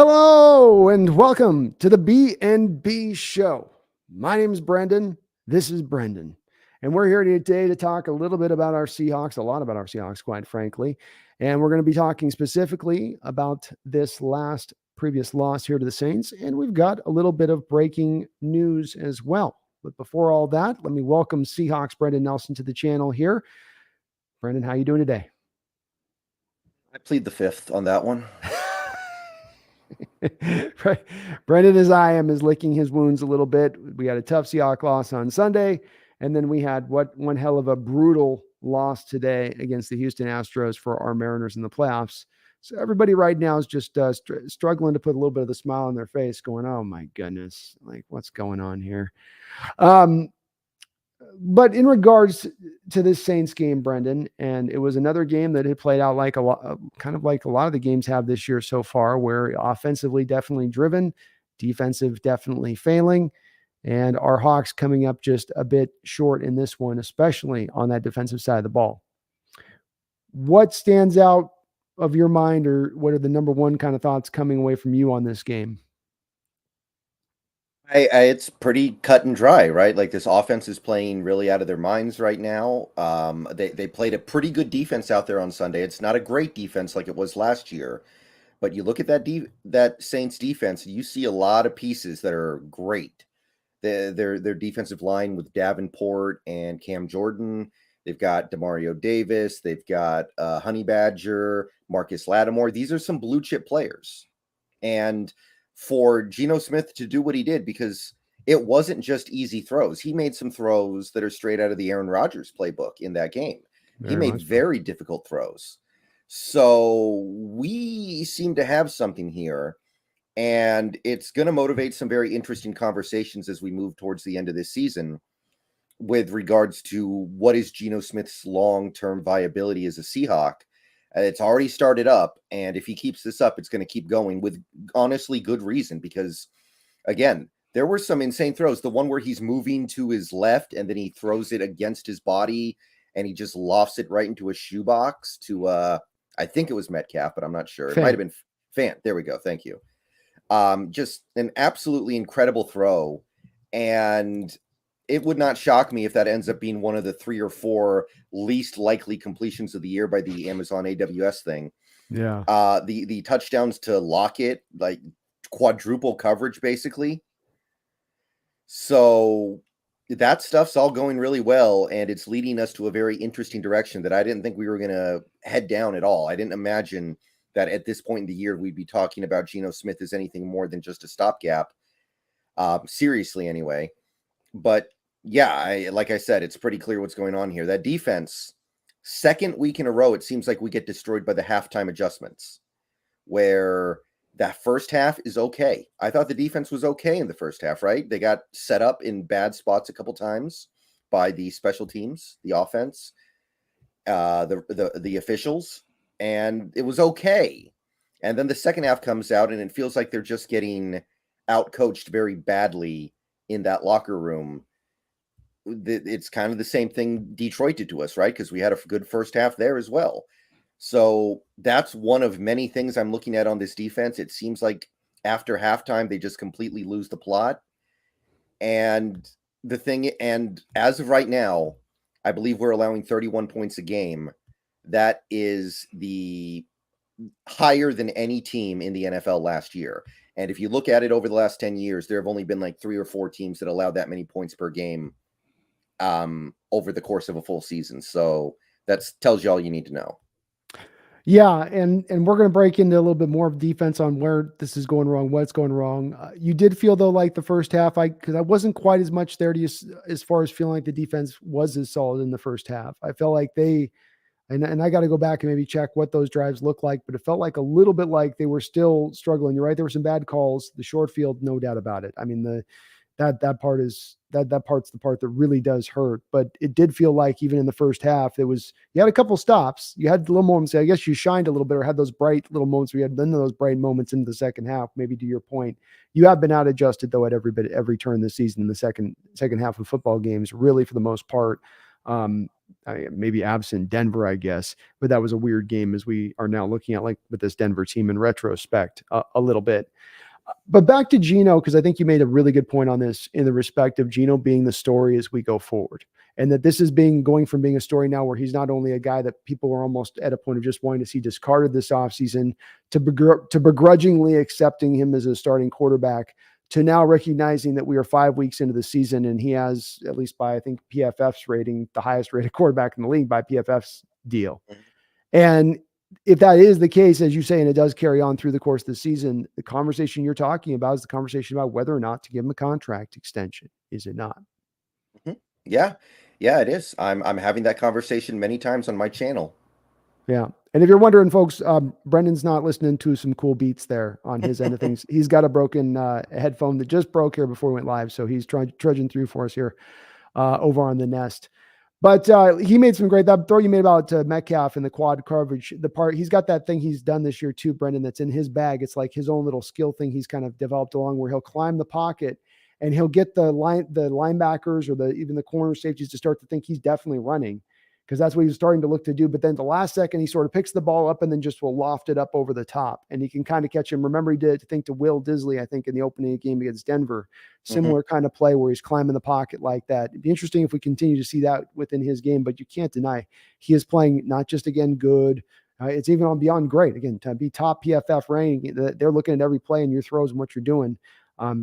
Hello and welcome to the BNB Show. My name is Brendon. This is Brendon. And we're here today to talk a little bit about our Seahawks, a lot about our Seahawks, quite frankly. And we're going to be talking specifically about this previous loss here to the Saints. And we've got a little bit of breaking news as well. But before all that, let me welcome Seahawks Brendon Nelson to the channel here. Brendon, how you doing today? I plead the fifth on that one. Brendon, as I am, is licking his wounds a little bit. We had a tough Seahawks loss on Sunday, and then we had one hell of a brutal loss today against the Houston Astros for our Mariners in the playoffs. So everybody right now is just struggling to put a little bit of the smile on their face, going, "Oh my goodness, like what's going on here?" But in regards to this Saints game, Brendon, and it was another game that had played out like a lot, kind of like a lot of the games have this year so far, where offensively definitely driven, defensive definitely failing, and our Hawks coming up just a bit short in this one, especially on that defensive side of the ball. What stands out of your mind, or what are the number one kind of thoughts coming away from you on this game? It's pretty cut and dry, right? Like this offense is playing really out of their minds right now. They played a pretty good defense out there on Sunday. It's not a great defense like it was last year, but you look at that Saints defense, you see a lot of pieces that are great. Their defensive line with Davenport and Cam Jordan. They've got Demario Davis. They've got Honey Badger, Marcus Lattimore. These are some blue chip players, and for Geno Smith to do what he did, because it wasn't just easy throws. He made some throws that are straight out of the Aaron Rodgers playbook in that game. He made very difficult throws. So we seem to have something here, and it's going to motivate some very interesting conversations as we move towards the end of this season with regards to what is Geno Smith's long-term viability as a Seahawk. It's already started up, and if he keeps this up, it's going to keep going with honestly good reason, because again, there were some insane throws. The one where he's moving to his left and then he throws it against his body and he just lofts it right into a shoebox to I think it was Metcalf, but I'm not sure. It might have been Fant. There we go. Thank you. Just an absolutely incredible throw, and it would not shock me if that ends up being one of the 3 or 4 least likely completions of the year by the Amazon AWS thing. Yeah. The touchdowns to Lockett, like quadruple coverage, basically. So that stuff's all going really well, and it's leading us to a very interesting direction that I didn't think we were going to head down at all. I didn't imagine that at this point in the year we'd be talking about Geno Smith as anything more than just a stopgap. Seriously, anyway. But yeah, like I said, it's pretty clear what's going on here. That defense, second week in a row, it seems like we get destroyed by the halftime adjustments, where that first half is okay. I thought the defense was okay in the first half, right? They got set up in bad spots a couple times by the special teams, the offense, the officials, and it was okay. And then the second half comes out, and it feels like they're just getting out-coached very badly in that locker room. It's kind of the same thing Detroit did to us, right? Because we had a good first half there as well. So that's one of many things I'm looking at on this defense. It seems like after halftime, they just completely lose the plot. And as of right now, I believe we're allowing 31 points a game. That is the higher than any team in the NFL last year. And if you look at it over the last 10 years, there have only been like 3 or 4 teams that allowed that many points per game over the course of a full season. So that tells you all you need to know. Yeah, and we're going to break into a little bit more of defense on where this is going wrong, what's going wrong. You did feel though like the first half, because I wasn't quite as much there to you as far as feeling like the defense was as solid in the first half. I felt like and I got to go back and maybe check what those drives look like, but it felt like a little bit like they were still struggling. You're right, there were some bad calls. The short field, no doubt about it. I mean, that part's the part that really does hurt. But it did feel like even in the first half, you had a couple stops. You had little moments. I guess you shined a little bit or had those bright little moments where you had none of those bright moments into the second half. Maybe to your point, you have been out adjusted though at every turn this season in the second half of football games, really for the most part. Maybe absent Denver, I guess, but that was a weird game as we are now looking at like with this Denver team in retrospect a little bit. But back to Geno, because I think you made a really good point on this in the respect of Geno being the story as we go forward. And that this is going from being a story now where he's not only a guy that people are almost at a point of just wanting to see discarded this offseason to begrudgingly accepting him as a starting quarterback to now recognizing that we are 5 weeks into the season and he has, at least by I think PFF's rating, the highest rated quarterback in the league by PFF's deal. And if that is the case, as you say, and it does carry on through the course of the season, the conversation you're talking about is the conversation about whether or not to give him a contract extension. Is it not? Yeah. Yeah, it is. I'm having that conversation many times on my channel. Yeah. And if you're wondering, folks, Brendan's not listening to some cool beats there on his end of things. He's got a broken headphone that just broke here before we went live. So he's trudging through for us here over on the Nest. But he made some great, that throw you made about Metcalf and the quad coverage, the part, he's got that thing he's done this year too, Brendan, that's in his bag. It's like his own little skill thing he's kind of developed along where he'll climb the pocket and he'll get the linebackers or even the corner safeties to start to think he's definitely running, because that's what he's starting to look to do. But then the last second, he sort of picks the ball up and then just will loft it up over the top. And he can kind of catch him. Remember, he did it to think to Will Disley, I think, in the opening game against Denver. Similar kind of play where he's climbing the pocket like that. It'd be interesting if we continue to see that within his game, but you can't deny he is playing not just, again, good. It's even on beyond great. Again, to be top PFF ranking, they're looking at every play and your throws and what you're doing.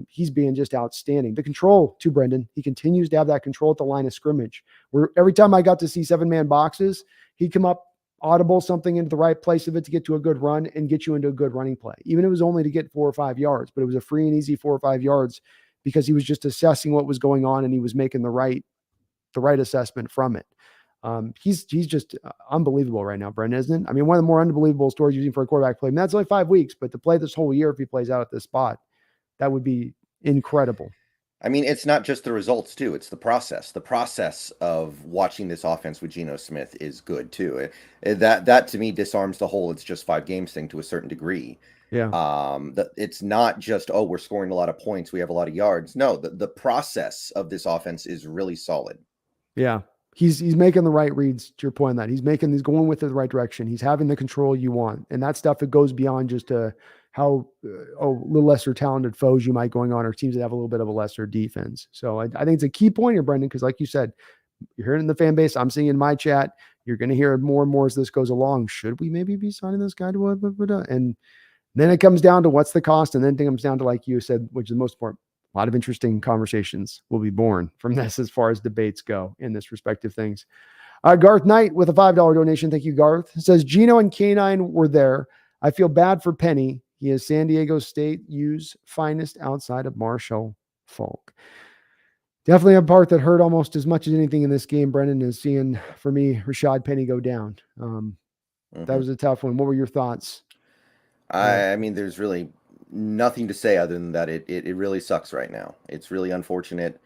He's being just outstanding. The control too, Brendan. He continues to have that control at the line of scrimmage where every time I got to see 7-man boxes, he'd come up, audible something into the right place of it to get to a good run and get you into a good running play. Even if it was only to get 4 or 5 yards, but it was a free and easy 4 or 5 yards because he was just assessing what was going on and he was making the right assessment from it. He's just unbelievable right now, Brendan, isn't it? I mean, one of the more unbelievable stories using for a quarterback play. I mean, that's only 5 weeks, but to play this whole year, if he plays out at this spot, that would be incredible. I mean, it's not just the results too. It's the process. The process of watching this offense with Geno Smith is good too. That to me disarms the whole "it's just 5 games" thing to a certain degree. Yeah. It's not just, oh, we're scoring a lot of points, we have a lot of yards. No, the process of this offense is really solid. Yeah. He's making the right reads, to your point on that. He's going with it the right direction. He's having the control you want. And that stuff, it goes beyond just how a little lesser talented foes you might going on or teams that have a little bit of a lesser defense. So I think it's a key point here, Brendan, because like you said, you're hearing in the fan base, I'm seeing in my chat, you're going to hear it more and more as this goes along. Should we maybe be signing this guy to and then it comes down to what's the cost. And then it comes down to, like you said, which is the most important, a lot of interesting conversations will be born from this as far as debates go in this respective things. Garth Knight with a $5 donation. Thank you, Garth. Says, Geno and K9 were there. I feel bad for Penny. He is San Diego State U's finest outside of Marshall Faulk. Definitely a part that hurt almost as much as anything in this game, Brendan, is seeing, for me, Rashad Penny go down. That was a tough one. What were your thoughts? I mean, there's really nothing to say other than that it really sucks right now. It's really unfortunate.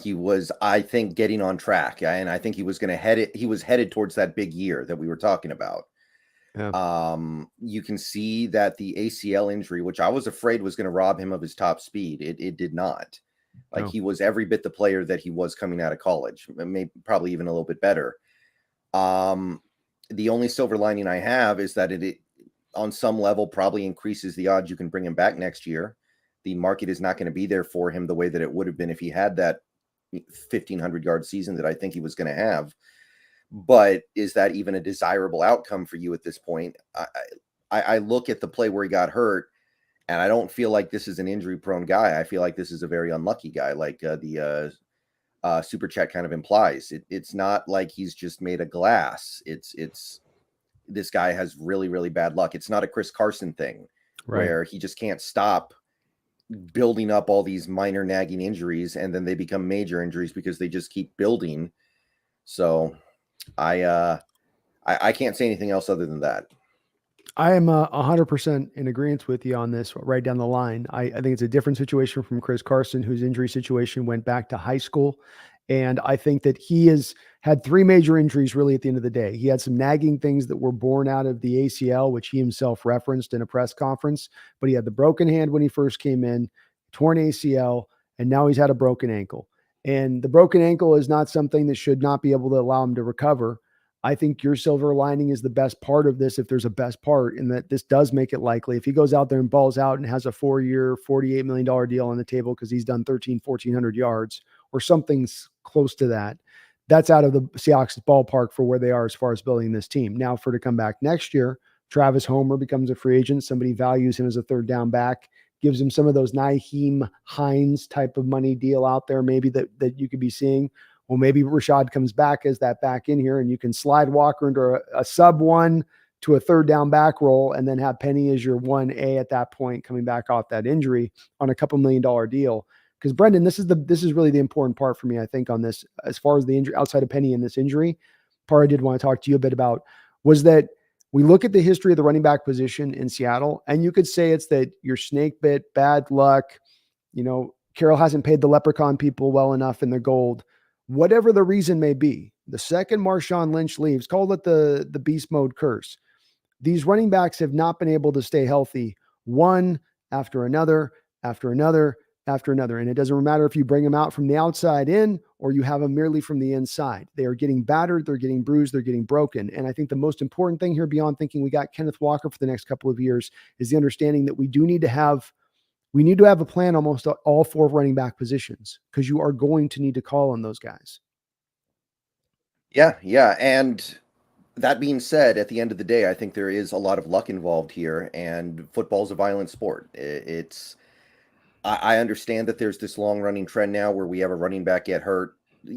He was, I think, getting on track, and I think he was headed towards that big year that we were talking about. Yeah. You can see that the ACL injury, which I was afraid was going to rob him of his top speed, it did not. Like, he was every bit the player that he was coming out of college, maybe probably even a little bit better. The only silver lining I have is that it on some level probably increases the odds you can bring him back next year. The market is not going to be there for him the way that it would have been if he had that 1,500-yard season that I think he was going to have. But is that even a desirable outcome for you at this point? I look at the play where he got hurt, and I don't feel like this is an injury-prone guy. I feel like this is a very unlucky guy, like the super chat kind of implies. It's not like he's just made of glass. It's this guy has really, really bad luck. It's not a Chris Carson thing, right, where he just can't stop building up all these minor nagging injuries and then they become major injuries because they just keep building. So I can't say anything else other than that. I am 100% in agreement with you on this right down the line. I think it's a different situation from Chris Carson, whose injury situation went back to high school. And I think that he has had 3 major injuries really at the end of the day. He had some nagging things that were born out of the ACL, which he himself referenced in a press conference, but he had the broken hand when he first came in, torn ACL, and now he's had a broken ankle. And the broken ankle is not something that should not be able to allow him to recover. I think your silver lining is the best part of this, if there's a best part, in that this does make it likely. If he goes out there and balls out and has a 4-year, $48 million deal on the table because he's done 1,400 yards or something's close to that, that's out of the Seahawks ballpark for where they are as far as building this team. Now, for to come back next year, Travis Homer becomes a free agent. Somebody values him as a third down back, gives him some of those Nyheim Hines type of money deal out there, maybe that you could be seeing. Well, maybe Rashad comes back as that back in here, and you can slide Walker into a sub one to a third down back roll, and then have Penny as your 1A at that point, coming back off that injury on a couple $1 million deal. Because Brendon, this is really the important part for me, I think, on this, as far as the injury outside of Penny and this injury part I did want to talk to you a bit about, was that we look at the history of the running back position in Seattle, and you could say it's that you're snake bit, bad luck. Carroll hasn't paid the leprechaun people well enough in their gold. Whatever the reason may be, the second Marshawn Lynch leaves, call it the beast mode curse. These running backs have not been able to stay healthy, one after another, after another, after another. And it doesn't matter if you bring them out from the outside in or you have them merely from the inside. They are getting battered, they're getting bruised, they're getting broken. And I think the most important thing here, beyond thinking we got Kenneth Walker for the next couple of years, is the understanding that we need to have a plan almost all 4 running back positions, because you are going to need to call on those guys. Yeah. And that being said, at the end of the day, I think there is a lot of luck involved here, and football's a violent sport. I understand that there's this long running trend now where we have a running back get hurt,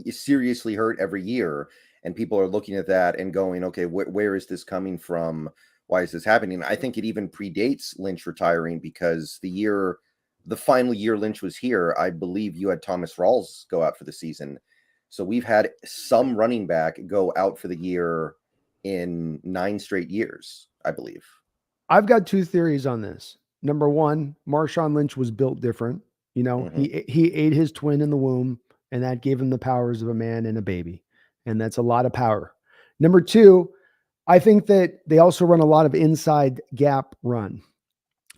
seriously hurt every year. And people are looking at that and going, okay, where is this coming from? Why is this happening? I think it even predates Lynch retiring, because the final year Lynch was here, I believe you had Thomas Rawls go out for the season. So we've had some running back go out for the year in 9 straight years, I believe. I've got 2 theories on this. Number one, Marshawn Lynch was built different. He ate his twin in the womb, and that gave him the powers of a man and a baby. And that's a lot of power. Number 2, I think that they also run a lot of inside gap run,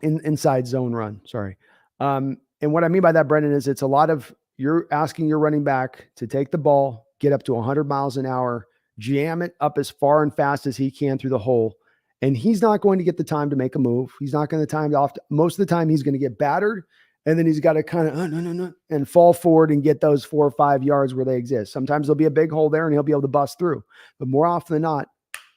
inside zone run. Sorry. And what I mean by that, Brendon, is it's a lot of, you're asking your running back to take the ball, get up to 100 miles an hour, jam it up as far and fast as he can through the hole. And he's not going to get the time to make a move. He's not going to time to most of the time he's going to get battered. And then he's got to kind of and fall forward and get those 4 or 5 yards where they exist. Sometimes there'll be a big hole there and he'll be able to bust through. But more often than not,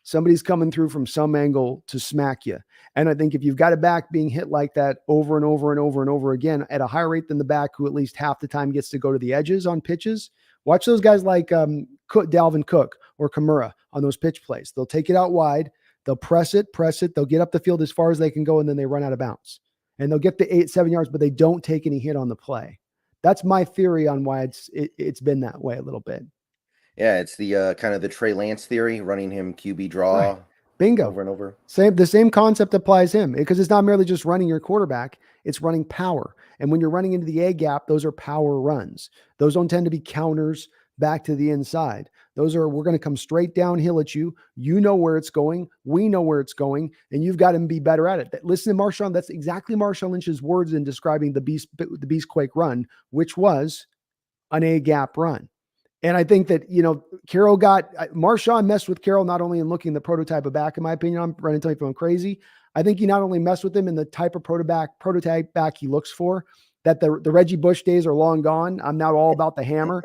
somebody's coming through from some angle to smack you. And I think if you've got a back being hit like that over and over and over and over again at a higher rate than the back, who at least half the time gets to go to the edges on pitches, watch those guys like Dalvin Cook or Kimura on those pitch plays. They'll take it out wide. They'll press it. They'll get up the field as far as they can go, and then they run out of bounds. And they'll get the 8-7 yards, but they don't take any hit on the play. That's my theory on why it's been that way a little bit. Yeah, it's the kind of the Trey Lance theory, running him QB draw. Right. Bingo. Over and over. The same concept applies him, because it's not merely just running your quarterback, it's running power. And when you're running into the A gap, those are power runs. Those don't tend to be counters back to the inside. We're going to come straight downhill at you. You know where it's going. We know where it's going, and you've got to be better at it. Listen to Marshawn. That's exactly Marshawn Lynch's words in describing the Beastquake run, which was an A gap run. And I think that, Marshawn messed with Carroll, not only in looking the prototype of back, in my opinion. I'm running to you if I'm crazy. I think he not only messed with him in the type of prototype back he looks for, that the Reggie Bush days are long gone. I'm now all about the hammer.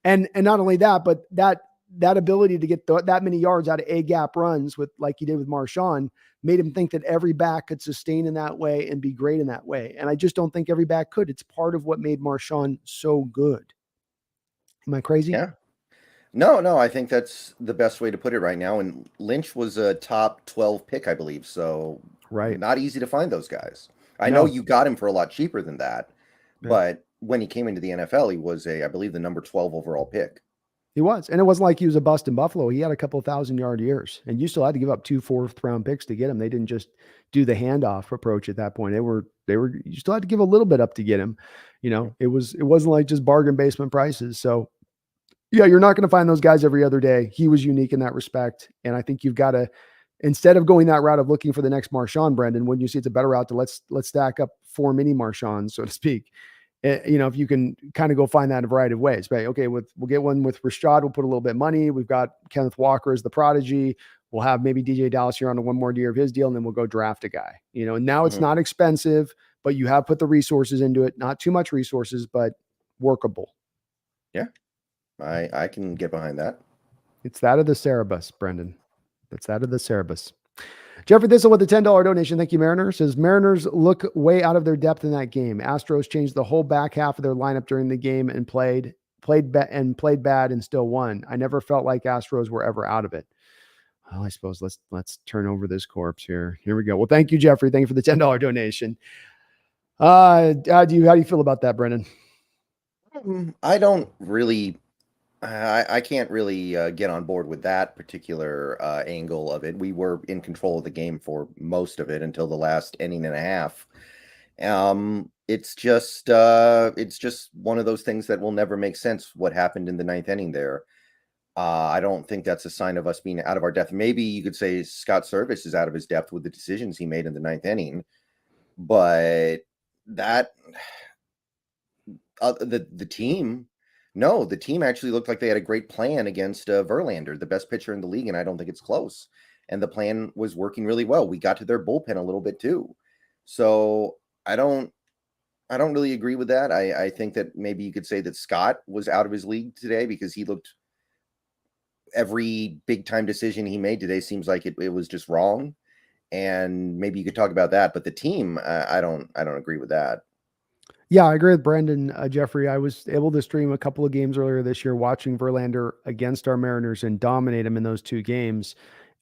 And not only that, but that ability to get that many yards out of A gap runs like he did with Marshawn made him think that every back could sustain in that way and be great in that way. And I just don't think every back could. It's part of what made Marshawn so good. Am I crazy? Yeah. No, I think that's the best way to put it right now. And Lynch was a top 12 pick, I believe. So right. Not easy to find those guys. I know you got him for a lot cheaper than that, but when he came into the NFL, he was I believe the number 12 overall pick. He was. And it wasn't like he was a bust in Buffalo. He had a couple of 1,000-yard years, and you still had to give up 2 4th-round picks to get him. They didn't just do the handoff approach at that point. You still had to give a little bit up to get him. It wasn't like just bargain basement prices. So yeah, you're not going to find those guys every other day. He was unique in that respect. And I think you've got to, instead of going that route of looking for the next Marshawn, Brendon, when you see it's a better route to let's stack up 4 mini Marshawns, so to speak. if you can kind of go find that in a variety of ways, right? Okay, we'll get one with Rashad. We'll put a little bit of money. We've got Kenneth Walker as the prodigy. We'll have maybe DJ Dallas here on one more year of his deal, and then we'll go draft a guy. And now it's Mhm. not expensive, but you have put the resources into it. Not too much resources, but workable. Yeah, I can get behind that. It's that of the Cerebus, Brendon. That's that of the Cerebus. Jeffrey Thistle with the $10 donation. Thank you, Mariners. Says Mariners look way out of their depth in that game. Astros changed the whole back half of their lineup during the game and played bad and still won. I never felt like Astros were ever out of it. Well, I suppose let's turn over this corpse here. Here we go. Well, thank you, Jeffrey. Thank you for the $10 donation. How do you feel about that, Brendan? I don't really. I can't really get on board with that particular angle of it. We were in control of the game for most of it until the last inning and a half. It's just one of those things that will never make sense. What happened in the ninth inning there? I don't think that's a sign of us being out of our depth. Maybe you could say Scott Service is out of his depth with the decisions he made in the ninth inning, but that the team. No, the team actually looked like they had a great plan against Verlander, the best pitcher in the league, and I don't think it's close. And the plan was working really well. We got to their bullpen a little bit too. So I don't really agree with that. I think that maybe you could say that Scott was out of his league today because he looked every big time decision he made today seems like it was just wrong. And maybe you could talk about that. But the team, I don't agree with that. Yeah, I agree with Brandon, Jeffrey. I was able to stream a couple of games earlier this year watching Verlander against our Mariners and dominate him in those two games.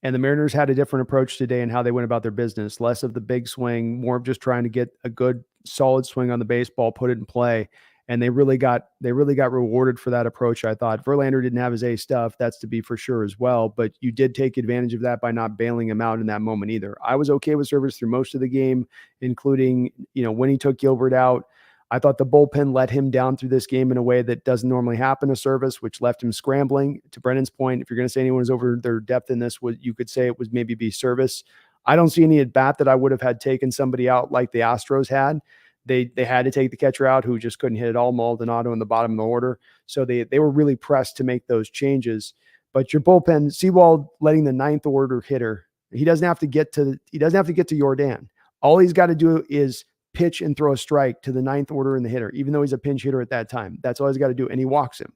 And the Mariners had a different approach today in how they went about their business. Less of the big swing, more of just trying to get a good, solid swing on the baseball, put it in play. And they really got rewarded for that approach. I thought Verlander didn't have his A stuff. That's to be for sure as well. But you did take advantage of that by not bailing him out in that moment either. I was okay with Service through most of the game, including when he took Gilbert out. I thought the bullpen let him down through this game in a way that doesn't normally happen to Service, which left him scrambling. To Brennan's point, if you're going to say anyone is over their depth in this, you could say it was maybe be Service. I don't see any at bat that I would have had taken somebody out like the Astros had. They had to take the catcher out who just couldn't hit it all, Maldonado in the bottom of the order. So they were really pressed to make those changes. But your bullpen, Sewald letting the ninth order hitter, he doesn't have to get to Yordan. All he's got to do is pitch and throw a strike to the ninth order in the hitter, even though he's a pinch hitter at that time. That's all he's got to do. And he walks him.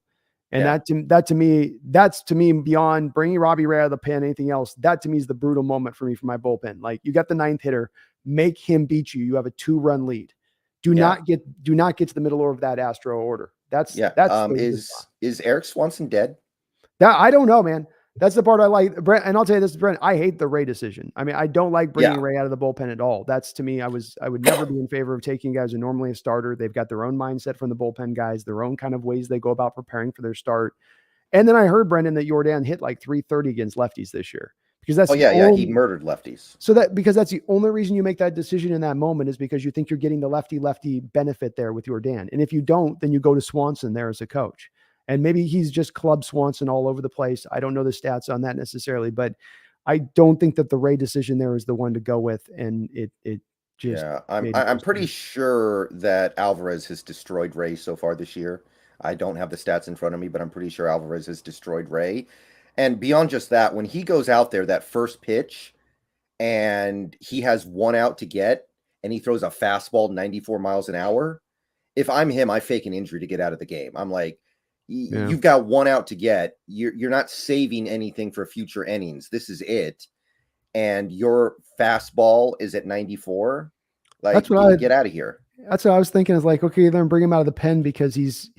And that's to me beyond bringing Robbie Ray out of the pen, anything else, that to me is the brutal moment for me, for my bullpen. Like, you got the ninth hitter, make him beat you. You have a 2-run lead. Do not get to the middle order of that Astro order. That's is Eric Swanson dead? That I don't know, man. That's the part I like, Brent. And I'll tell you this, Brent, I hate the Ray decision. I mean, I don't like bringing Ray out of the bullpen at all. That's, to me, I would never be in favor of taking guys who normally a starter. They've got their own mindset from the bullpen guys, their own kind of ways they go about preparing for their start. And then I heard, Brendan, that Yordan hit like 330 against lefties this year. Because that's he murdered lefties. So because that's the only reason you make that decision in that moment is because you think you're getting the lefty benefit there with Yordan. And if you don't, then you go to Swanson there as a coach. And maybe he's just Club Swanson all over the place. I don't know the stats on that necessarily, but I don't think that the Ray decision there is the one to go with. And it just I'm pretty sure that Alvarez has destroyed Ray so far this year. I don't have the stats in front of me, but I'm pretty sure Alvarez has destroyed Ray. And beyond just that, when he goes out there, that first pitch, and he has one out to get, and he throws a fastball 94 miles an hour, if I'm him, I fake an injury to get out of the game. I'm like, you've got one out to get. You're not saving anything for future innings. This is it. And your fastball is at 94. Like, that's what get out of here. That's what I was thinking, is like, okay, then bring him out of the pen, because he's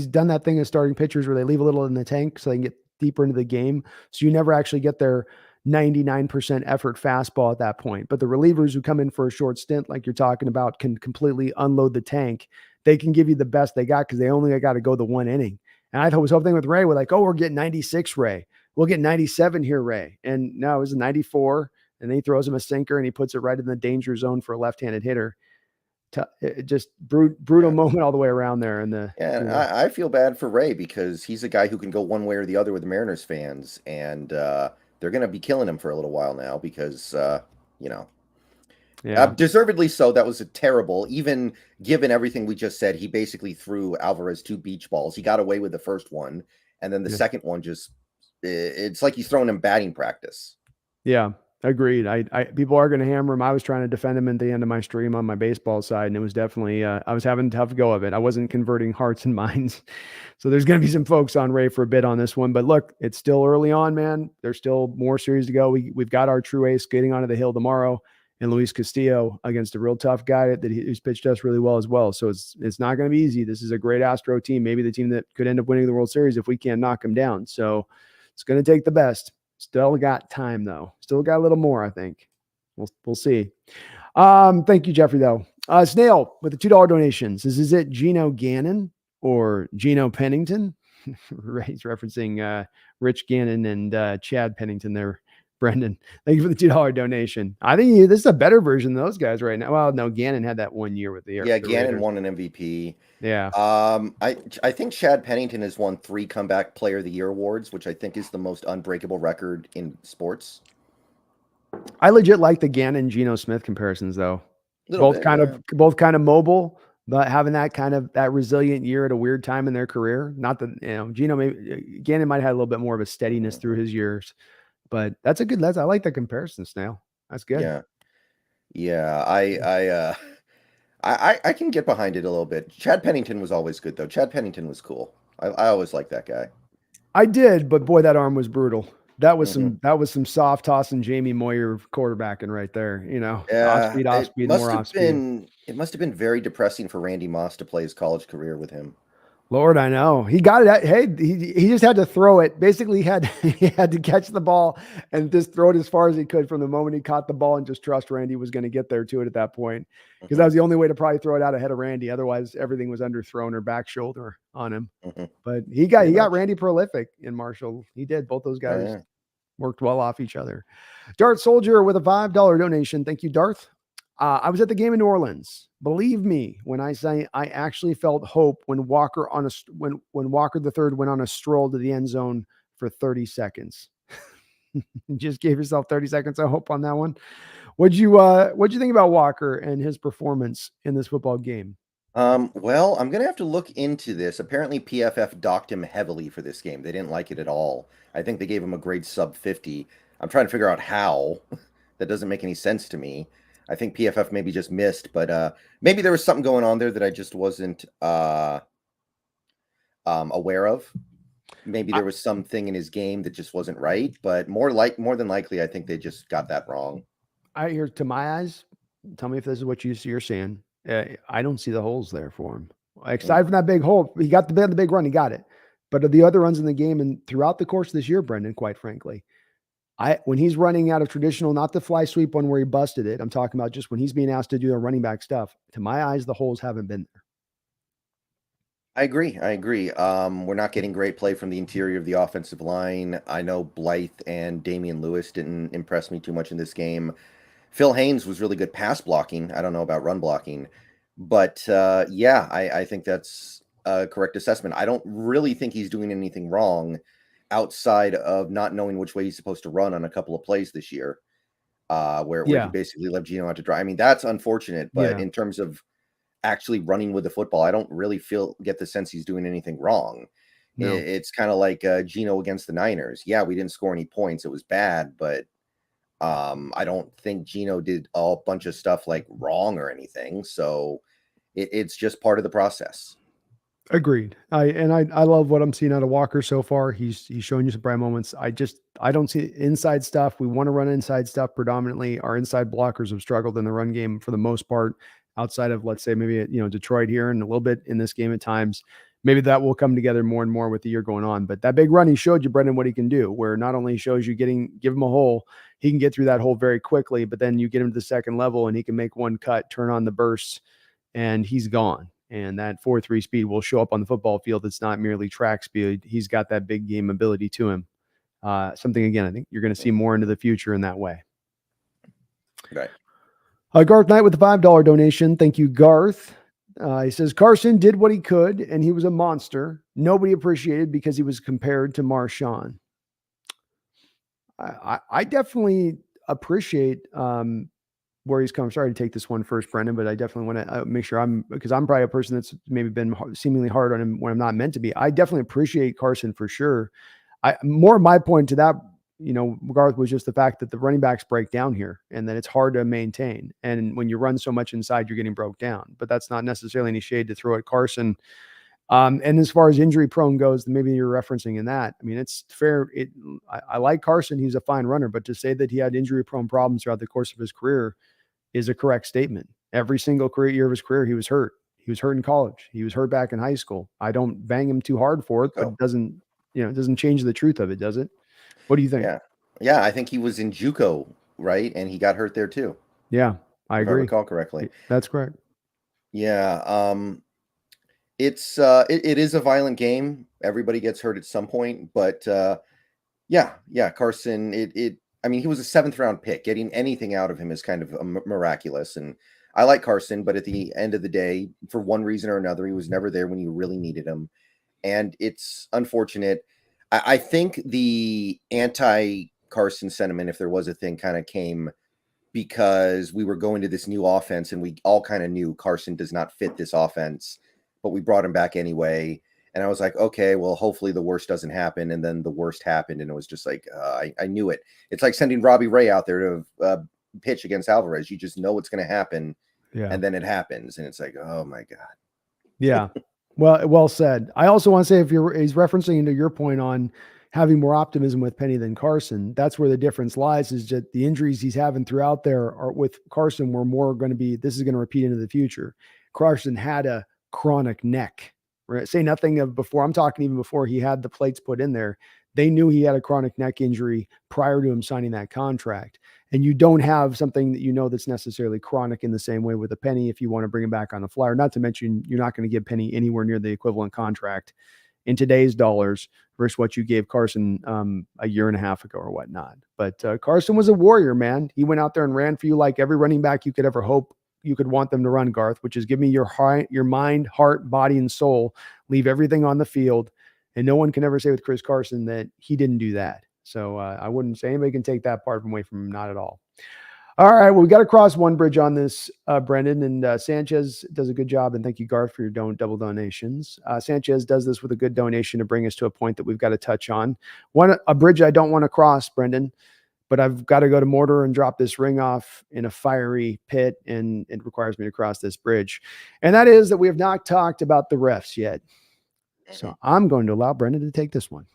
done that thing as starting pitchers where they leave a little in the tank so they can get deeper into the game. So you never actually get their 99% effort fastball at that point. But the relievers who come in for a short stint, like you're talking about, can completely unload the tank. They can give you the best they got because they only got to go the one inning. And I was hoping with Ray, we're like, oh, we're getting 96 Ray. We'll get 97 here, Ray. And no, it was 94. And then he throws him a sinker and he puts it right in the danger zone for a left-handed hitter. Just brutal moment all the way around there. I feel bad for Ray because he's a guy who can go one way or the other with the Mariners fans. And they're going to be killing him for a little while now because, Yeah. Deservedly so. That was a terrible, even given everything we just said. He basically threw Alvarez 2 beach balls. He got away with the first one, and then the Yeah. second one it's like he's throwing him batting practice. Yeah. Agreed. People are going to hammer him. I was trying to defend him at the end of my stream on my baseball side, and it was definitely I was having a tough go of it. I wasn't converting hearts and minds. So there's going to be some folks on Ray for a bit on this one, but look, it's still early on, man. There's still more series to go. We've got our true ace getting onto the hill tomorrow, and Luis Castillo against a real tough guy who's pitched us really well as well. So it's not going to be easy. This is a great Astro team, maybe the team that could end up winning the World Series if we can't knock them down. So it's going to take the best. Still got time though. Still got a little more, I think. We'll see. Thank you, Jeffrey, though. Snail with the $2 donations. Is it Gino Gannon or Gino Pennington? Right, he's referencing Rich Gannon and Chad Pennington there. Brendan, thank you for the $2 donation. I think this is a better version of those guys right now. Well, no, Gannon had that 1 year with the Yeah, the Gannon Raiders. won an MVP. Yeah. I think Chad Pennington has won 3 Comeback Player of the Year awards, which I think is the most unbreakable record in sports. I legit like the Gannon Geno Smith comparisons though. Both kind of mobile, but having that resilient year at a weird time in their career. Not that Geno Gannon might have had a little bit more of a steadiness through his years, but I like the comparison, Snail. That's good. Yeah. Yeah, I can get behind it a little bit. Chad Pennington was always good though. Chad Pennington was cool. I always liked that guy. I did, but boy, that arm was brutal. That was some soft tossing Jamie Moyer quarterbacking right there. Yeah, off speed, more off speed. It must have been very depressing for Randy Moss to play his college career with him. Lord, I know. He got it. Hey, he just had to throw it. Basically, he had to catch the ball and just throw it as far as he could from the moment he caught the ball and just trust Randy was going to get there to it at that point. Because that was the only way to probably throw it out ahead of Randy. Otherwise, everything was underthrown or back shoulder on him. But he got Randy prolific in Marshall. He did. Both those guys worked well off each other. Darth Soldier with a $5 donation. Thank you, Darth. I was at the game in New Orleans. Believe me when I say I actually felt hope when Walker when Walker the third went on a stroll to the end zone for 30 seconds. Just gave yourself 30 seconds of hope on that one. What'd you think about Walker and his performance in this football game? Well, I'm gonna have to look into this. Apparently, PFF docked him heavily for this game. They didn't like it at all. I think they gave him a grade sub 50. I'm trying to figure out how. That doesn't make any sense to me. I think PFF maybe just missed, but maybe there was something going on there that I just wasn't aware of. Maybe there was something in his game that just wasn't right, but more than likely, I think they just got that wrong. I hear, to my eyes, tell me if this is what you're seeing. I don't see the holes there for him. Aside from that big hole, he got the big run, he got it. But the other runs in the game and throughout the course of this year, Brendan, quite frankly, when he's running out of traditional, not the fly sweep one where he busted it, I'm talking about just when he's being asked to do the running back stuff. To my eyes, the holes haven't been there. I agree. We're not getting great play from the interior of the offensive line. I know Blythe and Damian Lewis didn't impress me too much in this game. Phil Haynes was really good pass blocking. I don't know about run blocking, but I think that's a correct assessment. I don't really think he's doing anything wrong outside of not knowing which way he's supposed to run on a couple of plays this year, where he basically left Geno out to dry. I mean, that's unfortunate, but in terms of actually running with the football, I don't really get the sense he's doing anything wrong. No. It's kind of like Geno against the Niners. Yeah, we didn't score any points. It was bad, but I don't think Geno did a bunch of stuff like wrong or anything. So it's just part of the process. Agreed. I love what I'm seeing out of Walker so far. He's showing you some bright moments. I don't see inside stuff. We want to run inside stuff predominantly. Our inside blockers have struggled in the run game for the most part, outside of, let's say, maybe Detroit here and a little bit in this game at times. Maybe that will come together more and more with the year going on. But that big run, he showed you, Brendan, what he can do, where not only shows you give him a hole, he can get through that hole very quickly, but then you get him to the second level and he can make one cut, turn on the burst, and he's gone. And that 4.3 speed will show up on the football field. It's not merely track speed. He's got that big game ability to him. Something, again, I think you're going to see more into the future in that way. Right. Garth Knight with the $5 donation. Thank you, Garth. He says, Carson did what he could, and he was a monster. Nobody appreciated because he was compared to Marshawn. I definitely appreciate where he's come. Sorry to take this one first, Brendon, but I definitely want to make sure because I'm probably a person that's maybe been seemingly hard on him when I'm not meant to be. I definitely appreciate Carson for sure. More of my point to that, Garth, was just the fact that the running backs break down here and that it's hard to maintain. And when you run so much inside, you're getting broke down. But that's not necessarily any shade to throw at Carson. And as far as injury prone goes, maybe you're referencing in that. I mean, it's fair. I like Carson. He's a fine runner, but to say that he had injury prone problems throughout the course of his career is a correct statement. Every single year of his career, he was hurt. He was hurt in college. He was hurt back in high school. I don't bang him too hard for it, but it doesn't change the truth of it, does it? What do you think? Yeah. I think he was in JUCO, right? And he got hurt there too. Yeah, I agree. If I recall correctly. That's correct. Yeah. It is a violent game. Everybody gets hurt at some point, but Carson, I mean, he was a 7th round pick. Getting anything out of him is kind of miraculous. And I like Carson, but at the end of the day, for one reason or another, he was never there when you really needed him. And it's unfortunate. I think the anti-Carson sentiment, if there was a thing, kind of came because we were going to this new offense and we all kind of knew Carson does not fit this offense, but we brought him back anyway. And I was like, okay, well, hopefully the worst doesn't happen. And then the worst happened. And it was just like, I knew it. It's like sending Robbie Ray out there to pitch against Alvarez. You just know what's going to happen. Yeah. And then it happens. And it's like, oh my God. Yeah. Well said. I also want to say, he's referencing into your point on having more optimism with Penny than Carson, that's where the difference lies, is that the injuries he's having throughout there are with Carson were more going to be, this is going to repeat into the future. Carson had a chronic neck. Right? Say nothing of before. I'm talking even before he had the plates put in there. They knew he had a chronic neck injury prior to him signing that contract. And you don't have something that that's necessarily chronic in the same way with a Penny if you want to bring him back on the flyer. Not to mention, you're not going to give Penny anywhere near the equivalent contract in today's dollars versus what you gave Carson a year and a half ago or whatnot. But Carson was a warrior, man. He went out there and ran for you like every running back you could ever hope you could want them to run, Garth, which is give me your mind, heart, body, and soul, leave everything on the field. And no one can ever say with Chris Carson that he didn't do that. So I wouldn't say anybody can take that part away from him. Not at all. All right. Well, we got to cross one bridge on this, Brendon, and Sanchez does a good job. And thank you, Garth, for your double donations. Sanchez does this with a good donation to bring us to a point that we've got to touch on. A bridge I don't want to cross, Brendon, but I've got to go to Mortar and drop this ring off in a fiery pit, and it requires me to cross this bridge. And that is that we have not talked about the refs yet. So I'm going to allow Brendon to take this one.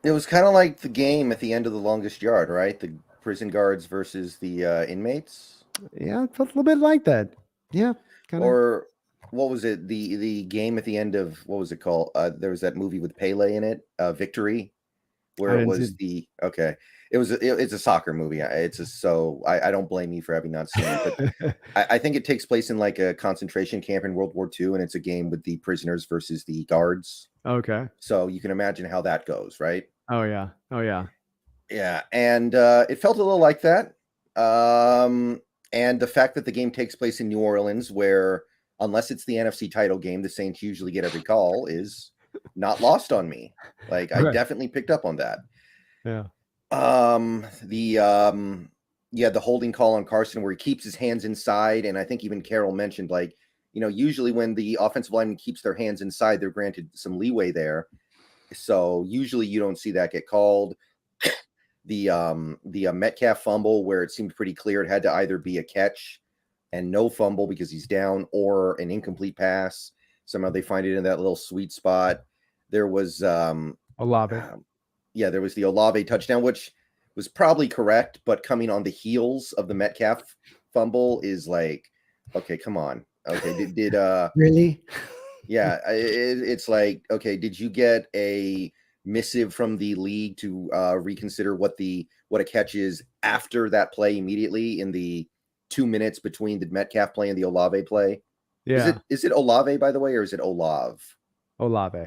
It was kind of like the game at the end of The Longest Yard, right? The prison guards versus the inmates. Yeah, it felt a little bit like that. Yeah. Or what was it? The game at the end of, what was it called? There was that movie with Pele in it, Victory, where it was it's a soccer movie. I don't blame you for having not seen it, but I think it takes place in like a concentration camp in World War II, and it's a game with the prisoners versus the guards. Okay. So you can imagine how that goes, right? Oh yeah. Yeah. And it felt a little like that. And the fact that the game takes place in New Orleans, where unless it's the NFC title game, the Saints usually get every call, is not lost on me. Like I definitely picked up on that. Yeah. The holding call on Carson where he keeps his hands inside. And I think even Carol mentioned, like, usually when the offensive lineman keeps their hands inside, they're granted some leeway there. So usually you don't see that get called. The Metcalf fumble where it seemed pretty clear it had to either be a catch and no fumble because he's down, or an incomplete pass. Somehow they find it in that little sweet spot. There was Olave. There was the Olave touchdown, which was probably correct, but coming on the heels of the Metcalf fumble is like, okay, come on. Okay, did really? Yeah, it's like, okay, did you get a missive from the league to reconsider what a catch is after that play immediately in the 2 minutes between the Metcalf play and the Olave play? Yeah. Is it Olave, by the way, or is it Olave? Olave.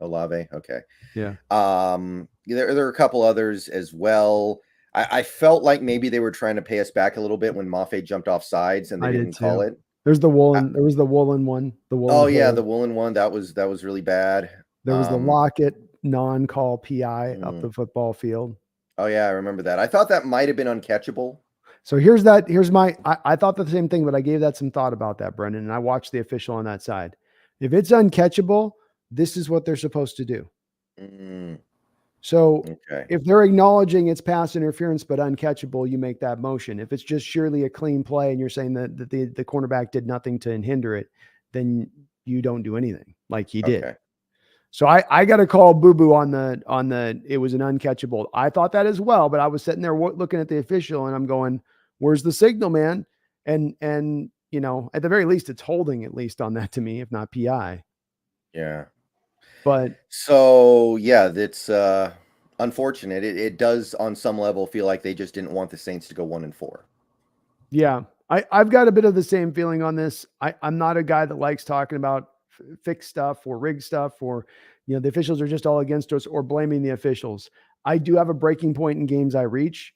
Okay. Yeah. There are a couple others as well. I felt like maybe they were trying to pay us back a little bit when Mafe jumped off sides and they didn't call it. There's the woolen. There was the woolen one. The woolen. The woolen one. That was really bad. There was the Lockett non-call PI up the football field. Oh yeah, I remember that. I thought that might have been uncatchable. So I thought the same thing, but I gave that some thought about that, Brendan, and I watched the official on that side. If it's uncatchable, this is what they're supposed to do. Mm, So okay. if they're acknowledging it's pass interference but uncatchable, you make that motion. If it's just surely a clean play and you're saying that the cornerback did nothing to hinder it, then you don't do anything like he did. Okay. So I got to call boo boo on the it was an uncatchable. I thought that as well, but I was sitting there looking at the official and I'm going, "Where's the signal, man?" And you know, at the very least, it's holding at least on that to me, if not PI. Yeah. But So yeah, that's unfortunate. It does on some level feel like they just didn't want the Saints to go 1-4. yeah, I've got a bit of the same feeling on this. I'm not a guy that likes talking about fixed stuff or rig stuff or, you know, the officials are just all against us or blaming the officials. I do have a breaking point in games I reach.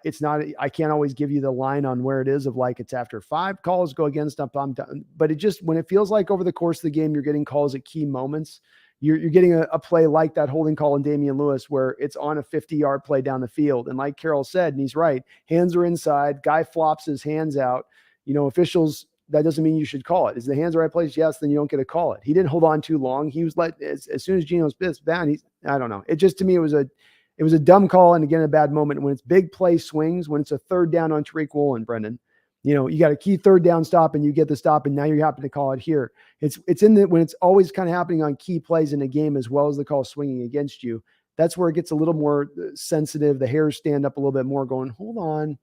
It's not, I can't always give you the line on where it is of like, it's after 5 calls go against up, I'm done. But it just, when it feels like over the course of the game, you're getting calls at key moments, you're getting a play like that holding call in Damian Lewis, where it's on a 50-yard play down the field. And like Carroll said, and he's right, hands are inside, guy flops his hands out, you know, officials, that doesn't mean you should call it. Is the hands the right place? Yes, then you don't get to call it. He didn't hold on too long. He was as soon as Geno's pissed down, I don't know. It just, to me, it was a dumb call. And again, a bad moment when it's big play swings, when it's a third down on Tariq Woolen, Brendan, you know, you got a key third down stop and you get the stop and now you're happy to call it here. It's in the, when it's always kind of happening on key plays in a game, as well as the call swinging against you. That's where it gets a little more sensitive. The hairs stand up a little bit more going, hold on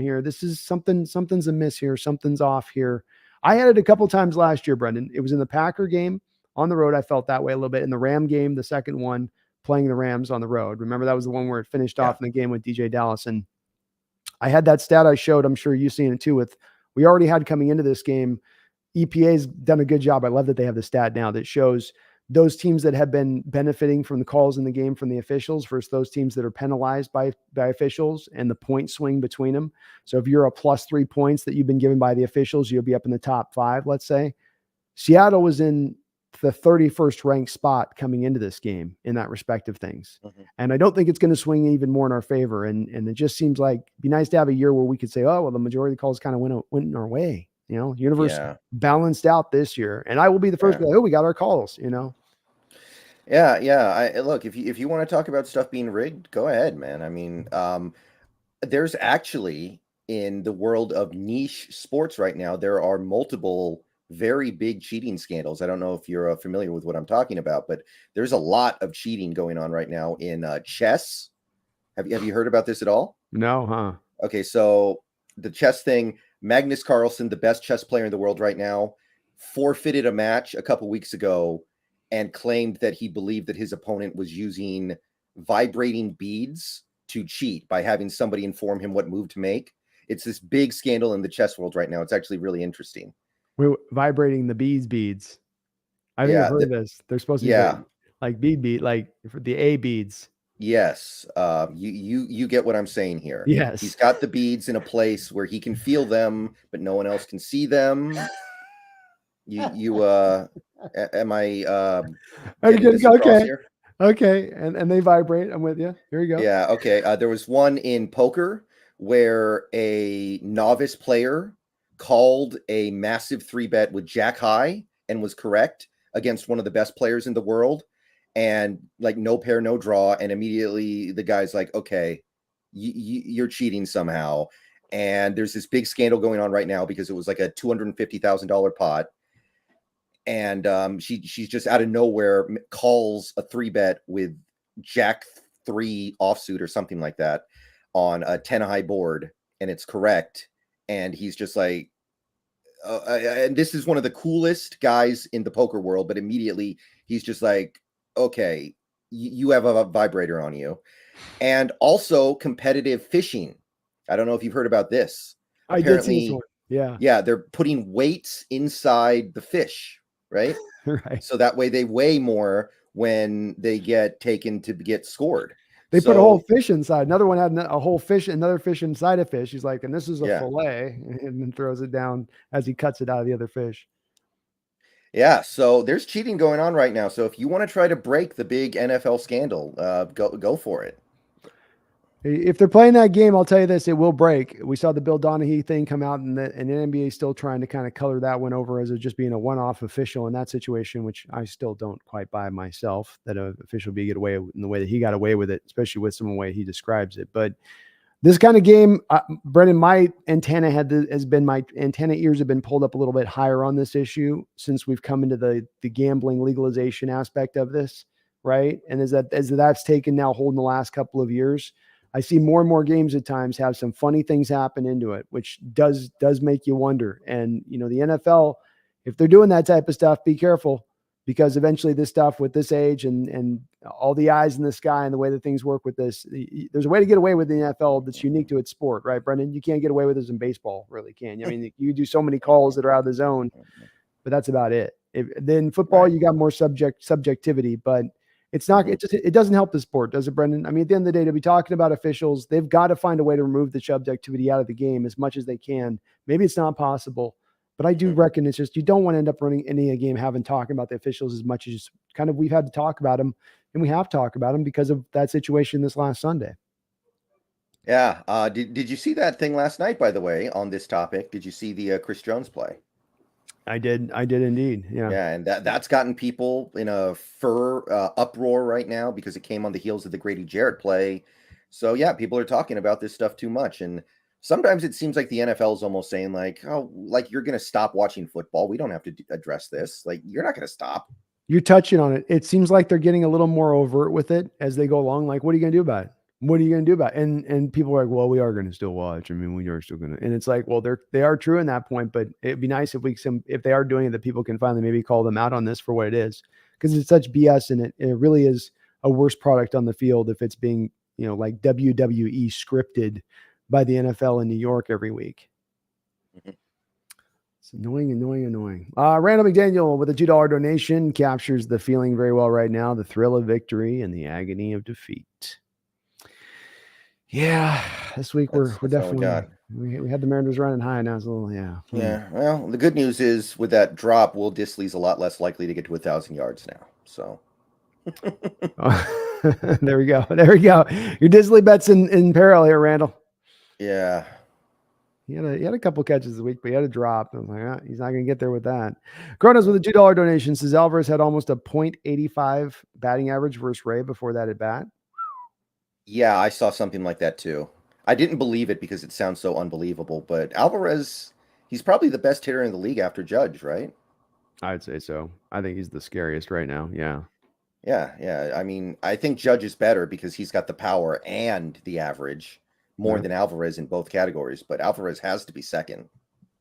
here. This is something's amiss here. Something's off here. I had it a couple times last year, Brendan. It was in the Packer game on the road. I felt that way a little bit. In the Ram game, the second one, playing the Rams on the road. Remember, that was the one where it finished Yeah. off in the game with DJ Dallas. And I had that stat I showed. I'm sure you've seen it too. We already had coming into this game, EPA's done a good job. I love that they have the stat now that shows those teams that have been benefiting from the calls in the game from the officials versus those teams that are penalized by officials, and the point swing between them. So if you're a +3 points that you've been given by the officials, you'll be up in the top 5, let's say. Seattle was in the 31st ranked spot coming into this game in that respective things. Mm-hmm. And I don't think it's going to swing even more in our favor. And it just seems like it'd be nice to have a year where we could say, oh, well, the majority of the calls kind of went in our way. You know, universe balanced out this year. And I will be the first to be like, oh, we got our calls, you know? Yeah. Yeah. Look, if you want to talk about stuff being rigged, go ahead, man. I mean, there's actually, in the world of niche sports right now, there are multiple very big cheating scandals. I don't know if you're familiar with what I'm talking about, but there's a lot of cheating going on right now in chess. Have you heard about this at all? No, huh? Okay, so the chess thing, Magnus Carlsen, the best chess player in the world right now, forfeited a match a couple weeks ago and claimed that he believed that his opponent was using vibrating beads to cheat by having somebody inform him what move to make. It's this big scandal in the chess world right now. It's actually really interesting. We're vibrating the beads. I think I've heard of this. They're supposed to be like bead, like the A beads. Yes. You get what I'm saying here. Yes. He's got the beads in a place where he can feel them, but no one else can see them. Am I getting this across here? Okay. And they vibrate. I'm with you. Here you go. Yeah. Okay. There was one in poker where a novice player called a massive 3-bet with Jack high and was correct against one of the best players in the world, and like no pair, no draw. And immediately the guy's like, okay, you're cheating somehow. And there's this big scandal going on right now because it was like a $250,000 pot. And she's just out of nowhere calls a 3-bet with Jack 3 offsuit or something like that on a 10 high board, and it's correct. And he's just like, and this is one of the coolest guys in the poker world, but immediately he's just like, okay, you have a vibrator on you. And also competitive fishing. I don't know if you've heard about this. I did see this one. Yeah. Yeah, they're putting weights inside the fish, right? Right. So that way they weigh more when they get taken to get scored. They put a whole fish inside. Another one had a whole fish, another fish inside a fish. He's like, and this is a fillet, and then throws it down as he cuts it out of the other fish. Yeah, so there's cheating going on right now. So if you want to try to break the big NFL scandal, go for it. If they're playing that game, I'll tell you this, it will break. We saw the Bill Donahue thing come out, and the NBA is still trying to kind of color that one over as just being a one-off official in that situation, which I still don't quite buy myself, that an official be get away in the way that he got away with it, especially with some way he describes it. But this kind of game, Brendan, my antenna my antenna ears have been pulled up a little bit higher on this issue since we've come into the gambling legalization aspect of this, right? And as that's taken now hold in the last couple of years, I see more and more games at times have some funny things happen into it, which does make you wonder. And the NFL, if they're doing that type of stuff, be careful, because eventually this stuff with this age and all the eyes in the sky and the way that things work with this, there's a way to get away with the NFL that's unique to its sport, right, Brendan? You can't get away with this in baseball, really, can you? I mean, you do so many calls that are out of the zone, but that's about it. Then football, Right. you got more subjectivity, but it's not. It doesn't help the sport, does it, Brendan? I mean, at the end of the day, to be talking about officials, they've got to find a way to remove the subjectivity out of the game as much as they can. Maybe it's not possible, but I do reckon it's just you don't want to end up running any a game having talking about the officials as much as kind of we've had to talk about them, and we have talked about them because of that situation this last Sunday. Yeah. Did you see that thing last night, by the way, on this topic? Did you see the Chris Jones play? I did indeed. Yeah. Yeah, and that's gotten people in a uproar right now because it came on the heels of the Grady Jarrett play. So yeah, people are talking about this stuff too much, and sometimes it seems like the NFL is almost saying like, "Oh, like you're going to stop watching football. We don't have to address this. Like you're not going to stop." You're touching on it. It seems like they're getting a little more overt with it as they go along. Like, what are you going to do about it? What are you going to do about it? And people are like, well, we are going to still watch. I mean, we are still going to. And it's like, well, they are true in that point, but it'd be nice if they are doing it, that people can finally maybe call them out on this for what it is, because it's such BS, and it really is a worse product on the field if it's being like WWE scripted by the NFL in New York every week. It's annoying. Randall McDaniel with a $2 donation captures the feeling very well right now: the thrill of victory and the agony of defeat. Yeah, this week we're definitely we had the Mariners running high. Now it's a little Yeah. Well, the good news is with that drop, Will Disley's a lot less likely to get to 1,000 yards now. So there we go. Your Disley bet's in peril here, Randall. Yeah. He had a couple catches this week, but he had a drop. I'm like, he's not going to get there with that. Kronos with a $2 donation says Alvarez had almost a .85 batting average versus Ray before that at bat. Yeah, I saw something like that too. I didn't believe it because it sounds so unbelievable, but Alvarez, he's probably the best hitter in the league after Judge, right? I'd say so. I think he's the scariest right now. Yeah. Yeah. I mean, I think Judge is better because he's got the power and the average more than Alvarez in both categories, but Alvarez has to be second.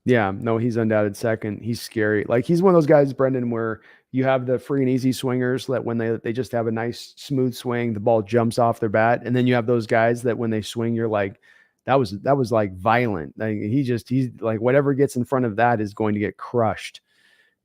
Yeah, no, he's undoubted second. He's scary. Like, he's one of those guys, Brendan, where you have the free and easy swingers that when they just have a nice smooth swing, the ball jumps off their bat, and then you have those guys that when they swing, you're like, that was like violent. Like, he's like, whatever gets in front of that is going to get crushed.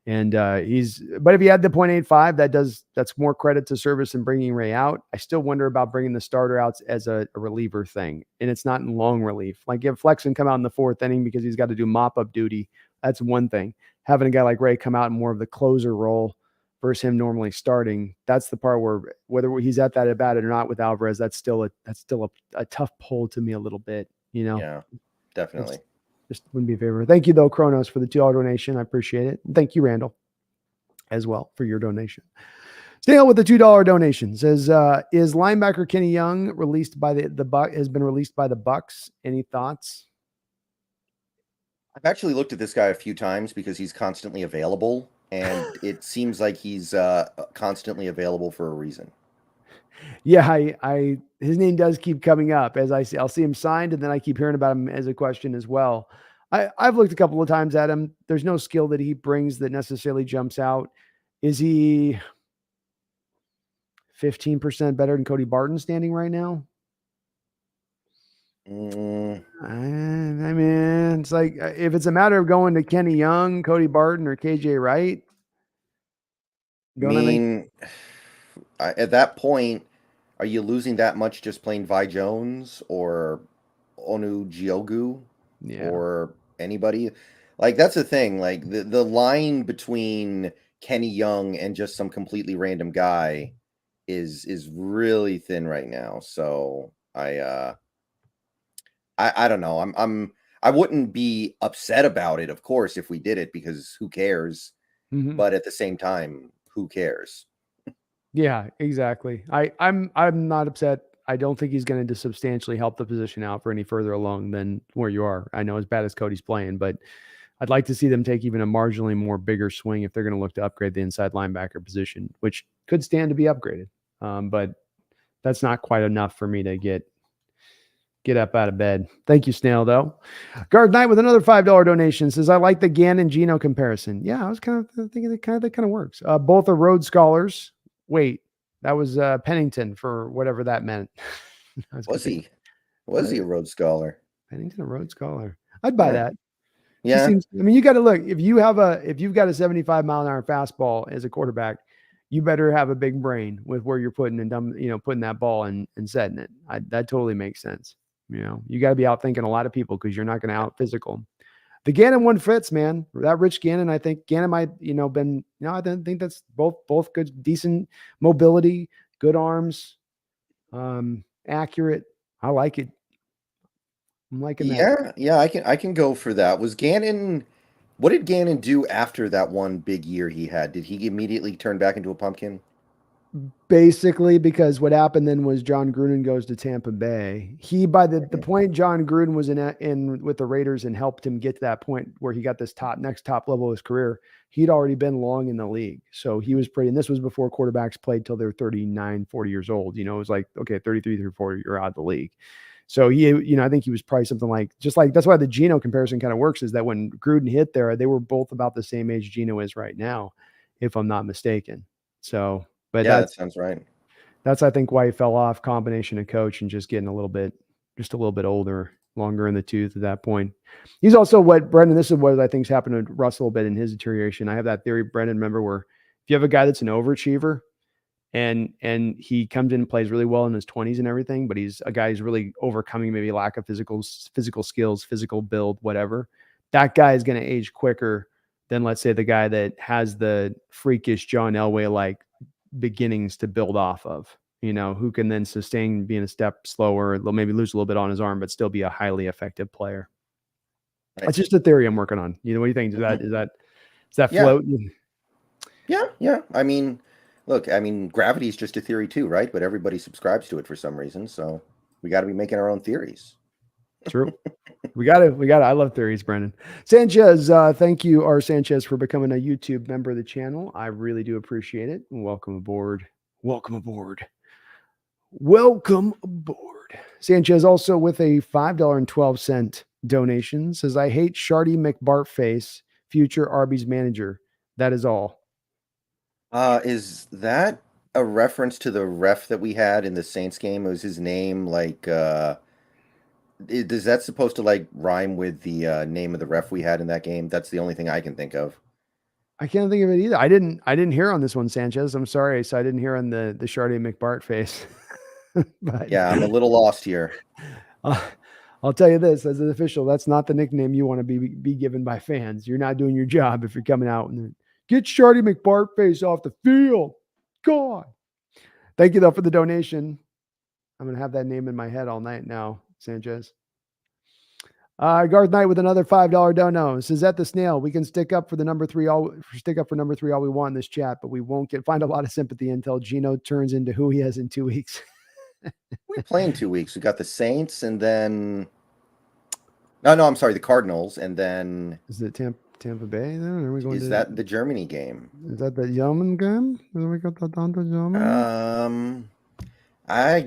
And but if he had the .85, that's more credit to service and bringing Ray out. I still wonder about bringing the starter out as a reliever thing, and it's not in long relief. Like, if Flexen come out in the fourth inning because he's got to do mop up duty, that's one thing. Having a guy like Ray come out in more of the closer role versus him normally starting, that's the part where whether he's at that at bat or not with Alvarez, that's still a tough pull to me a little bit. Yeah, definitely. Just wouldn't be a favor. Thank you, though, Kronos, for the $2 donation. I appreciate it. And thank you, Randall, as well, for your donation. Staying with the $2 donation says, is linebacker Kenny Young released by has been released by the Bucks? Any thoughts? I've actually looked at this guy a few times because he's constantly available, and it seems like he's constantly available for a reason. Yeah, his name does keep coming up as I'll see him signed, and then I keep hearing about him as a question as well. I've looked a couple of times at him. There's no skill that he brings that necessarily jumps out. Is he 15% better than Cody Barton standing right now? I mean, it's like, if it's a matter of going to Kenny Young, Cody Barton, or KJ Wright, at that point, are you losing that much just playing Vi Jones or Onu Giogu or anybody? Like, that's the thing. Like, the line between Kenny Young and just some completely random guy is really thin right now. So I don't know. I wouldn't be upset about it, of course, if we did it, because who cares? Mhm. But at the same time, who cares? Yeah, exactly. I'm not upset. I don't think he's going to substantially help the position out for any further along than where you are. I know as bad as Cody's playing, but I'd like to see them take even a marginally more bigger swing if they're going to look to upgrade the inside linebacker position, which could stand to be upgraded. But that's not quite enough for me to get up out of bed. Thank you, Snail, though. Guard Knight with another $5 donation says, I like the Gannon Geno comparison. Yeah, I was kind of thinking that kind of works. Both are Rhodes Scholars. Wait, that was Pennington for whatever that meant. I was gonna Was say, he? Was he a Rhodes Scholar? Pennington, a Rhodes Scholar. I'd buy Huh. that. Just Yeah. seems, I mean, you got to look, if you've got a 75-mile-an-hour fastball as a quarterback, you better have a big brain with where you're putting putting that ball and setting it. That totally makes sense. You got to be out thinking a lot of people because you're not going to out physical. The Gannon one fits, man. That Rich Gannon, I think Gannon might, I think that's both good, decent mobility, good arms, accurate. I like it. I'm liking that. Yeah, I can go for that. Was Gannon What did Gannon do after that one big year he had? Did he immediately turn back into a pumpkin? Basically, because what happened then was John Gruden goes to Tampa Bay. He by the point John Gruden was in with the Raiders and helped him get to that point where he got this next top level of his career, he'd already been long in the league. So he was pretty, and this was before quarterbacks played till they're 39, 40 years old. It was like, okay, 33 through 40, you're out of the league. So I think he was probably something like, just like, that's why the Geno comparison kind of works, is that when Gruden hit there, they were both about the same age Geno is right now, if I'm not mistaken. So, but Yeah, that sounds right. that's I think why he fell off. Combination of coach and just getting a little bit older, longer in the tooth at that point. He's also what Brendon. This is what I think's happened to Russ a little bit in his deterioration. I have that theory, Brendon. Remember, where if you have a guy that's an overachiever and he comes in and plays really well in his 20s and everything, but he's a guy who's really overcoming maybe lack of physical skills, physical build, whatever. That guy is going to age quicker than, let's say, the guy that has the freakish John Elway like beginnings to build off of, who can then sustain being a step slower, maybe lose a little bit on his arm, but still be a highly effective player. Right. That's just a theory I'm working on. What do you think? Does that Yeah. float? Yeah. I mean, look, gravity is just a theory too, right? But everybody subscribes to it for some reason, so we got to be making our own theories. True. We got to. I love theories, Brendon. Sanchez, thank you, R. Sanchez, for becoming a YouTube member of the channel. I really do appreciate it. Welcome aboard. Welcome aboard. Welcome aboard. Sanchez also with a $5.12 donation says, I hate Shardy McBartface, future Arby's manager. That is all. Is that a reference to the ref that we had in the Saints game? Was his name like is that supposed to like rhyme with the name of the ref we had in that game? That's the only thing I can think of. I can't think of it either. I didn't hear on this one, Sanchez. I'm sorry. So I didn't hear on the Shardy McBartface. But Yeah, I'm a little lost here. I'll tell you this, as an official, that's not the nickname you want to be given by fans. You're not doing your job if you're coming out and get Shardy McBartface off the field. God. Thank you, though, for the donation. I'm going to have that name in my head all night now, Sanchez. Garth Knight with another $5 dono says, at the snail, we can stick up for number three all we want in this chat, but we won't find a lot of sympathy until Geno turns into who he is in 2 weeks. We play in 2 weeks. We got the Saints, and then no, I'm sorry, the Cardinals, and then is it Tampa Bay? Then are we going? Is that the Germany game? Is that the German game? We got that down to German.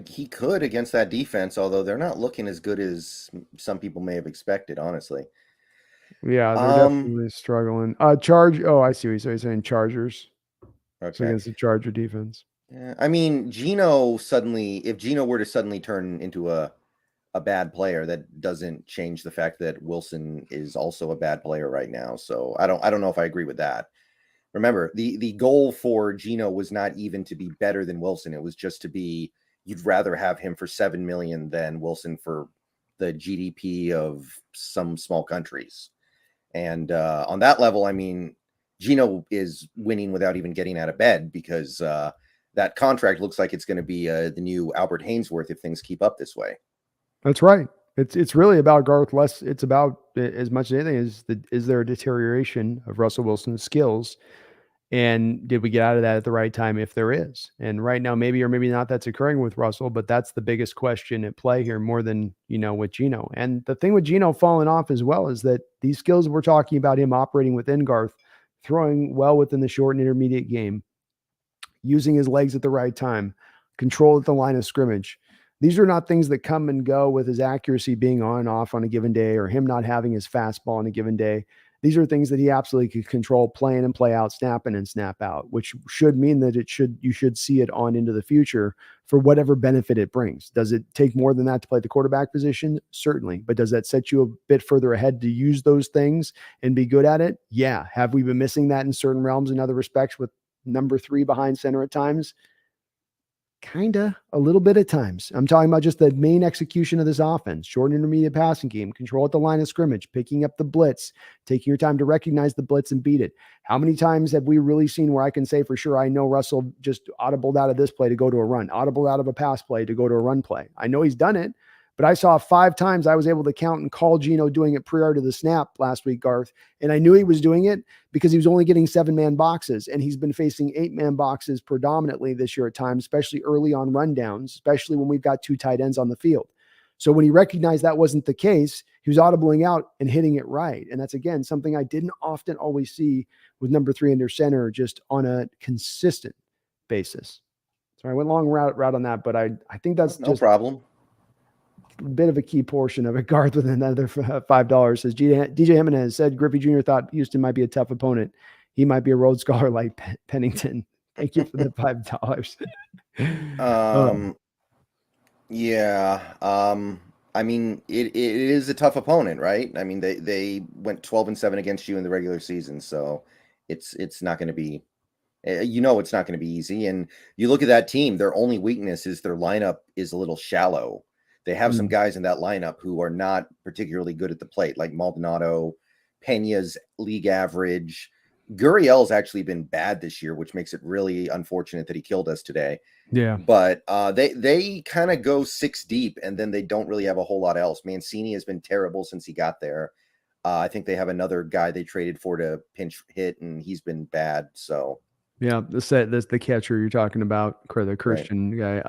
He could against that defense, although they're not looking as good as some people may have expected, honestly. Yeah, they're definitely struggling. Charge. Oh, I see what you're saying. Chargers. Okay. So against the Charger defense. Yeah, I mean, if Geno were to suddenly turn into a bad player, that doesn't change the fact that Wilson is also a bad player right now. So I don't know if I agree with that. Remember, the goal for Geno was not even to be better than Wilson. It was just to be, you'd rather have him for $7 million than Wilson for the GDP of some small countries. And on that level, I mean, Geno is winning without even getting out of bed, because that contract looks like it's going to be the new Albert Hainsworth if things keep up this way. That's right. It's really about Garth less. It's about as much as anything is there a deterioration of Russell Wilson's skills, and did we get out of that at the right time if there is? And right now, maybe or maybe not that's occurring with Russell, but that's the biggest question at play here more than, with Geno. And the thing with Geno falling off as well is that these skills we're talking about him operating within Garth, throwing well within the short and intermediate game, using his legs at the right time, control at the line of scrimmage. These are not things that come and go with his accuracy being on and off on a given day or him not having his fastball on a given day. These are things that he absolutely could control play in and play out, snap in and snap out, which should mean that you should see it on into the future for whatever benefit it brings. Does it take more than that to play the quarterback position? Certainly. But does that set you a bit further ahead to use those things and be good at it? Yeah. Have we been missing that in certain realms in other respects with number 3 behind center at times? Kinda, a little bit at times. I'm talking about just the main execution of this offense, short and intermediate passing game, control at the line of scrimmage, picking up the blitz, taking your time to recognize the blitz and beat it. How many times have we really seen where I can say for sure, I know Russell just audibled out of this play to go to a run, audibled out of a pass play to go to a run play? I know he's done it, but I saw 5 times I was able to count and call Geno doing it prior to the snap last week, Garth. And I knew he was doing it because he was only getting 7-man boxes, and he's been facing 8-man boxes predominantly this year at times, especially early on rundowns, especially when we've got 2 tight ends on the field. So when he recognized that wasn't the case, he was audibling out and hitting it right. And that's, again, something I didn't often always see with number 3 under center just on a consistent basis. So I went long route on that, but I think that's no problem. A bit of a key portion of it. Garth with another $5 says DJ Jimenez said Griffey Jr. thought Houston might be a tough opponent. He might be a Rhodes Scholar like Pennington. Thank you for the $5. Yeah. I mean, it is a tough opponent, right? I mean, they went 12-7 against you in the regular season, so it's not going to be, it's not going to be easy. And you look at that team, their only weakness is their lineup is a little shallow. They have some guys in that lineup who are not particularly good at the plate, like Maldonado, Pena's league average. Gurriel's actually been bad this year, which makes it really unfortunate that he killed us today. Yeah. But they kind of go 6 deep, and then they don't really have a whole lot else. Mancini has been terrible since he got there. I think they have another guy they traded for to pinch hit, and he's been bad. So yeah, that's the catcher you're talking about, the Christian guy.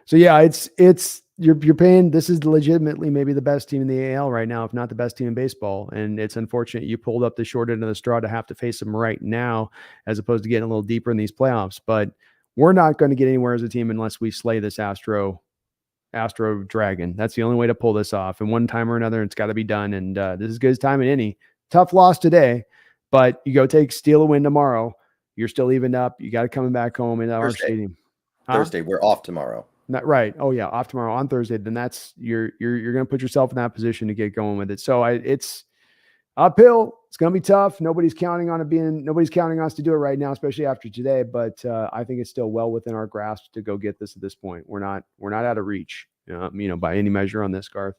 So yeah, it's you're paying. This is legitimately maybe the best team in the AL right now, if not the best team in baseball. And it's unfortunate you pulled up the short end of the straw to have to face them right now, as opposed to getting a little deeper in these playoffs. But we're not going to get anywhere as a team unless we slay this Astro Dragon. That's the only way to pull this off. And one time or another, it's got to be done. And this is as good as time in any. Tough loss today, but you go steal a win tomorrow. You're still evened up. You got it coming back home in our stadium. Thursday, we're off tomorrow. Not right. Oh yeah, off tomorrow on Thursday. Then that's you're going to put yourself in that position to get going with it. So it's uphill. It's going to be tough. Nobody's counting on us to do it right now, especially after today. But I think it's still well within our grasp to go get this at this point. We're not out of reach, by any measure on this, Garth.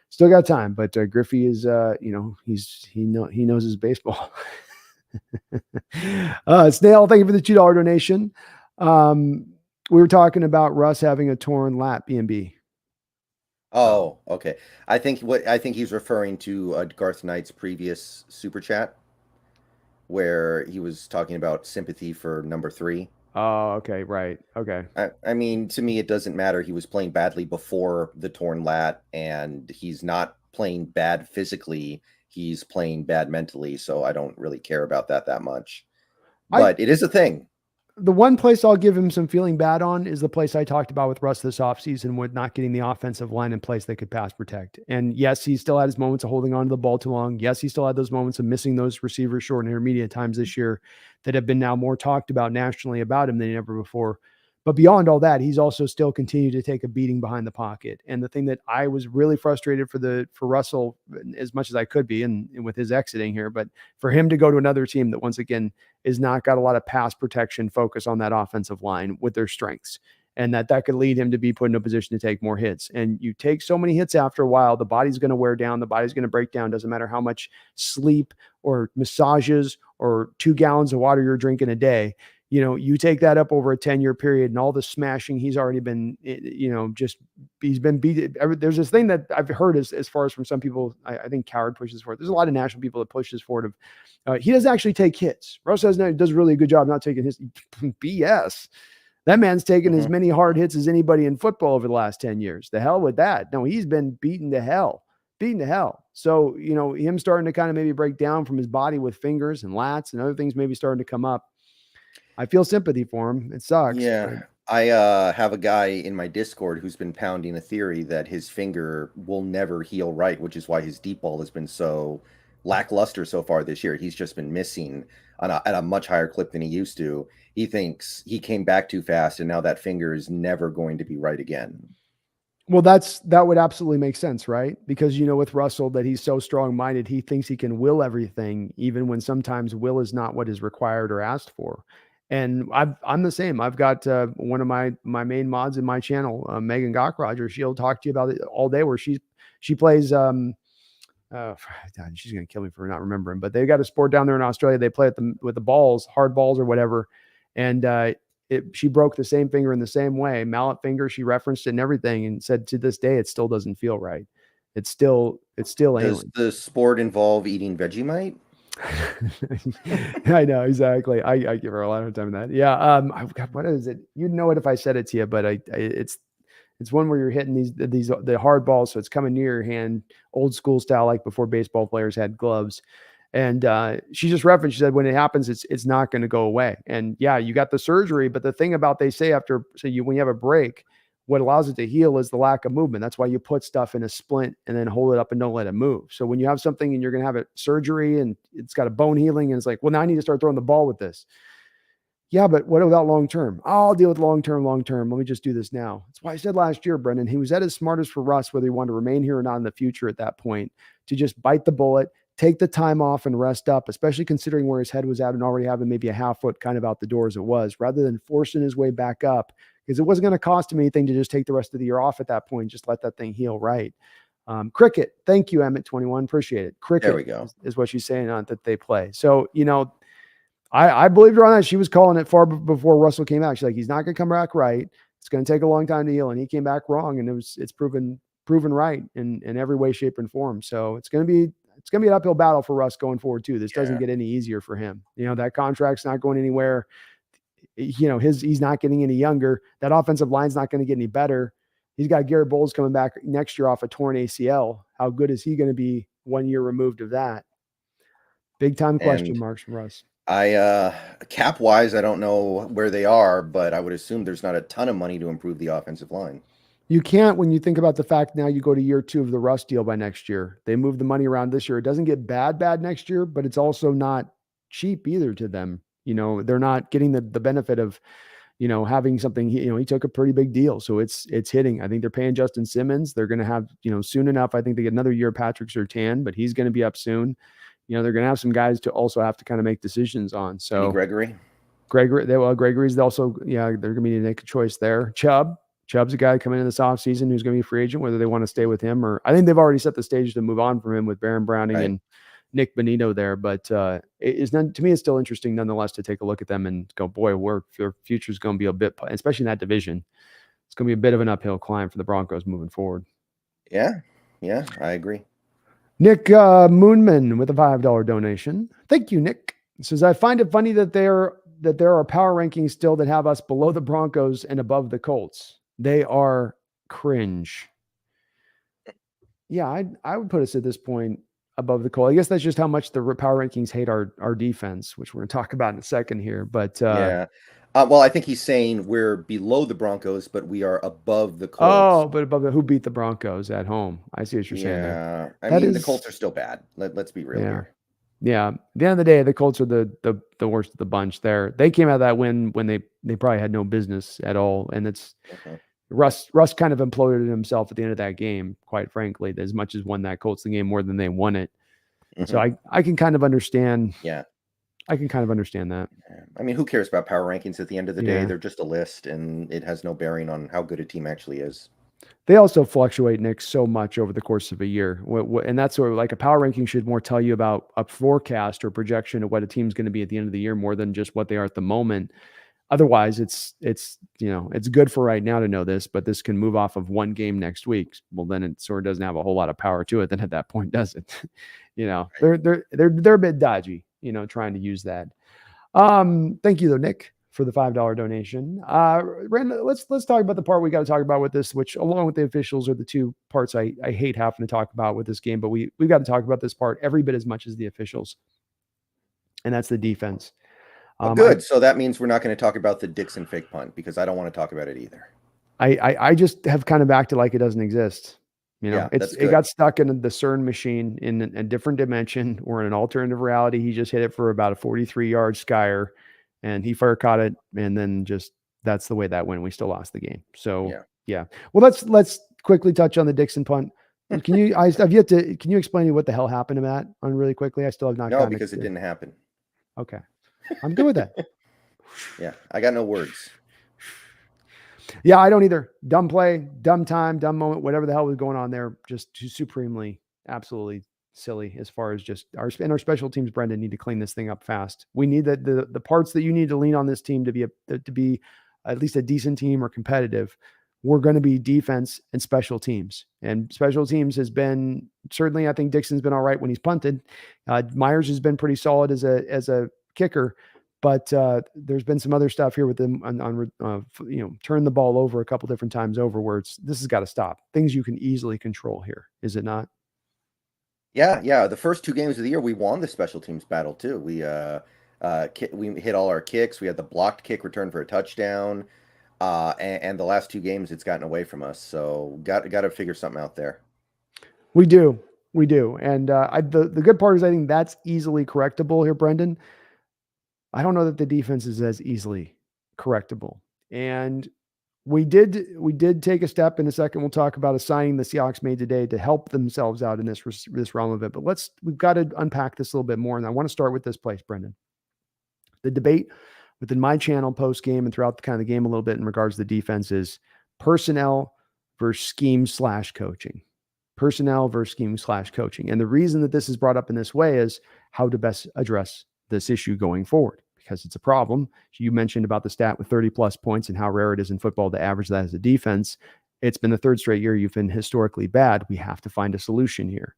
Still got time, but Griffey is, he knows his baseball. Snail, thank you for the $2 donation. We were talking about Russ having a torn lat, BNB. Oh, okay. I think he's referring to Garth Knight's previous super chat, where he was talking about sympathy for number 3. Oh, okay, right. Okay. I mean, to me, it doesn't matter. He was playing badly before the torn lat, and he's not playing bad physically. He's playing bad mentally, so I don't really care about that much. But it is a thing. The one place I'll give him some feeling bad on is the place I talked about with Russ this offseason with not getting the offensive line in place that could pass protect. And yes, he still had his moments of holding on to the ball too long. Yes, he still had those moments of missing those receivers short and intermediate times this year that have been now more talked about nationally about him than ever before. But beyond all that, he's also still continued to take a beating behind the pocket. And the thing that I was really frustrated for Russell, as much as I could be, and with his exiting here, but for him to go to another team that once again is not got a lot of pass protection focus on that offensive line with their strengths, and that could lead him to be put in a position to take more hits. And you take so many hits after a while, the body's going to wear down, the body's going to break down. Doesn't matter how much sleep or massages or 2 gallons of water you're drinking a day. You take that up over a 10-year period and all the smashing he's already been, he's been beat. There's this thing that I've heard as far as from some people, I think Coward pushes for it. There's a lot of national people that pushes for it. He doesn't actually take hits. Russ does a really good job not taking his BS. That man's taken as many hard hits as anybody in football over the last 10 years. The hell with that. No, he's been beaten to hell. So, him starting to kind of maybe break down from his body with fingers and lats and other things maybe starting to come up. I feel sympathy for him. It sucks. Yeah. But I have a guy in my Discord who's been pounding a theory that his finger will never heal right, which is why his deep ball has been so lackluster so far this year. He's just been missing at a much higher clip than he used to. He thinks he came back too fast, and now that finger is never going to be right again. Well, that would absolutely make sense, right? Because with Russell that he's so strong-minded, he thinks he can will everything, even when sometimes will is not what is required or asked for. And I'm the same. I've got one of my main mods in my channel, Megan Gockroger. She'll talk to you about it all day. Where she plays. She's gonna kill me for not remembering, but they've got a sport down there in Australia. They play with the balls, hard balls or whatever, and she broke the same finger in the same way, mallet finger. She referenced it and everything, and said to this day it still doesn't feel right. It's still Does ailing. the sport involve eating Vegemite? I know exactly. I give her a lot of time in that. Yeah. What is it? You'd know it if I said it to you, but it's one where you're hitting the hard balls, so it's coming near your hand, old school style, like before baseball players had gloves. And she just referenced. She said when it happens, it's not going to go away. And yeah, you got the surgery, but the thing about they say when you have a break, what allows it to heal is the lack of movement. That's why you put stuff in a splint and then hold it up and don't let it move. So when you have something and you're going to have a surgery and it's got a bone healing and it's like, well, now I need to start throwing the ball with this. Yeah, but what about long-term? I'll deal with long-term. Let me just do this now. That's why I said last year, Brendan, he was at his smartest for Russ, whether he wanted to remain here or not in the future at that point, to just bite the bullet, take the time off and rest up, especially considering where his head was at and already having maybe a half foot kind of out the door as it was, rather than forcing his way back up, because it wasn't going to cost him anything to just take the rest of the year off at that point, just let that thing heal right. Cricket, thank you, Emmett21, appreciate it. Cricket There we go. is what she's saying on that they play. So, I believed her on that. She was calling it far before Russell came out. She's like, he's not going to come back right. It's going to take a long time to heal. And he came back wrong. And it's proven right in every way, shape, and form. So it's going to be an uphill battle for Russ going forward too. This doesn't get any easier for him. That contract's not going anywhere. He's not getting any younger. That offensive line's not going to get any better. He's got Garrett Bowles coming back next year off a torn ACL. How good is he going to be 1 year removed of that? Big time question marks from Russ. Cap wise, I don't know where they are, but I would assume there's not a ton of money to improve the offensive line. You can't when you think about the fact now you go to year 2 of the Russ deal by next year. They move the money around this year. It doesn't get bad next year, but it's also not cheap either to them. They're not getting the benefit of, having something, he took a pretty big deal. So it's hitting. I think they're paying Justin Simmons. They're going to have, soon enough, I think they get another year of Patrick Surtain, but he's going to be up soon. They're going to have some guys to also have to kind of make decisions on. So Gregory's also, they're going to be to make a choice there. Chubb's a guy coming in this offseason who's going to be a free agent, whether they want to stay with him or I think they've already set the stage to move on from him with Baron Browning and Nick Bonito there. But to me, it's still interesting nonetheless to take a look at them and go, boy, your future's going to be a bit, especially in that division. It's going to be a bit of an uphill climb for the Broncos moving forward. Yeah, I agree. Nick Moonman with a $5 donation. Thank you, Nick. He says, I find it funny that there are power rankings still that have us below the Broncos and above the Colts. They are cringe. Yeah, I would put us at this point above the Colts. I guess that's just how much the power rankings hate our defense, which we're going to talk about in a second here. But well, I think he's saying we're below the Broncos, but we are above the Colts. Oh, but above who beat the Broncos at home? I see what you're saying there. I mean, the Colts are still bad. Let's be real here. Yeah. At the end of the day, the Colts are the worst of the bunch there. They came out of that win when they probably had no business at all. And it's Russ kind of imploded himself at the end of that game, quite frankly, as much as won that Colts the game more than they won it. So I can kind of understand. Yeah. I can kind of understand that. I mean, who cares about power rankings at the end of the day? They're just a list, and it has no bearing on how good a team actually is. They also fluctuate, Nick, so much over the course of a year. And that's where like a power ranking should more tell you about a forecast or projection of what a team's going to be at the end of the year more than just what they are at the moment. Otherwise, it's it's good for right now to know this, but this can move off of one game next week. Well, then it sort of doesn't have a whole lot of power to it. Then at that point, does it? Right. They're a bit dodgy, trying to use that. Thank you though, Nick, for the $5 donation. Rand, let's talk about the part we got to talk about with this, which along with the officials are the two parts I hate having to talk about with this game, but we've got to talk about this part every bit as much as the officials, and that's the defense. Oh, good. So that means we're not going to talk about the Dixon fake punt because I don't want to talk about it either. I just have kind of acted like it doesn't exist. Yeah, it got stuck in the CERN machine in a different dimension or in an alternative reality. He just hit it for about a 43-yard skyer, and he fire caught it, and then just that's the way that went. We still lost the game. So yeah. Well, let's quickly touch on the Dixon punt. Can you? Can you explain to me what the hell happened to that on really quickly? I still have not. No, because it didn't happen. Okay, I'm good with that. Yeah, I got no words. Yeah, I don't either. Dumb play, dumb time, dumb moment, whatever the hell was going on there. Just supremely, absolutely silly as far as just our special teams, Brendon, need to clean this thing up fast. We need the parts that you need to lean on this team to be at least a decent team or competitive. We're going to be defense and special teams. And special teams has been certainly, I think Dixon's been all right when he's punted. Myers has been pretty solid as a kicker. But there's been some other stuff here with them on turn the ball over a couple different times over where this has got to stop. Things you can easily control here, is it not? Yeah. The first two games of the year, we won the special teams battle too. We hit all our kicks. We had the blocked kick return for a touchdown, and the last two games it's gotten away from us. So got to figure something out there. We do, and the good part is I think that's easily correctable here, Brendon. I don't know that the defense is as easily correctable. And we did take a step in a second. We'll talk about a signing the Seahawks made today to help themselves out in this realm of it. But we've got to unpack this a little bit more. And I want to start with this place, Brendon. The debate within my channel post game and throughout the kind of the game a little bit in regards to the defense is personnel versus scheme/coaching. Personnel versus scheme/coaching. And the reason that this is brought up in this way is how to best address this issue going forward, because it's a problem. You mentioned about the stat with 30 plus points and how rare it is in football to average that as a defense. It's been the third straight year you've been historically bad. We have to find a solution here.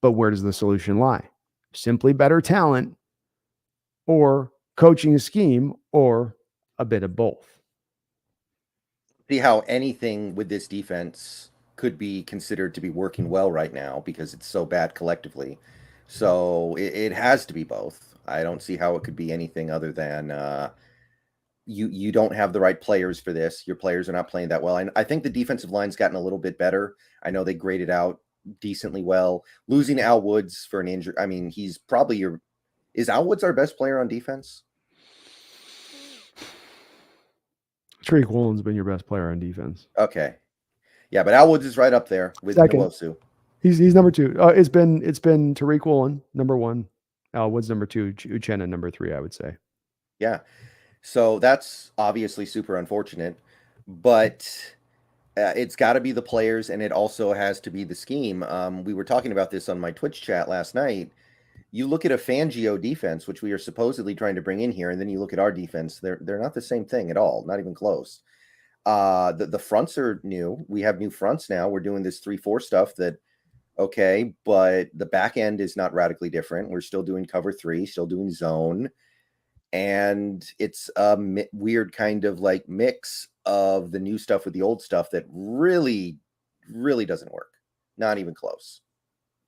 But where does the solution lie? Simply better talent, or coaching scheme, or a bit of both. See how anything with this defense could be considered to be working well right now because it's so bad collectively. So it has to be both. I don't see how it could be anything other than you don't have the right players for this. Your players are not playing that well. I think the defensive line's gotten a little bit better. I know they graded out decently well. Losing Al Woods for an injury, I mean, he's probably is Al Woods our best player on defense? Tariq Woolen's been your best player on defense. Okay. Yeah, but Al Woods is right up there with Nwosu. He's number two. It's been Tariq Woolen, number one. Al Woods, number two. Uchenna, number three, I would say. Yeah. So that's obviously super unfortunate, but it's got to be the players, and it also has to be the scheme. We were talking about this on my Twitch chat last night. You look at a Fangio defense, which we are supposedly trying to bring in here, and then you look at our defense. They're not the same thing at all, not even close. The fronts are new. We have new fronts now. We're doing this 3-4 stuff that, okay, but the back end is not radically different. We're still doing cover 3, still doing zone. And it's a weird kind of like mix of the new stuff with the old stuff that really, really doesn't work. Not even close.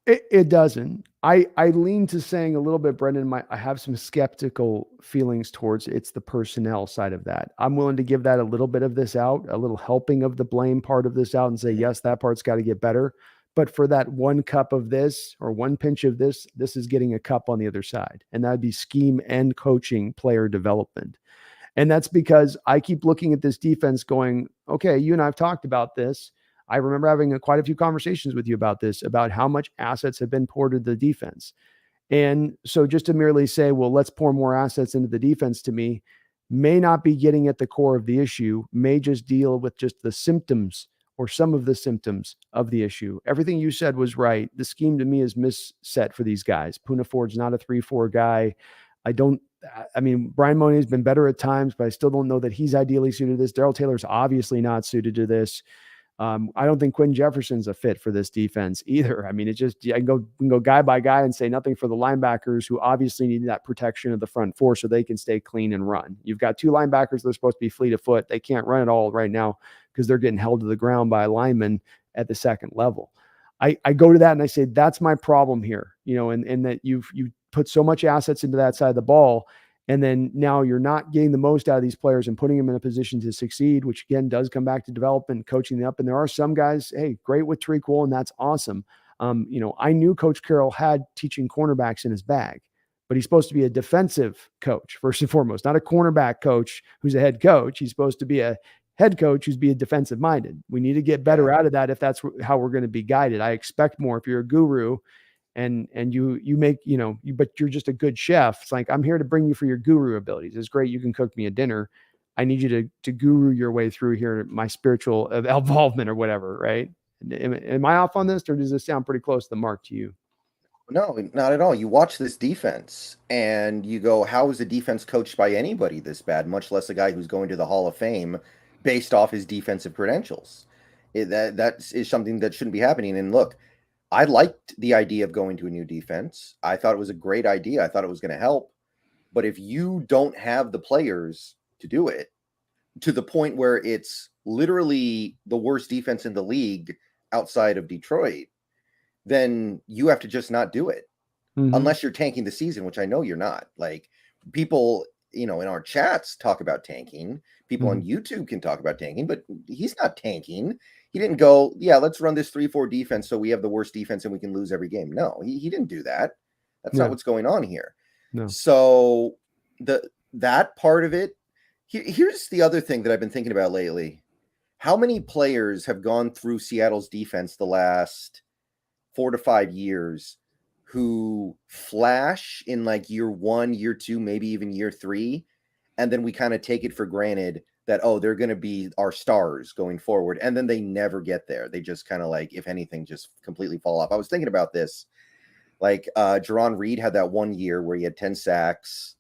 It doesn't. I lean to saying a little bit, Brendon, I have some skeptical feelings towards it's the personnel side of that. I'm willing to give that a little bit of this out, a little helping of the blame part of this out and say, yes, that part's got to get better. But for that one cup of this or one pinch of this is getting a cup on the other side. And that'd be scheme and coaching player development. And that's because I keep looking at this defense going, okay, you and I've talked about this. I remember having quite a few conversations with you about this, about how much assets have been poured into the defense. And so just to merely say, well, let's pour more assets into the defense, to me, may not be getting at the core of the issue, may just deal with just the symptoms or some of the symptoms of the issue. Everything you said was right. The scheme to me is misset for these guys. Poona Ford's not a 3-4 guy. I mean, Brian Mooney has been better at times, but I still don't know that he's ideally suited to this. Darrell Taylor's obviously not suited to this. I don't think Quinn Jefferson's a fit for this defense either. I mean, it just, I can go guy by guy and say nothing for the linebackers who obviously need that protection of the front four so they can stay clean and run. You've got two linebackers that are supposed to be fleet of foot. They can't run at all right now because they're getting held to the ground by linemen at the second level. I go to that and I say, that's my problem here, and that you put so much assets into that side of the ball. And then now you're not getting the most out of these players and putting them in a position to succeed, which again does come back to development, coaching them up. And there are some guys, hey, great with Tariq Woolen, that's awesome. I knew Coach Carroll had teaching cornerbacks in his bag, but he's supposed to be a defensive coach first and foremost, not a cornerback coach who's a head coach. He's supposed to be a head coach who's being defensive minded. We need to get better out of that if that's how we're going to be guided. I expect more if you're a guru and you make, but you're just a good chef. It's like, I'm here to bring you for your guru abilities. It's great. You can cook me a dinner. I need you to guru your way through here, my spiritual involvement or whatever. Right. Am I off on this, or does this sound pretty close to the mark to you? No, not at all. You watch this defense and you go, how is a defense coached by anybody this bad, much less a guy who's going to the Hall of Fame based off his defensive credentials? That is something that shouldn't be happening. And look, I liked the idea of going to a new defense. I thought it was a great idea. I thought it was going to help. But if you don't have the players to do it, to the point where it's literally the worst defense in the league outside of Detroit, then you have to just not do it. Mm-hmm. Unless you're tanking the season, which I know you're not. Like, people, in our chats talk about tanking. People on YouTube can talk about tanking, but he's not tanking. He didn't go, yeah, let's run this 3-4 defense so we have the worst defense and we can lose every game. No, he didn't do that. That's not what's going on here. No. So that part of it, here's the other thing that I've been thinking about lately. How many players have gone through Seattle's defense the last 4 to 5 years who flash in like year 1, year 2, maybe even year 3, and then we kind of take it for granted that, oh, they're going to be our stars going forward, and then they never get there. They just kind of, like, if anything, just completely fall off. I was thinking about this. Like, Jerron Reed had that one year where he had 10 sacks,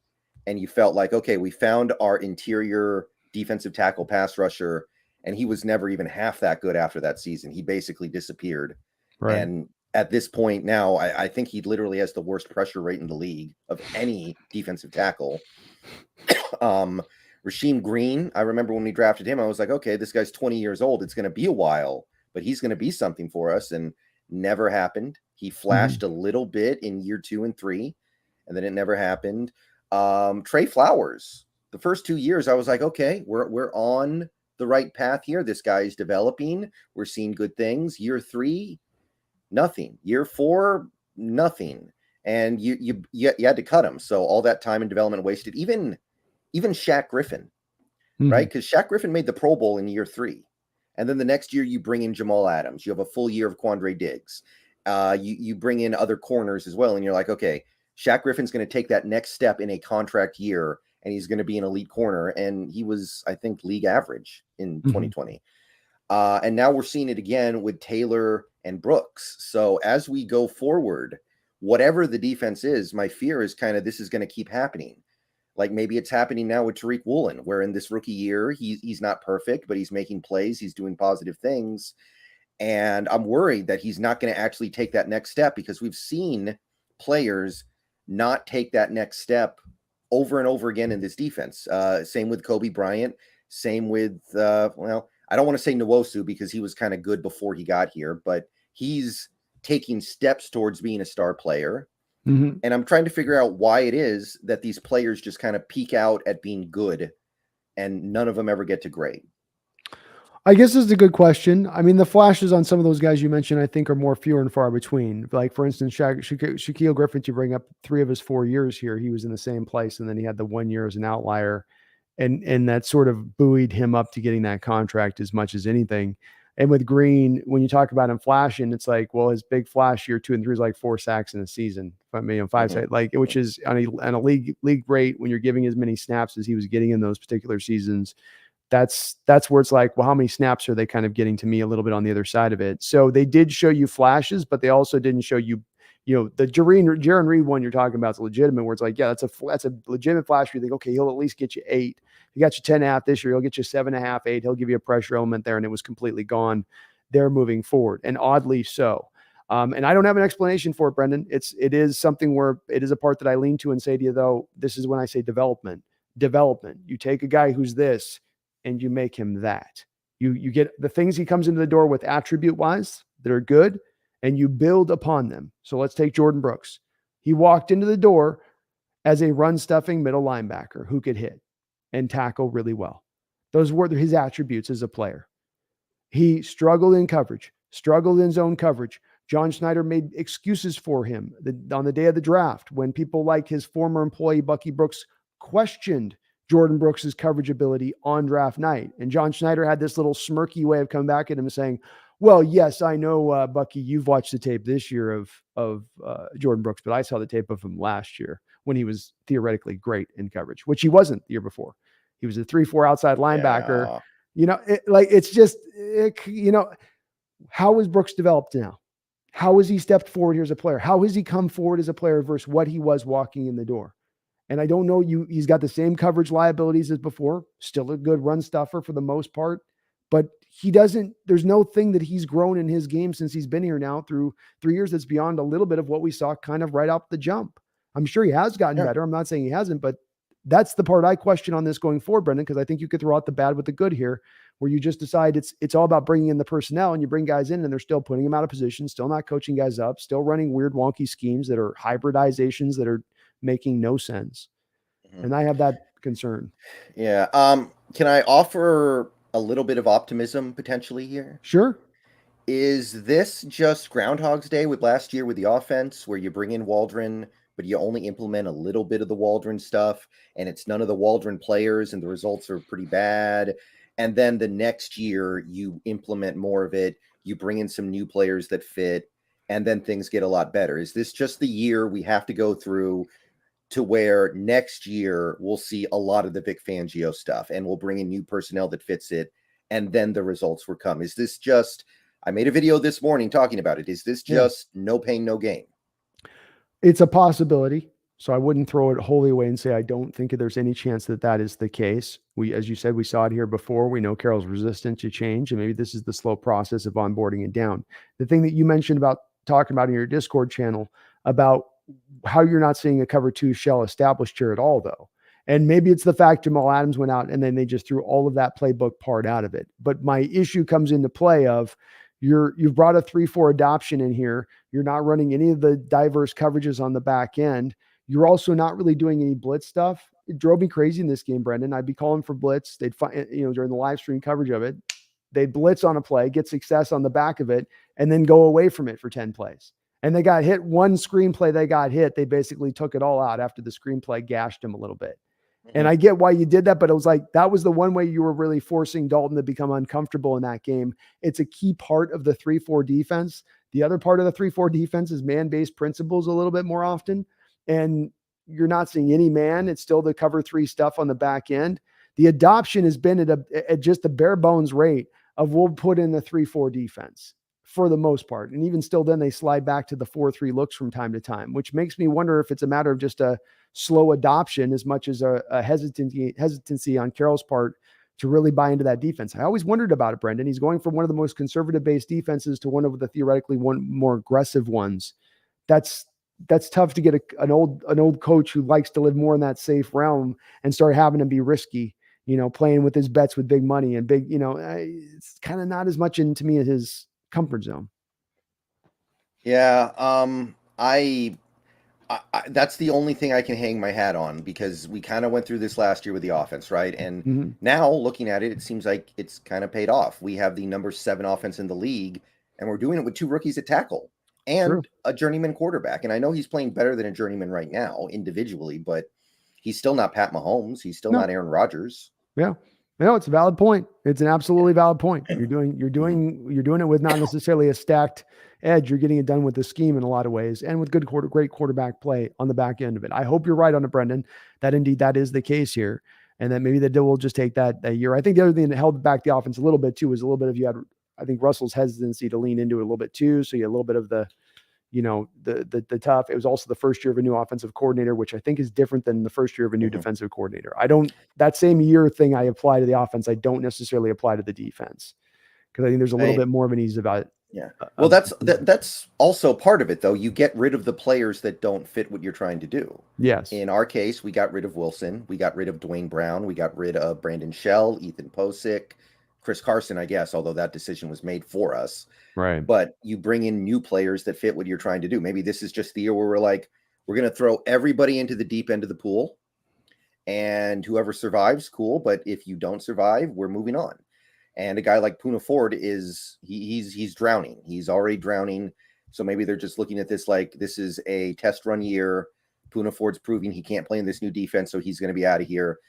and you felt like, okay, we found our interior defensive tackle pass rusher, and he was never even half that good after that season. He basically disappeared. Right. And at this point now, I think he literally has the worst pressure rate in the league of any defensive tackle. Rasheem Green, I remember when we drafted him, I was like, okay, this guy's 20 years old. It's going to be a while, but he's going to be something for us, and never happened. He flashed a little bit in year 2 and 3, and then it never happened. Trey Flowers, the first 2 years, I was like, okay, we're on the right path here. This guy is developing. We're seeing good things. Year 3, nothing. Year 4, nothing. And you had to cut him. So all that time and development wasted. Even Shaq Griffin, right? Because Shaq Griffin made the Pro Bowl in year 3. And then the next year you bring in Jamal Adams. You have a full year of Quandre Diggs. You bring in other corners as well. And you're like, okay, Shaq Griffin's going to take that next step in a contract year, and he's going to be an elite corner. And he was, I think, league average in 2020. And now we're seeing it again with Taylor and Brooks. So as we go forward, whatever the defense is, my fear is kind of this is going to keep happening. Like, maybe it's happening now with Tariq Woolen, where in this rookie year, he's not perfect, but he's making plays. He's doing positive things. And I'm worried that he's not going to actually take that next step, because we've seen players not take that next step over and over again in this defense. Same with Kobe Bryant. Same with, I don't want to say Nwosu, because he was kind of good before he got here, but he's taking steps towards being a star player. And I'm trying to figure out why it is that these players just kind of peak out at being good and none of them ever get to great. I guess this is a good question. I mean, the flashes on some of those guys you mentioned, I think, are more fewer and far between. Like, for instance, Shaquille Griffin, to bring up 3 of his 4 years here, he was in the same place, and then he had the 1 year as an outlier. And that sort of buoyed him up to getting that contract as much as anything. And with Green, when you talk about him flashing, it's like, well, his big flash year 2 and 3 is like 4 sacks in a season, 5 sacks, like, which is on a league rate when you're giving as many snaps as he was getting in those particular seasons. That's where it's like, well, how many snaps are they kind of getting to me a little bit on the other side of it? So they did show you flashes, but they also didn't show you The Jaron Reed one you're talking about is legitimate, where it's like, yeah, that's a legitimate flash where you think, okay, he'll at least get you 8. He got you 10.5 this year. He'll get you 7.5, 8. He'll give you a pressure element there, and it was completely gone there moving forward, and oddly so. And I don't have an explanation for it, Brendon. It is something where it is a part that I lean to and say to you, though, this is when I say development. You take a guy who's this and you make him that. You get the things he comes into the door with attribute wise that are good, and you build upon them. So let's take Jordan Brooks. He walked into the door as a run stuffing middle linebacker who could hit and tackle really well. Those were his attributes as a player. He struggled in coverage, struggled in zone coverage. John Schneider made excuses for him on the day of the draft when people like his former employee, Bucky Brooks, questioned Jordan Brooks' coverage ability on draft night. And John Schneider had this little smirky way of coming back at him and saying, well, yes, I know, Bucky, you've watched the tape this year of Jordan Brooks, but I saw the tape of him last year when he was theoretically great in coverage, which he wasn't the year before. He was a 3-4 outside linebacker. Yeah. How has Brooks developed now? How has he stepped forward here as a player? How has he come forward as a player versus what he was walking in the door? And I don't know, he's got the same coverage liabilities as before, still a good run stuffer for the most part, but there's no thing that he's grown in his game since he's been here now through 3 years that's beyond a little bit of what we saw kind of right off the jump. I'm sure he has gotten better. I'm not saying he hasn't, but that's the part I question on this going forward, Brendon, because I think you could throw out the bad with the good here, where you just decide it's all about bringing in the personnel, and you bring guys in and they're still putting them out of position, still not coaching guys up, still running weird, wonky schemes that are hybridizations that are making no sense. Mm-hmm. And I have that concern. Yeah. Can I offer a little bit of optimism potentially here? Sure. Is this just Groundhog's Day with last year with the offense, where you bring in Waldron, but you only implement a little bit of the Waldron stuff, and it's none of the Waldron players, and the results are pretty bad? And then the next year you implement more of it, you bring in some new players that fit, and then things get a lot better. Is this just the year we have to go through to where next year we'll see a lot of the Vic Fangio stuff, and we'll bring in new personnel that fits it, and then the results will come? Is this just, I made a video this morning talking about it, is this just no pain, no gain? It's a possibility. So I wouldn't throw it wholly away and say I don't think there's any chance that is the case. As you said, we saw it here before. We know Carroll's resistant to change, and maybe this is the slow process of onboarding it down. The thing that you mentioned about talking about in your Discord channel about how you're not seeing a cover 2 shell established here at all, though. And maybe it's the fact Jamal Adams went out and then they just threw all of that playbook part out of it. But my issue comes into play of you've brought a 3-4 adoption in here. You're not running any of the diverse coverages on the back end. You're also not really doing any blitz stuff. It drove me crazy in this game, Brendon. I'd be calling for blitz. They'd find, during the live stream coverage of it, they'd blitz on a play, get success on the back of it, and then go away from it for 10 plays. And they got hit one screenplay. They got hit. They basically took it all out after the screenplay gashed them a little bit. Mm-hmm. And I get why you did that, but it was like, that was the one way you were really forcing Dalton to become uncomfortable in that game. It's a key part of the 3-4 defense. The other part of the 3-4 defense is man-based principles a little bit more often. And you're not seeing any man. It's still the cover 3 stuff on the back end. The adoption has been at just a bare bones rate of we'll put in the 3-4 defense for the most part. And even still, then they slide back to the 4-3 looks from time to time, which makes me wonder if it's a matter of just a slow adoption as much as a hesitancy on Carroll's part to really buy into that defense. I always wondered about it, Brendon. He's going from one of the most conservative based defenses to one of the theoretically more aggressive ones. That's tough to get an old coach who likes to live more in that safe realm and start having to be risky, playing with his bets with big money and big, it's kind of not as much into me as his comfort zone. Yeah. I that's the only thing I can hang my hat on, because we kind of went through this last year with the offense, right? And now looking at it, it seems like it's kind of paid off. We have the number 7 offense in the league, and we're doing it with 2 rookies at tackle and a journeyman quarterback. And I know he's playing better than a journeyman right now individually, but he's still not Pat Mahomes. He's still not Aaron Rodgers. Yeah. No, it's a valid point. It's an absolutely valid point. You're doing it with not necessarily a stacked edge. You're getting it done with the scheme in a lot of ways, and with great quarterback play on the back end of it. I hope you're right on it, Brendon, that indeed that is the case here, and that maybe the deal will just take that year. I think the other thing that held back the offense a little bit too was a little bit of I think Russell's hesitancy to lean into it a little bit too. So you had a little bit of the, the tough. It was also the first year of a new offensive coordinator, which I think is different than the first year of a new defensive coordinator. That same year thing I apply to the offense, I don't necessarily apply to the defense, because I think there's a little bit more of an ease about it. Yeah. Well, that's also part of it, though. You get rid of the players that don't fit what you're trying to do. Yes. In our case, we got rid of Wilson. We got rid of Dwayne Brown. We got rid of Brandon Shell, Ethan Posick, Chris Carson, I guess, although that decision was made for us. Right. But you bring in new players that fit what you're trying to do. Maybe this is just the year where we're like, we're going to throw everybody into the deep end of the pool, and whoever survives, cool. But if you don't survive, we're moving on. And a guy like Poona Ford he's drowning. He's already drowning. So maybe they're just looking at this like this is a test run year. Poona Ford's proving he can't play in this new defense, so he's going to be out of here.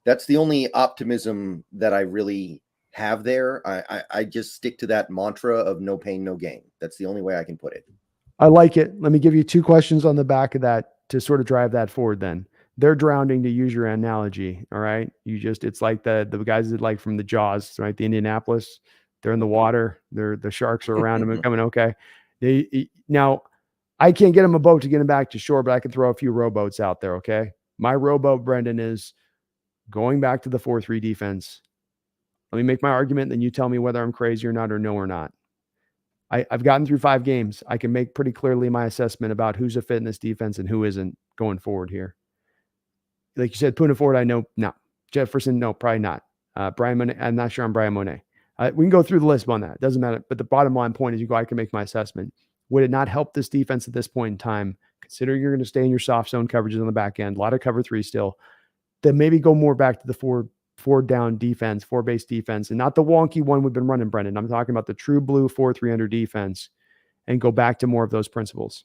That's the only optimism that I really have there. I just stick to that mantra of no pain, no gain. That's the only way I can put it. I like it. Let me give you 2 questions on the back of that to sort of drive that forward then. They're drowning, to use your analogy. All right. It's like the guys that like from the Jaws, right? The Indianapolis, they're in the water. The sharks are around them and coming. Okay. Now I can't get them a boat to get them back to shore, but I can throw a few rowboats out there. Okay. My rowboat, Brendon, is going back to the 4-3 defense. Let me make my argument. Then you tell me whether I'm crazy or not, or no, or not. I've gotten through 5 games. I can make pretty clearly my assessment about who's a fit in this defense and who isn't going forward here. Like you said, Poona Ford, I know, no. Jefferson, no, probably not. Brian Monet, I'm not sure on Brian Monet. We can go through the list on that. It doesn't matter. But the bottom line point is I can make my assessment. Would it not help this defense at this point in time, considering you're going to stay in your soft zone coverages on the back end, a lot of cover 3 still, then maybe go more back to the four down defense, 4-base defense, and not the wonky one we've been running, Brendon. I'm talking about the true blue 4-3 under defense, and go back to more of those principles.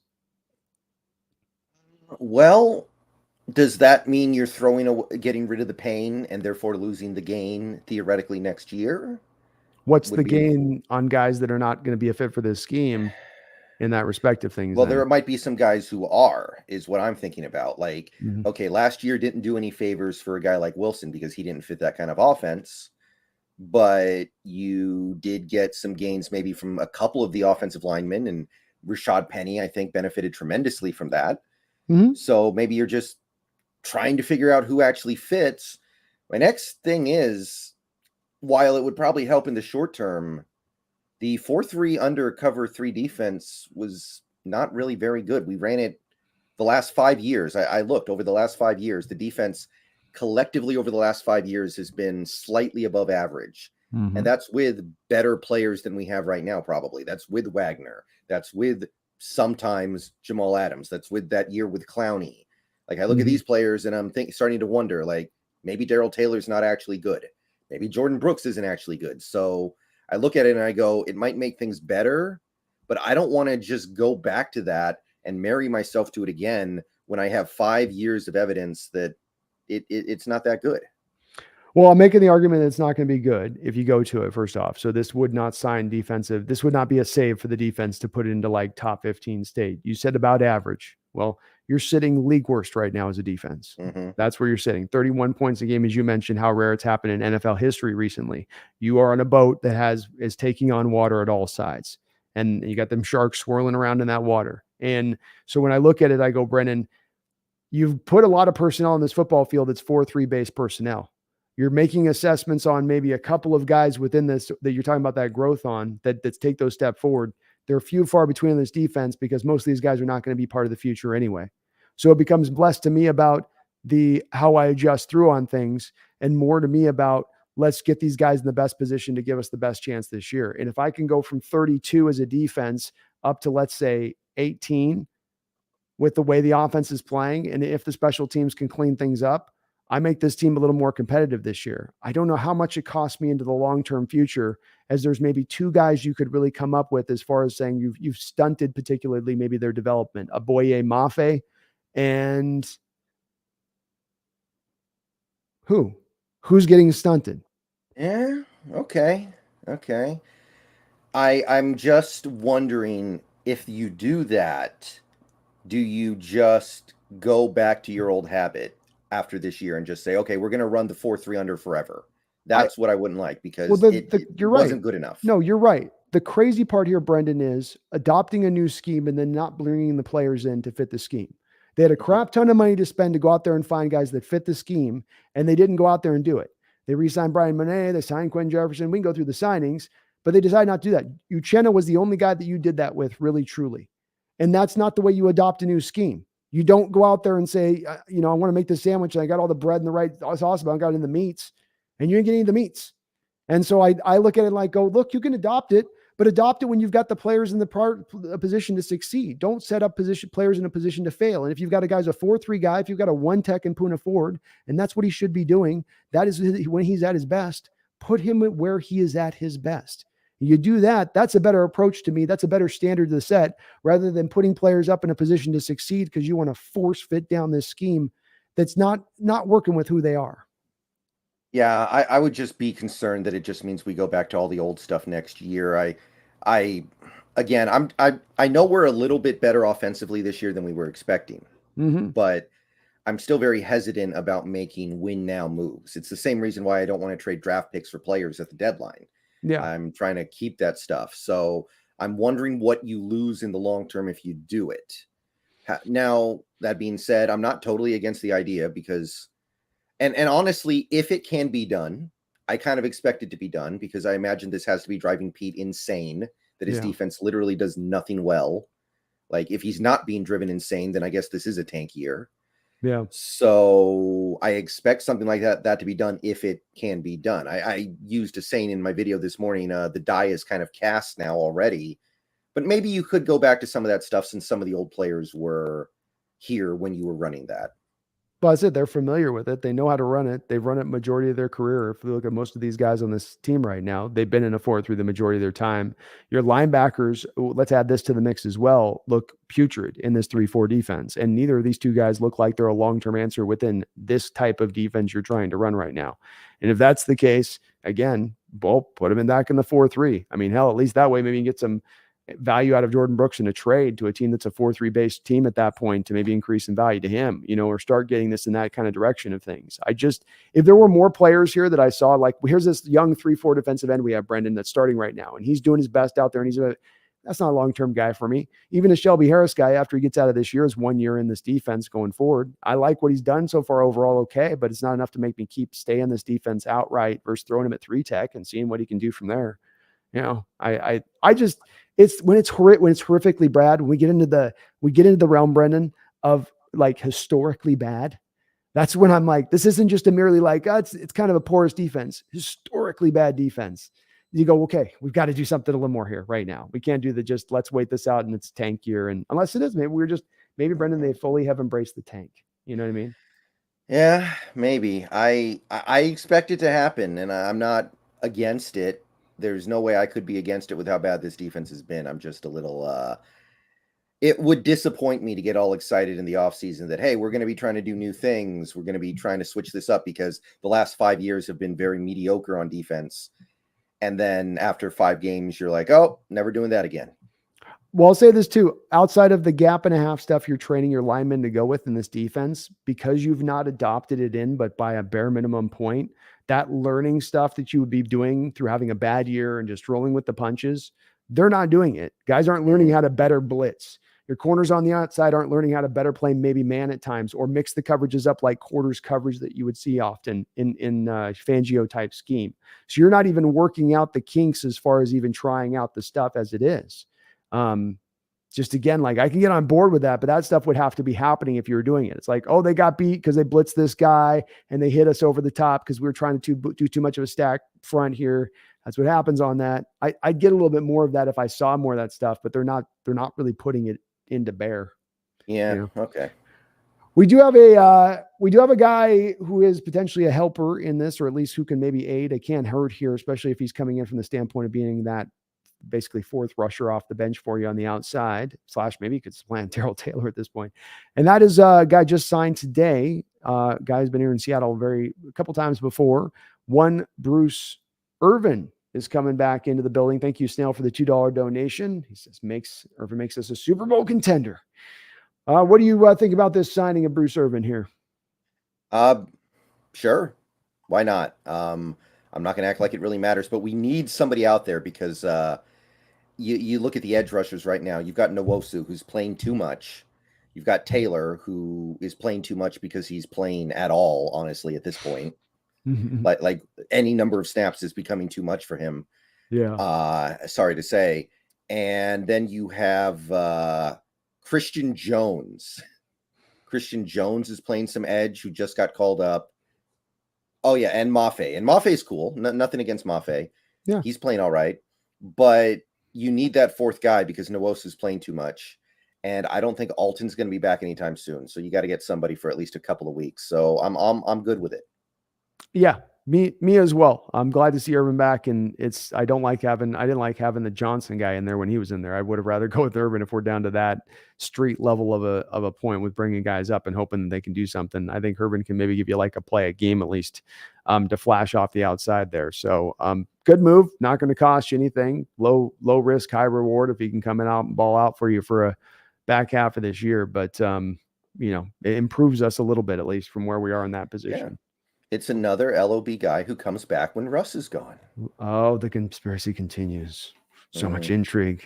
Well, does that mean you're getting rid of the pain and therefore losing the gain theoretically next year? What's the gain on guys that are not going to be a fit for this scheme in that respective things? Well, there might be some guys who is what I'm thinking about. Like, okay, last year didn't do any favors for a guy like Wilson because he didn't fit that kind of offense. But you did get some gains maybe from a couple of the offensive linemen, and Rashad Penny, I think, benefited tremendously from that. So maybe you're just trying to figure out who actually fits. My next thing is, while it would probably help in the short term, the 4-3 under cover 3 defense was not really very good. We ran it the last 5 years. I looked over the last 5 years. The defense collectively over the last 5 years has been slightly above average. And that's with better players than we have right now, probably. That's with Wagner. That's with sometimes Jamal Adams. That's with that year with Clowney. Like, I look at these players and I'm starting to wonder, like, maybe Darrell Taylor's not actually good. Maybe Jordan Brooks isn't actually good. So I look at it and I go, it might make things better, but I don't want to just go back to that and marry myself to it again when I have 5 years of evidence that it's not that good. Well, I'm making the argument that it's not going to be good if you go to it, first off. So this would not sign defensive. This would not be a save for the defense to put it into like top 15 state. You said about average. Well, you're sitting league worst right now as a defense. That's where you're sitting. 31 points a game, as you mentioned, how rare it's happened in NFL history recently. You are on a boat that is taking on water at all sides. And you got them sharks swirling around in that water. And so when I look at it, I go, Brendon, you've put a lot of personnel on this football field that's 4-3 base personnel. You're making assessments on maybe a couple of guys within this that you're talking about that growth on that take those steps forward. They're few far between in this defense because most of these guys are not going to be part of the future anyway. So it becomes less to me about how I adjust through on things and more to me about let's get these guys in the best position to give us the best chance this year. And if I can go from 32 as a defense up to, let's say, 18 with the way the offense is playing, and if the special teams can clean things up, I make this team a little more competitive this year. I don't know how much it costs me into the long-term future, as there's maybe 2 guys you could really come up with as far as saying you've stunted particularly maybe their development. Aboye Mafe and who's getting stunted? Yeah. Okay. I'm just wondering, if you do that, do you just go back to your old habit after this year and just say, okay, we're going to run the 4-3 under forever? That's what I wouldn't like, because it you're wasn't right. good enough. No, you're right. the crazy part here, Brendon, is adopting a new scheme and then not bringing the players in to fit the scheme. They had a crap ton of money to spend to go out there and find guys that fit the scheme, and they didn't go out there and do it. They re-signed Brian Monet, they signed Quinn Jefferson. We can go through the signings, but they decided not to do that. Uchenna was the only guy that you did that with, really, truly. And that's not the way you adopt a new scheme. You don't go out there and say, I want to make this sandwich and I got all the bread and the right sauce, but I got in the meats, and you ain't getting the meats. And so I look at it like, look, you can adopt it, but adopt it when you've got the players in the position to succeed. Don't set up players in a position to fail. And if you've got a guy's a 4-3 guy, if you've got a one tech in Puna Ford, and that's what he should be doing, that is when he's at his best, put him where he is at his best. You do that, that's a better approach to me. That's a better standard to set rather than putting players up in a position to succeed because you want to force fit down this scheme that's not working with who they are. Yeah, I would just be concerned that it just means we go back to all the old stuff next year. I know we're a little bit better offensively this year than we were expecting, but I'm still very hesitant about making win now moves. It's the same reason why I don't want to trade draft picks for players at the deadline. Yeah, I'm trying to keep that stuff. So I'm wondering what you lose in the long term if you do it. Now, that being said, I'm not totally against the idea because, and honestly, if it can be done, I kind of expect it to be done because I imagine this has to be driving Pete insane that his defense literally does nothing well. Like if he's not being driven insane, then I guess this is a tank year. Yeah. So I expect something like that to be done if it can be done. I used a saying in my video this morning, the die is kind of cast now already, but maybe you could go back to some of that stuff since some of the old players were here when you were running that. But I said they're familiar with it. They know how to run it. They've run it majority of their career. If you look at most of these guys on this team right now, they've been in a 4 through the majority of their time. Your linebackers, let's add this to the mix as well, look putrid in this 3-4 defense. And neither of these two guys look like they're a long-term answer within this type of defense you're trying to run right now. And if that's the case, again, well, put them back in the 4-3. I mean, hell, at least that way maybe you can get some value out of Jordan Brooks in a trade to a team that's a 4-3 based team at that point to maybe increase in value to him, or start getting this in that kind of direction of things. If there were more players here that I saw, like here's this young 3-4 defensive end we have, Brendon, that's starting right now, and he's doing his best out there, and that's not a long-term guy for me. Even a Shelby Harris guy, after he gets out of this year, is 1 year in this defense going forward. I like what he's done so far overall, okay, but it's not enough to make me keep staying this defense outright versus throwing him at 3 tech and seeing what he can do from there. It's when it's horrifically bad, when we get into the realm, Brendon, of like historically bad. That's when I'm like, this isn't just a merely like, it's kind of a porous defense, historically bad defense. You go, okay, we've got to do something a little more here right now. We can't do just let's wait this out and it's tank year. And unless it is, maybe Brendon, they fully have embraced the tank. You know what I mean? Yeah, maybe. I expect it to happen, and I'm not against it. There's no way I could be against it with how bad this defense has been. I'm just a little it would disappoint me to get all excited in the offseason that, hey, we're going to be trying to do new things. We're going to be trying to switch this up because the last 5 years have been very mediocre on defense. And then after 5 games, you're like, oh, never doing that again. Well, I'll say this too. Outside of the gap and a half stuff you're training your linemen to go with in this defense, because you've not adopted it in, but by a bare minimum point, that learning stuff that you would be doing through having a bad year and just rolling with the punches, they're not doing it. Guys aren't learning how to better blitz. Your corners on the outside aren't learning how to better play maybe man at times or mix the coverages up like quarters coverage that you would see often in Fangio type scheme. So you're not even working out the kinks as far as even trying out the stuff as it is. Just again, like I can get on board with that, but that stuff would have to be happening if you were doing it. It's like, oh, they got beat because they blitzed this guy and they hit us over the top because we were trying to do too much of a stack front here. That's what happens on that. I'd get a little bit more of that if I saw more of that stuff, but they're not really putting it into bear. Yeah. Okay. We do have a guy who is potentially a helper in this, or at least who can maybe aid. It can't hurt here, especially if he's coming in from the standpoint of being that basically 4th rusher off the bench for you on the outside, / maybe you could supplant Darrell Taylor at this point. And that is a guy just signed today. Guy's been here in Seattle a couple times before. One Bruce Irvin is coming back into the building. Thank you, Snail, for the $2 donation. He says Irvin makes us a Super Bowl contender. What do you think about this signing of Bruce Irvin here? Sure. Why not? I'm not going to act like it really matters, but we need somebody out there because you look at the edge rushers right now. You've got Nwosu, who's playing too much. You've got Taylor, who is playing too much because he's playing at all, honestly, at this point. Like any number of snaps is becoming too much for him. Yeah. Sorry to say. And then you have Christian Jones. Christian Jones is playing some edge, who just got called up. Oh, yeah, and Mafe. And Mafe's cool. Nothing against Mafe. Yeah. He's playing all right. But you need that fourth guy because Nwosu's playing too much. And I don't think Alton's going to be back anytime soon. So you got to get somebody for at least a couple of weeks. So I'm good with it. Yeah, me as well. I'm glad to see Urban back, and I didn't like having the Johnson guy in there when he was in there. I would have rather go with Urban if we're down to that street level of a point with bringing guys up and hoping that they can do something. I think Urban can maybe give you like a game at least to flash off the outside there. So good move, not going to cost you anything. Low risk, high reward if he can come in out and ball out for you for a back half of this year. But it improves us a little bit at least from where we are in that position. Yeah. It's another LOB guy who comes back when Russ is gone. Oh, the conspiracy continues. So much intrigue,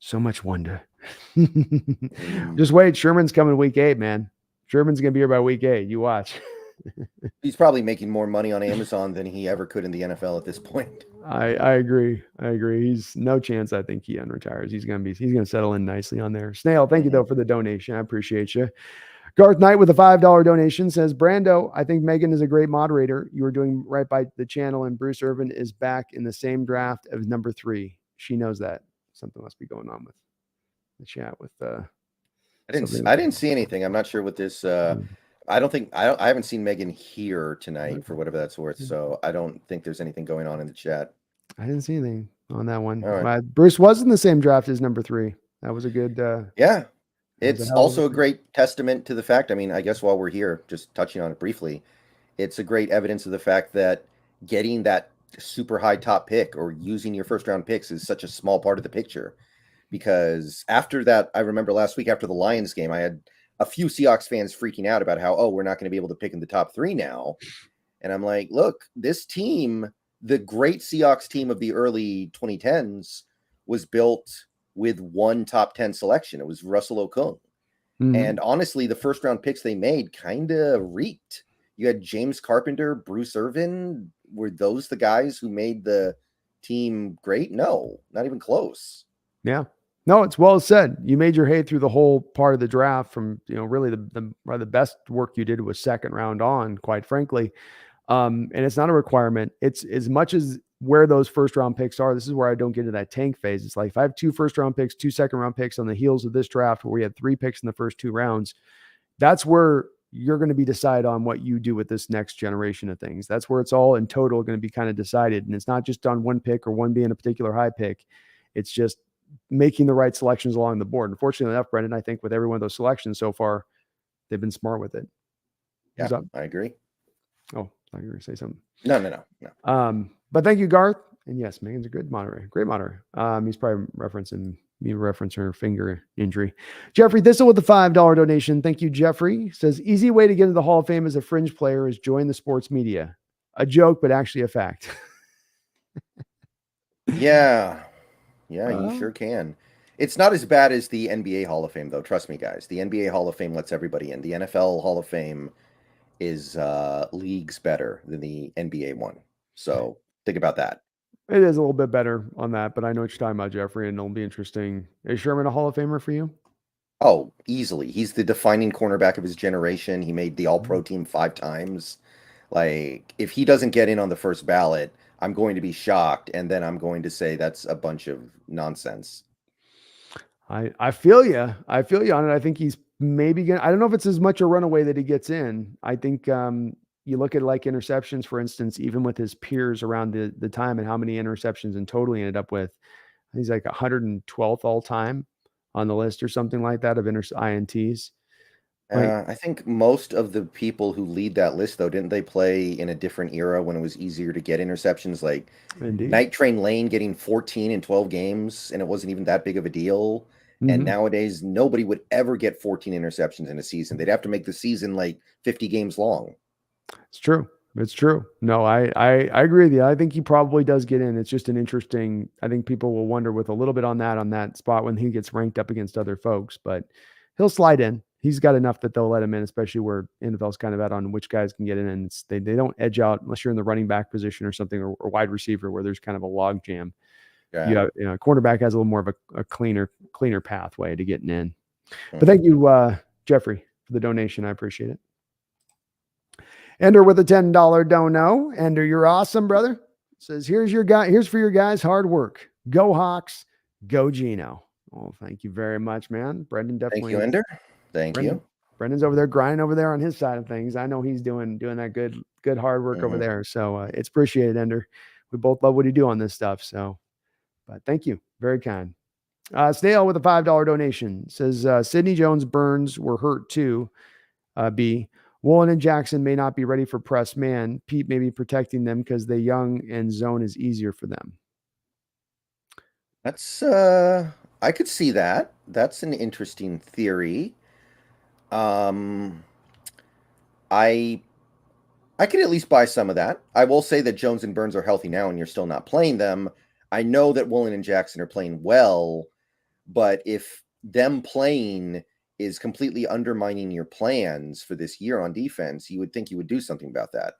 so much wonder. Just wait. Sherman's coming week 8, man. Sherman's going to be here by week 8. You watch. He's probably making more money on Amazon than he ever could in the NFL at this point. I agree. He's no chance. I think he unretires. He's going to settle in nicely on there. Snail, thank you though for the donation. I appreciate you. Garth Knight with a $5 donation says, Brando, I think Megan is a great moderator. You are doing right by the channel, and Bruce Irvin is back in the same draft as number 3. She knows that. Something must be going on with the chat with I didn't see anything. I'm not sure what this I haven't seen Megan here tonight for whatever that's worth. So I don't think there's anything going on in the chat. I didn't see anything on that one. Right. Bruce was in the same draft as number 3. That was a good yeah. It's also a great testament to the fact, I mean, I guess while we're here, just touching on it briefly, it's a great evidence of the fact that getting that super high top pick or using your first round picks is such a small part of the picture. Because after that, I remember last week after the Lions game, I had a few Seahawks fans freaking out about how, we're not going to be able to pick in the top 3 now. And I'm like, look, this team, the great Seahawks team of the early 2010s, was built with one top 10 selection. It was Russell Okung. And honestly, the first round picks they made kind of reeked. You had James Carpenter, Bruce Irvin. Were those the guys who made the team great? No, not even close. Yeah. No, it's well said. You made your hay through the whole part of the draft from, really the best work you did was second round on, quite frankly. And it's not a requirement. It's as much as where those first round picks are. This is where I don't get into that tank phase. It's like if I have 2 first round picks, 2 second round picks on the heels of this draft where we had 3 picks in the first 2 rounds, that's where you're going to be decided on what you do with this next generation of things. That's where it's all in total going to be kind of decided. And it's not just on one pick or one being a particular high pick. It's just making the right selections along the board. Unfortunately enough, Brendon, I think with every one of those selections so far, they've been smart with it. Yeah, I agree. Oh, I thought you were going to say something. No. But thank you, Garth. And yes, Megan's a good moderator, great moderator. He's probably referencing her finger injury. Jeffrey Thistle with the $5 donation. Thank you, Jeffrey. Says, easy way to get into the Hall of Fame as a fringe player is join the sports media. A joke, but actually a fact. Yeah, you sure can. It's not as bad as the NBA Hall of Fame, though. Trust me, guys. The NBA Hall of Fame lets everybody in. The NFL Hall of Fame is leagues better than the NBA one. So think about that. It is a little bit better on that, but I know what you're talking about, Jeffrey, and it'll be interesting. Is Sherman a Hall of Famer for you? Oh, easily. He's the defining cornerback of his generation. He made the All-Pro team 5 times. Like, if he doesn't get in on the first ballot, I'm going to be shocked, and then I'm going to say that's a bunch of nonsense. I feel you. I feel you on it. I think he's maybe going to, I don't know if it's as much a runaway that he gets in. I think you look at like interceptions, for instance, even with his peers around the time and how many interceptions in total he ended up with. He's like 112th all time on the list or something like that of INTs. I think most of the people who lead that list, though, didn't they play in a different era when it was easier to get interceptions? Like Night Train Lane getting 14 in 12 games, and it wasn't even that big of a deal. And nowadays, nobody would ever get 14 interceptions in a season. They'd have to make the season like 50 games long. It's true. It's true. No, I agree with you. I think he probably does get in. It's just an interesting. I think people will wonder with a little bit on that spot when he gets ranked up against other folks, but he'll slide in. He's got enough that they'll let him in, especially where NFL's kind of at on which guys can get in, and they don't edge out unless you're in the running back position or something or wide receiver where there's kind of a log jam. Yeah. Cornerback has a little more of a cleaner pathway to getting in. But Mhm. thank you, Jeffrey, for the donation. I appreciate it. Ender with a $10 dono. Ender, you're awesome, brother. Says, here's for your guys' hard work. Go Hawks, go Gino. Oh, thank you very much, man. Brendan Thank definitely you, is. Ender. Thank you. Brendan's over there grinding over there on his side of things. I know he's doing that good hard work over Mhm. there. So it's appreciated, Ender. We both love what you do on this stuff. So, but thank you. Very kind. Snail with a $5 donation says, Sidney Jones Burns were hurt too. B. Woolen and Jackson may not be ready for press man. Pete may be protecting them because they're young and zone is easier for them. That's I could see that. That's an interesting theory. I could at least buy some of that. I will say that Jones and Burns are healthy now and you're still not playing them. I know that Woolen and Jackson are playing well, but if them playing is completely undermining your plans for this year on defense, you would think you would do something about that.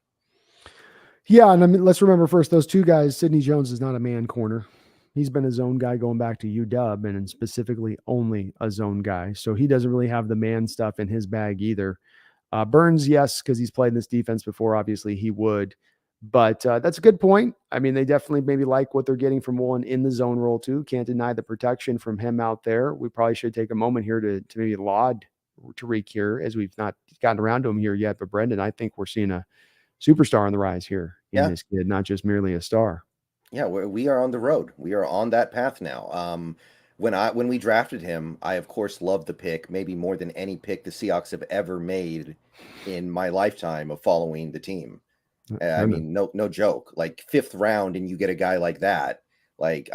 Yeah, and I mean, let's remember first, those two guys, Sidney Jones is not a man corner. He's been a zone guy going back to UW and specifically only a zone guy. So he doesn't really have the man stuff in his bag either. Burns, yes, because he's played in this defense before. Obviously, he would. But that's a good point. I mean, they definitely maybe like what they're getting from Woolen in the zone role too. Can't deny the protection from him out there. We probably should take a moment here to maybe laud Tariq here, as we've not gotten around to him here yet. But Brendan, I think we're seeing a superstar on the rise here in this kid, not just merely a star. Yeah, we are on the road. We are on that path now. When we drafted him, I of course loved the pick, maybe more than any pick the Seahawks have ever made in my lifetime of following the team. I mean, no joke. Like 5th round, and you get a guy like that. Like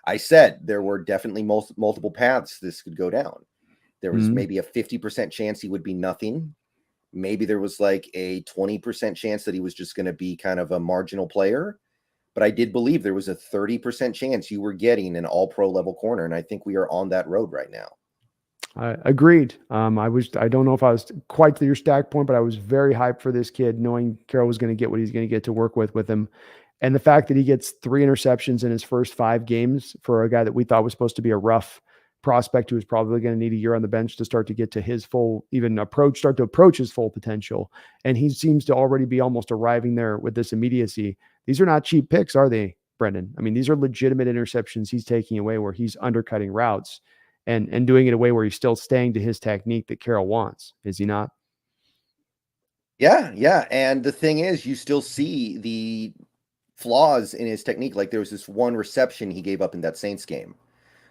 I said, there were definitely multiple paths this could go down. There was maybe a 50% chance he would be nothing. Maybe there was like a 20% chance that he was just going to be kind of a marginal player. But I did believe there was a 30% chance you were getting an all-pro level corner, and I think we are on that road right now. Agreed. I don't know if I was quite to your stack point, but I was very hyped for this kid, knowing Carroll was going to get what he's going to get to work with him. And the fact that he gets 3 interceptions in his first 5 games for a guy that we thought was supposed to be a rough prospect who was probably going to need a year on the bench to start to get to his full, start to approach his full potential. And he seems to already be almost arriving there with this immediacy. These are not cheap picks, are they, Brendan? I mean, these are legitimate interceptions he's taking away where he's undercutting routes and doing it a way where he's still staying to his technique that Carroll wants. Is he not? Yeah. And the thing is, you still see the flaws in his technique. Like there was this one reception he gave up in that Saints game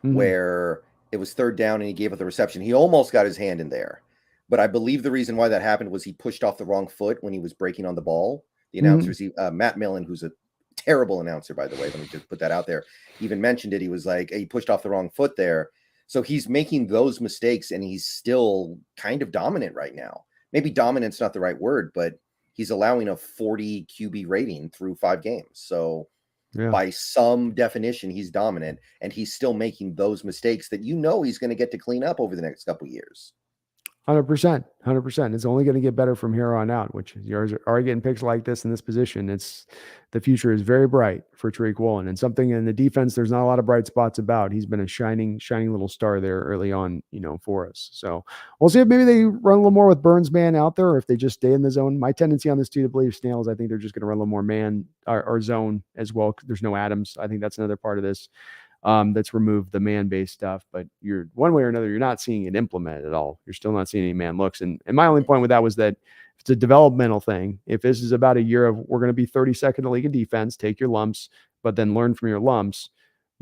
where it was 3rd down and he gave up the reception. He almost got his hand in there. But I believe the reason why that happened was he pushed off the wrong foot when he was breaking on the ball. The announcers, Matt Millen, who's a terrible announcer, by the way, let me just put that out there, even mentioned it. He was like, he pushed off the wrong foot there. So he's making those mistakes and he's still kind of dominant right now. Maybe dominant's not the right word, but he's allowing a 40 QB rating through 5 games. So by some definition, he's dominant, and he's still making those mistakes that he's going to get to clean up over the next couple of years. 100%. It's only going to get better from here on out, which you're already getting picks like this in this position. The future is very bright for Tariq Woolen, and something in the defense there's not a lot of bright spots about. He's been a shining little star there early on, for us. So we'll see if maybe they run a little more with Burns man out there, or if they just stay in the zone. My tendency on this too to believe Snails, I think they're just going to run a little more man or zone as well. There's no Adams. I think that's another part of this. That's removed the man-based stuff, but you're one way or another, you're not seeing it implemented at all. You're still not seeing any man looks. And my only point with that was that it's a developmental thing. If this is about a year of we're going to be 32nd in the league in defense, take your lumps, but then learn from your lumps.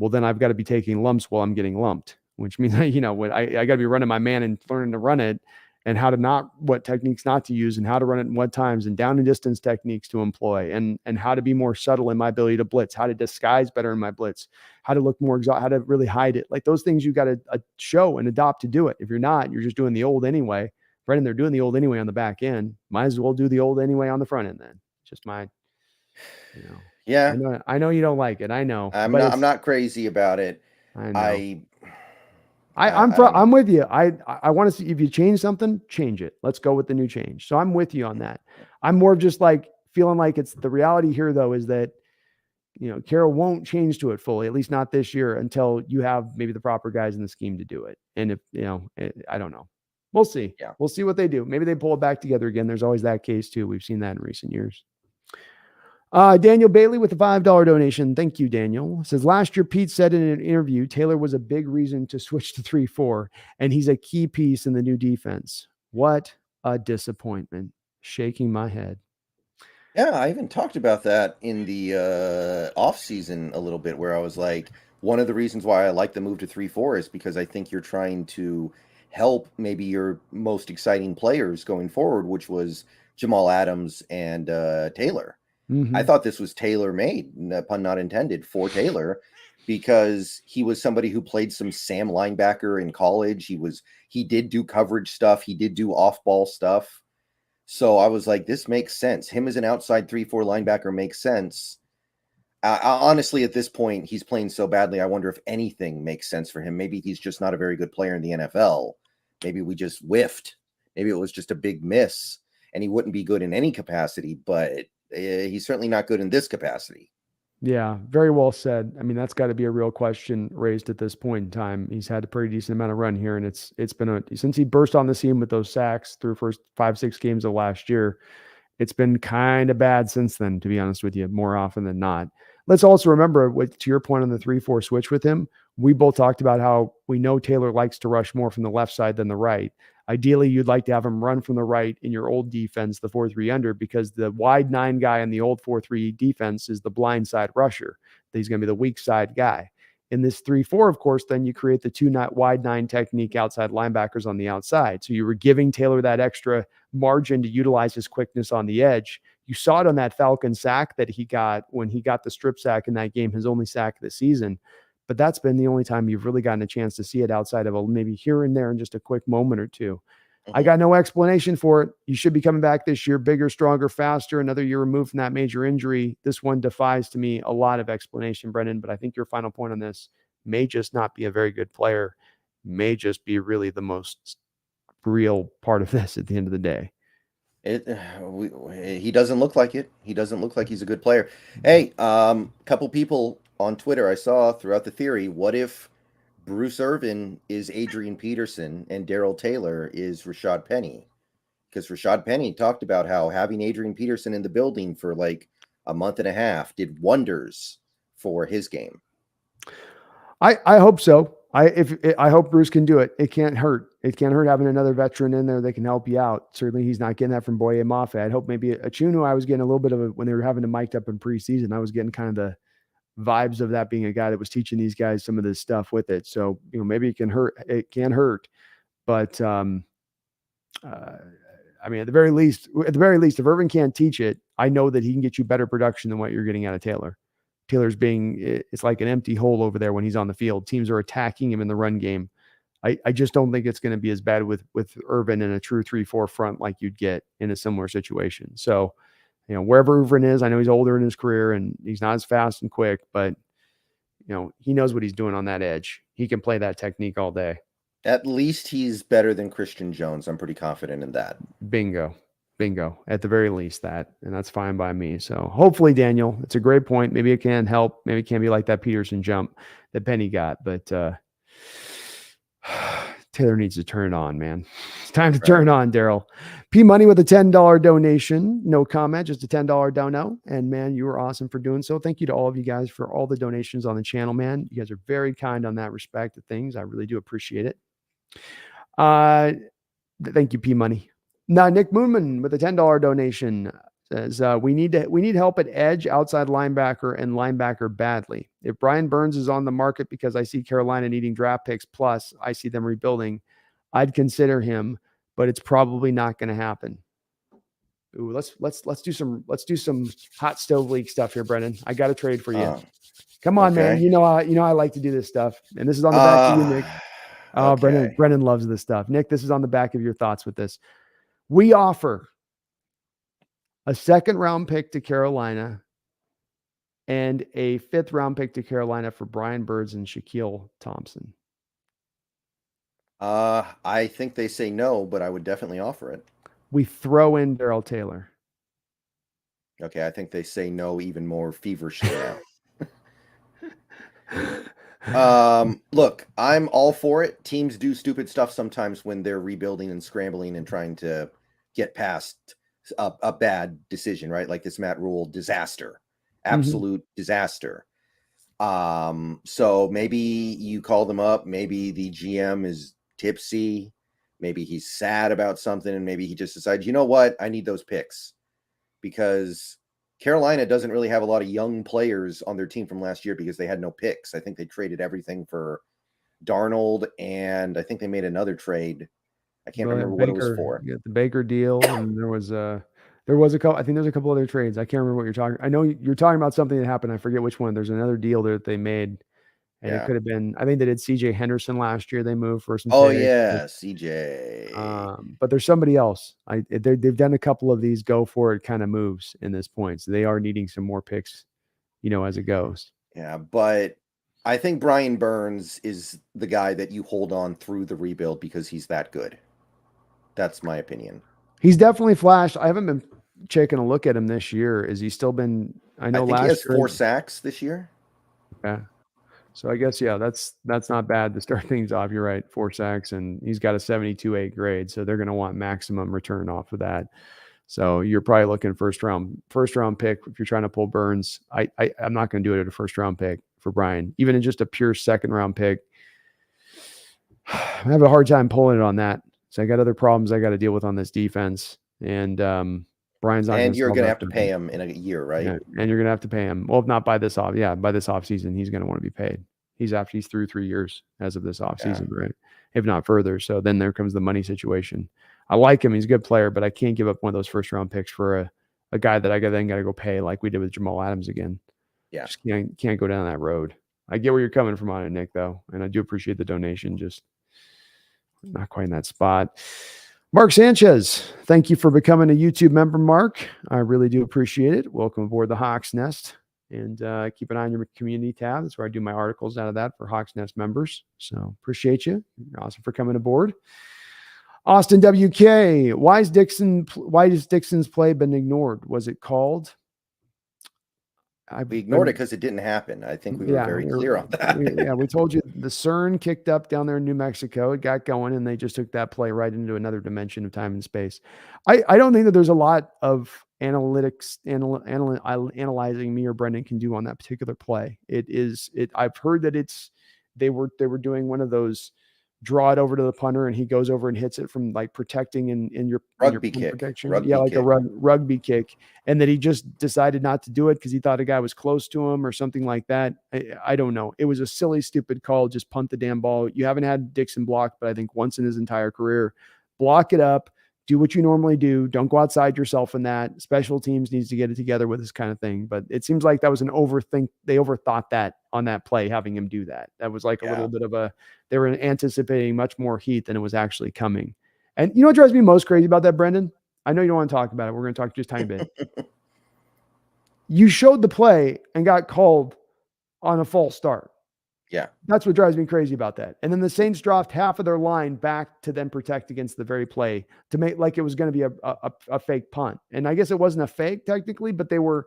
Well, then I've got to be taking lumps while I'm getting lumped, which means, when I got to be running my man and learning to run it and what techniques not to use and how to run it in what times and down and distance techniques to employ and how to be more subtle in my ability to blitz, how to disguise better in my blitz, how to look more how to really hide it. Like those things you got to show and adopt to do it. If you're not, you're just doing the old anyway. Brendan, they're doing the old anyway on the back end. Might as well do the old anyway on the front end then. Just my, Yeah, I know you don't like it. I know, I'm but not. I'm not crazy about it. I know. I I'm I don't know. I'm with you. I want to see if you change something, change it. Let's go with the new change. So I'm with you on that. I'm more of just like feeling like it's the reality here though is that Carroll won't change to it fully, at least not this year, until you have maybe the proper guys in the scheme to do it. And if I don't know, we'll see. Yeah. We'll see what they do. Maybe they pull it back together again. There's always that case too. We've seen that in recent years. Daniel Bailey with a $5 donation. Thank you, Daniel. Says last year, Pete said in an interview, Taylor was a big reason to switch to 3-4, and he's a key piece in the new defense. What a disappointment. Shaking my head. Yeah, I even talked about that in the off season a little bit, where I was like, one of the reasons why I like the move to 3-4 is because I think you're trying to help maybe your most exciting players going forward, which was Jamal Adams and Taylor. I thought this was tailor made, pun not intended, for Taylor, because he was somebody who played some Sam linebacker in college. He did do coverage stuff, he did do off ball stuff. So I was like, this makes sense. Him as an outside 3-4 linebacker makes sense. Honestly, at this point, he's playing so badly, I wonder if anything makes sense for him. Maybe he's just not a very good player in the NFL. Maybe we just whiffed. Maybe it was just a big miss, and he wouldn't be good in any capacity, but he's certainly not good in this capacity. Yeah, very well said. I mean, that's got to be a real question raised at this point in time. He's had a pretty decent amount of run here, and it's been since he burst on the scene with those sacks through first 5-6 games of last year. It's been kind of bad since then, to be honest with you, more often than not. Let's also remember, to your point on the 3-4 switch with him, we both talked about how we know Taylor likes to rush more from the left side than the right. Ideally, you'd like to have him run from the right in your old defense, the 4-3 under, because the wide 9 guy in the old 4-3 defense is the blind side rusher. He's going to be the weak side guy. In this 3-4, of course, then you create the 2 wide 9 technique outside linebackers on the outside. So you were giving Taylor that extra margin to utilize his quickness on the edge. You saw it on that Falcon sack that he got when he got the strip sack in that game, his only sack of the season. But that's been the only time you've really gotten a chance to see it outside of maybe here and there in just a quick moment or two. I got no explanation for it. You should be coming back this year, bigger, stronger, faster, another year removed from that major injury. This one defies to me a lot of explanation, Brendan, but I think your final point on this may just not be a very good player, may just be really the most real part of this at the end of the day. He doesn't look like it. He doesn't look like he's a good player. Hey, couple people on Twitter I saw throughout the theory, what if Bruce Irvin is Adrian Peterson and Daryl Taylor is Rashad Penny? Because Rashad Penny talked about how having Adrian Peterson in the building for like a month and a half did wonders for his game. I hope so. I hope Bruce can do it. It can't hurt. It can't hurt having another veteran in there that can help you out. Certainly, he's not getting that from Boye Mafe. I'd hope maybe Achunu. I was getting a little bit of when they were having him mic'd up in preseason. I was getting kind of the vibes of that being a guy that was teaching these guys some of this stuff with it. So maybe it can hurt. It can hurt, but I mean, at the very least, if Irvin can't teach it, I know that he can get you better production than what you're getting out of Taylor. Taylor's it's like an empty hole over there when he's on the field. Teams are attacking him in the run game. I just don't think it's going to be as bad with Irvin in a true 3-4 front like you'd get in a similar situation. So, wherever Irvin is, I know he's older in his career and he's not as fast and quick, but he knows what he's doing on that edge. He can play that technique all day. At least he's better than Christian Jones. I'm pretty confident in that. Bingo. At the very least and that's fine by me. So hopefully, Daniel, it's a great point. Maybe it can help. Maybe it can't be like that Peterson jump that Penny got, but Taylor needs to turn it on, man. It's time to turn on, Daryl. P Money with a $10 donation. No comment, just a $10 dono. And man, you were awesome for doing so. Thank you to all of you guys for all the donations on the channel, man. You guys are very kind on that respect of things. I really do appreciate it. Thank you, P Money. Now, Nick Moonman with a $10 donation says, we need help at edge, outside linebacker, and linebacker badly. If Brian Burns is on the market because I see Carolina needing draft picks, plus I see them rebuilding, I'd consider him, but it's probably not going to happen. Ooh, let's do some hot stove league stuff here, Brendan. I got a trade for you. Come on, man. You know I like to do this stuff, and this is on the back of you, Nick. Oh, okay. Brendan loves this stuff. Nick, this is on the back of your thoughts with this. We offer a second round pick to Carolina, and a 5th round pick to Carolina for Brian Burns and Shaquille Thompson. I think they say no, but I would definitely offer it. We throw in Darrell Taylor. Okay, I think they say no even more feverishly now. Look, I'm all for it. Teams do stupid stuff sometimes when they're rebuilding and scrambling and trying to get past a bad decision, right? Like this Matt Rule disaster, absolute disaster. So maybe you call them up, maybe the GM is tipsy, maybe he's sad about something, and maybe he just decides, you know what, I need those picks, because Carolina doesn't really have a lot of young players on their team from last year because they had no picks. I think they traded everything for Darnold, and I think they made another trade. I can't remember what it was for. You got the Baker deal, and there was a couple. I think there's a couple other trades. I can't remember what you're talking. I know you're talking about something that happened. I forget which one. There's another deal that they made, and it Yeah. could have been. I think they did C.J. Henderson last year. They moved for some. Oh picks. yeah, CJ. But there's somebody else. They've done a couple of these go for it kind of moves in this point, so they are needing some more picks, as it goes. Yeah, but I think Brian Burns is the guy that you hold on through the rebuild because he's that good. That's my opinion. He's definitely flashed. I haven't been taking a look at him this year. Is he still been? I know I think last he has year, 4 sacks this year. Yeah. So I guess, yeah, that's not bad to start things off. You're right. 4 sacks, and he's got a 72.8 grade. So they're going to want maximum return off of that. So you're probably looking first round pick. If you're trying to pull Burns, I'm not going to do it at a first round pick for Brian, even in just a pure second round pick. I have a hard time pulling it on that. So I got other problems I got to deal with on this defense. And Brian's not. And you're going to have to pay him in a year, right? Yeah, and you're going to have to pay him. Well, if not by this off. Yeah, by this off season, he's going to want to be paid. He's through 3 years as of this off season, right? If not further. So then there comes the money situation. I like him. He's a good player, but I can't give up one of those first round picks for a guy that I then got to go pay like we did with Jamal Adams again. Yeah. Just can't go down that road. I get where you're coming from on it, Nick, though. And I do appreciate the donation. Just not quite in that spot. Mark Sanchez, thank you for becoming a YouTube member, Mark. I really do appreciate it. Welcome aboard the Hawks Nest. And keep an eye on your community tab. That's where I do my articles out of that for Hawks Nest members. So appreciate you. You're awesome for coming aboard. Austin WK, why has Dixon's play been ignored? Was it called? We ignored it because it didn't happen. I think we were very clear on that. We told you the CERN kicked up down there in New Mexico. It got going, and they just took that play right into another dimension of time and space. I don't think that there's a lot of analytics analyzing me or Brendon can do on that particular play. I've heard that they were doing one of those draw it over to the punter and he goes over and hits it from like protecting in your rugby kick protection. Like a rugby kick, and that he just decided not to do it because he thought a guy was close to him or something like that. I don't know. It was a silly, stupid call. Just punt the damn ball. You haven't had Dixon blocked, but I think once in his entire career. Block it up. Do what you normally do. Don't go outside yourself in that. Special teams needs to get it together with this kind of thing. But it seems like that was an overthink. They overthought that on that play, having him do that. That was like a little bit of they were anticipating much more heat than it was actually coming. And you know what drives me most crazy about that, Brendon? I know you don't want to talk about it. We're going to talk just a tiny bit. You showed the play and got called on a false start. Yeah. That's what drives me crazy about that. And then the Saints dropped half of their line back to then protect against the very play to make like it was going to be a fake punt. And I guess it wasn't a fake technically, but they were,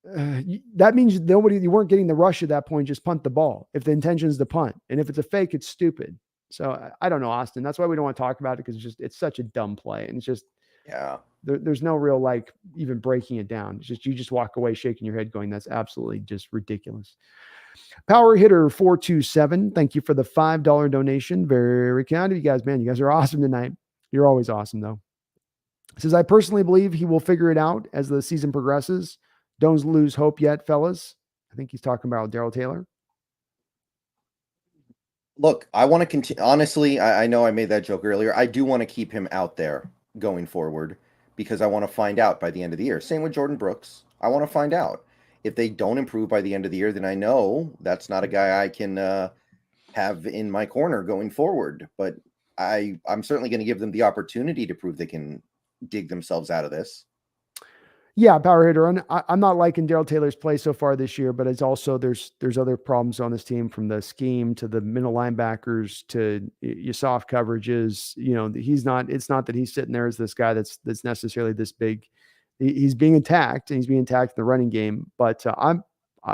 that means you weren't getting the rush at that point. Just punt the ball if the intention is to punt. And if it's a fake, it's stupid. So I don't know, Austin. That's why we don't want to talk about it because it's such a dumb play. And it's just, there's no real like even breaking it down. It's just, you just walk away shaking your head going, that's absolutely just ridiculous. Power Hitter 427. Thank you for the $5 donation. Very kind of you guys, man. You guys are awesome tonight. You're always awesome though. It says, I personally believe he will figure it out as the season progresses. Don't lose hope yet, fellas. I think he's talking about Darrell Taylor. Look, I want to continue. Honestly, I know I made that joke earlier. I do want to keep him out there going forward because I want to find out by the end of the year. Same with Jordan Brooks. I want to find out. If they don't improve by the end of the year, then I know that's not a guy I can have in my corner going forward. But I'm certainly going to give them the opportunity to prove they can dig themselves out of this. Yeah, power hitter. And I'm not liking Daryl Taylor's play so far this year, but it's also there's other problems on this team, from the scheme to the middle linebackers to your soft coverages. He's not. It's not that he's sitting there as this guy that's necessarily this big. He's being attacked, and he's being attacked in the running game. But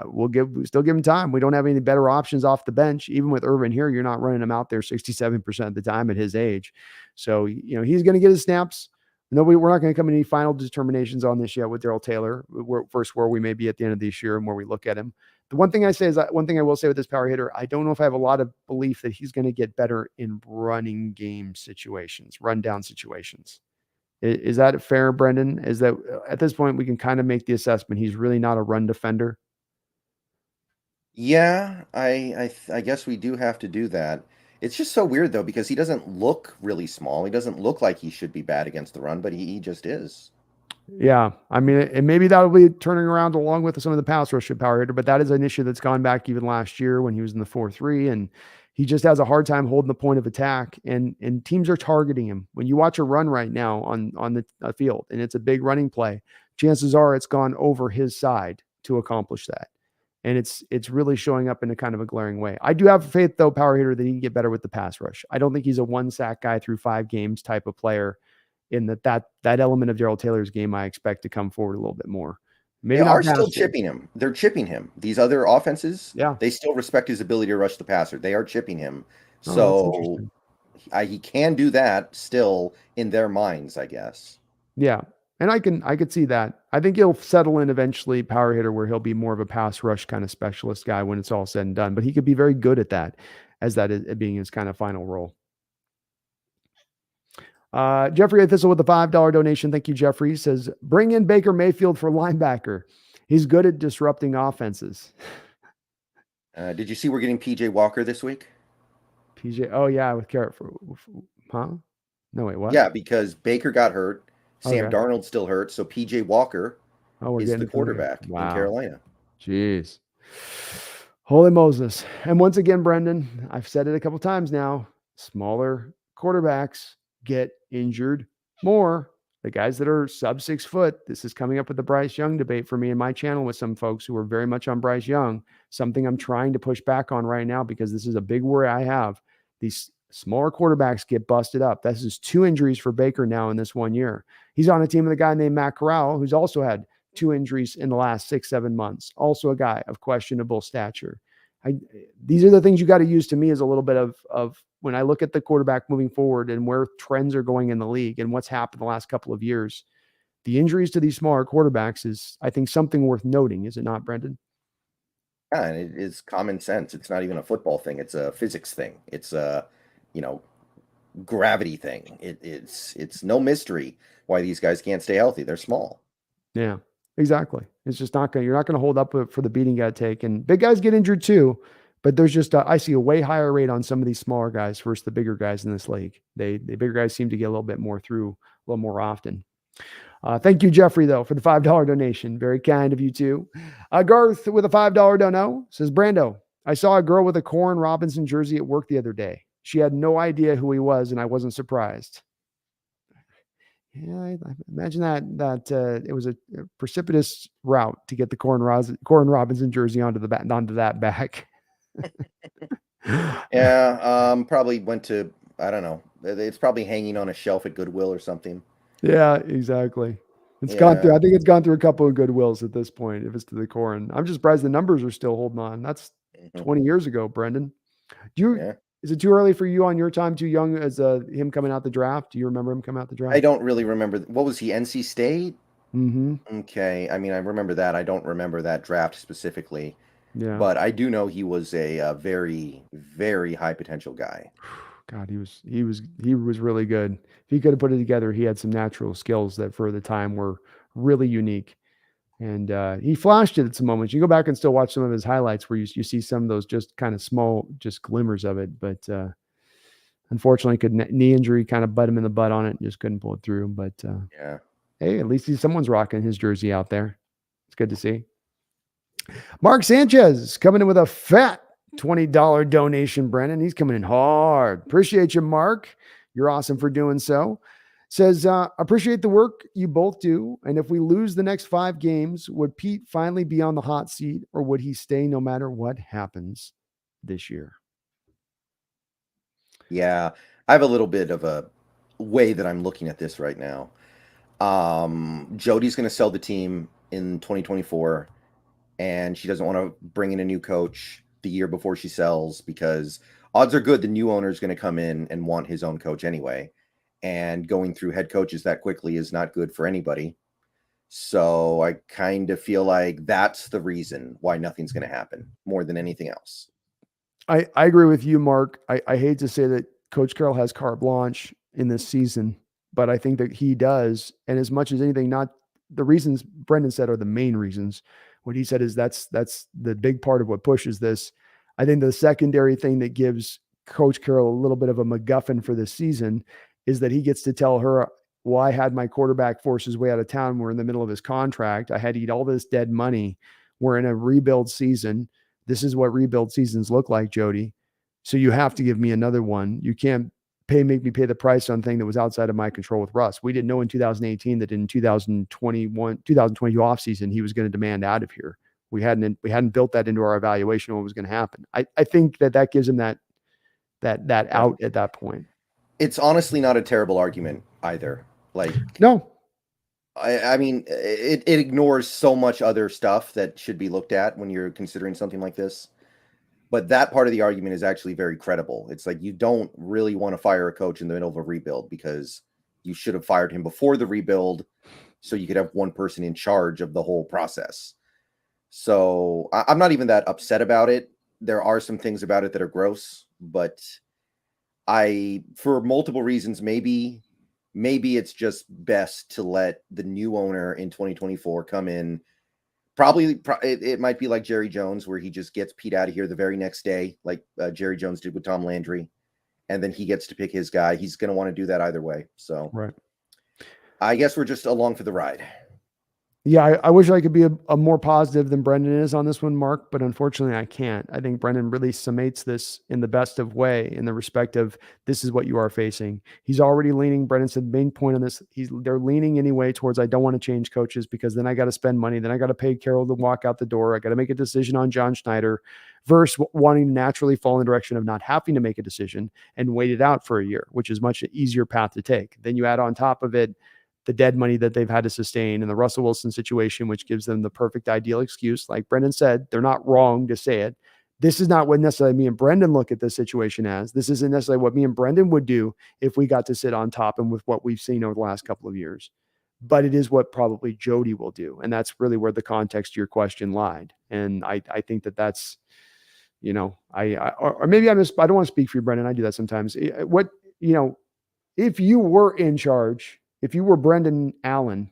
we still give him time. We don't have any better options off the bench. Even with Irvin here, you're not running him out there 67% of the time at his age. So he's going to get his snaps. We're not going to come to any final determinations on this yet with Daryl Taylor. First, where we may be at the end of this year and where we look at him. The one thing I will say with this power hitter, I don't know if I have a lot of belief that he's going to get better in running game situations, rundown situations. Is that fair, Brendan? Is that at this point we can kind of make the assessment he's really not a run defender? Yeah, I guess we do have to do that. It's just so weird though, because he doesn't look really small. He doesn't look like he should be bad against the run, but he just is. Yeah, I mean, and maybe that'll be turning around along with some of the pass rush power hitter, but that is an issue that's gone back even last year when he was in the 4-3, and he just has a hard time holding the point of attack, and teams are targeting him. When you watch a run right now on the field, and it's a big running play, chances are it's gone over his side to accomplish that. And it's really showing up in a kind of a glaring way. I do have faith, though, power hitter, that he can get better with the pass rush. I don't think he's a one sack guy through 5 games type of player. In that element of Daryl Taylor's game, I expect to come forward a little bit more. They Maybe not are still faster. chipping him. They're chipping him. These other offenses, Yeah. they still respect his ability to rush the passer. They are chipping him. Oh, that's So interesting. he can do that still in their minds, I guess. Yeah. And I could see that. I think he'll settle in eventually, power hitter, where he'll be more of a pass rush kind of specialist guy when it's all said and done. But he could be very good at that, as that is being his kind of final role. Jeffrey Thistle with the $5 donation. Thank you, Jeffrey. Says, bring in Baker Mayfield for linebacker. He's good at disrupting offenses. Did you see we're getting PJ Walker this week? PJ. Oh, yeah. With Carrot. Huh? No, wait, what? Yeah, because Baker got hurt. Sam Okay. Darnold's still hurt. So PJ Walker is the quarterback in Carolina. Jeez. Holy Moses. And once again, Brendan, I've said it a couple times now, smaller quarterbacks get injured more. The guys that are sub 6 foot, this is coming up with the Bryce Young debate for me and my channel with some folks who are very much on Bryce Young, something I'm trying to push back on right now because this is a big worry I have. These smaller quarterbacks get busted up. This is 2 injuries for Baker now in this 1 year. He's on a team with a guy named Matt Corral, who's also had 2 injuries in the last 6-7 months. Also a guy of questionable stature. These are the things you got to use to me as a little bit of when I look at the quarterback moving forward and where trends are going in the league and what's happened the last couple of years. The injuries to these smaller quarterbacks is, I think, something worth noting. Is it not, Brendan? Yeah, and it is common sense. It's not even a football thing. It's a physics thing. It's a, gravity thing. It's no mystery why these guys can't stay healthy. They're small. Yeah, exactly. It's just you're not going to hold up for the beating you got to take. And big guys get injured too, but there's just, I see a way higher rate on some of these smaller guys versus the bigger guys in this league. The bigger guys seem to get a little bit more through a little more often. Thank you, Jeffrey, though, for the $5 donation. Very kind of you too. Garth with a $5 dono says, Brando, I saw a girl with a Corin Robinson jersey at work the other day. She had no idea who he was, and I wasn't surprised. Yeah, I imagine that it was a precipitous route to get the Corin Robinson jersey onto that back. Yeah, probably went to, I don't know. It's probably hanging on a shelf at Goodwill or something. Yeah, exactly. Gone through. I think it's gone through a couple of Goodwills at this point. If it's to the Corin, I'm just surprised the numbers are still holding on. That's 20 years ago, Brendan. Is it too early for you on your time? Too young as him coming out the draft? Do you remember him coming out the draft? I don't really remember. What was he? NC State? Mm-hmm. Okay. I mean, I remember that. I don't remember that draft specifically. Yeah. But I do know he was a very, very high potential guy. God, he was really good. If he could have put it together, he had some natural skills that for the time were really unique. And he flashed it at some moments. You go back and still watch some of his highlights where you see some of those just kind of small, just glimmers of it. But unfortunately, knee injury kind of butt him in the butt on it and just couldn't pull it through. But hey, at least someone's rocking his jersey out there. It's good to see. Mark Sanchez coming in with a fat $20 donation, Brennan. He's coming in hard. Appreciate you, Mark. You're awesome for doing so. Says, appreciate the work you both do. And if we lose the next 5 games, would Pete finally be on the hot seat, or would he stay no matter what happens this year? Yeah, I have a little bit of a way that I'm looking at this right now. Jody's going to sell the team in 2024, and she doesn't want to bring in a new coach the year before she sells because odds are good the new owner is going to come in and want his own coach anyway. And going through head coaches that quickly is not good for anybody. So I kind of feel like that's the reason why nothing's going to happen more than anything else. I agree with you, Mark. I hate to say that Coach Carroll has carte blanche in this season, but I think that he does. And as much as anything, not the reasons Brendon said are the main reasons. What he said is that's the big part of what pushes this. I think the secondary thing that gives Coach Carroll a little bit of a MacGuffin for this season is that he gets to tell her, well, I had my quarterback force his way out of town. We're in the middle of his contract. I had to eat all this dead money. We're in a rebuild season. This is what rebuild seasons look like, Jody. So you have to give me another one. You can't make me pay the price on thing that was outside of my control with Russ. We didn't know in 2018 that in 2022 offseason, he was going to demand out of here. We hadn't built that into our evaluation of what was going to happen. I think that gives him that out at that point. It's honestly not a terrible argument either. Like, no, I mean, it ignores so much other stuff that should be looked at when you're considering something like this. But that part of the argument is actually very credible. It's like you don't really want to fire a coach in the middle of a rebuild because you should have fired him before the rebuild so you could have one person in charge of the whole process. So I'm not even that upset about it. There are some things about it that are gross, but for multiple reasons, maybe it's just best to let the new owner in 2024 come in. Probably it might be like Jerry Jones, where he just gets Pete out of here the very next day, like Jerry Jones did with Tom Landry, and then he gets to pick his guy. He's going to want to do that either way. So right. I guess we're just along for the ride. Yeah, I wish I could be a more positive than Brendon is on this one, Mark, but unfortunately I can't. I think Brendon really summates this in the best of way in the respect of this is what you are facing. He's already leaning, Brendon said, main point on this, they're leaning anyway towards I don't want to change coaches because then I got to spend money, then I got to pay Carroll to walk out the door, I got to make a decision on John Schneider, versus wanting to naturally fall in the direction of not having to make a decision and wait it out for a year, which is much easier path to take. Then you add on top of it the dead money that they've had to sustain and the Russell Wilson situation, which gives them the perfect ideal excuse. Like Brendon said, they're not wrong to say it. This is not what necessarily me and Brendon look at this situation as. This isn't necessarily what me and Brendon would do if we got to sit on top and with what we've seen over the last couple of years. But it is what probably Jody will do. And that's really where the context to your question lied. And I think that's, you know, or maybe I don't want to speak for you, Brendon. I do that sometimes. If you were in charge, if you were Brendan Allen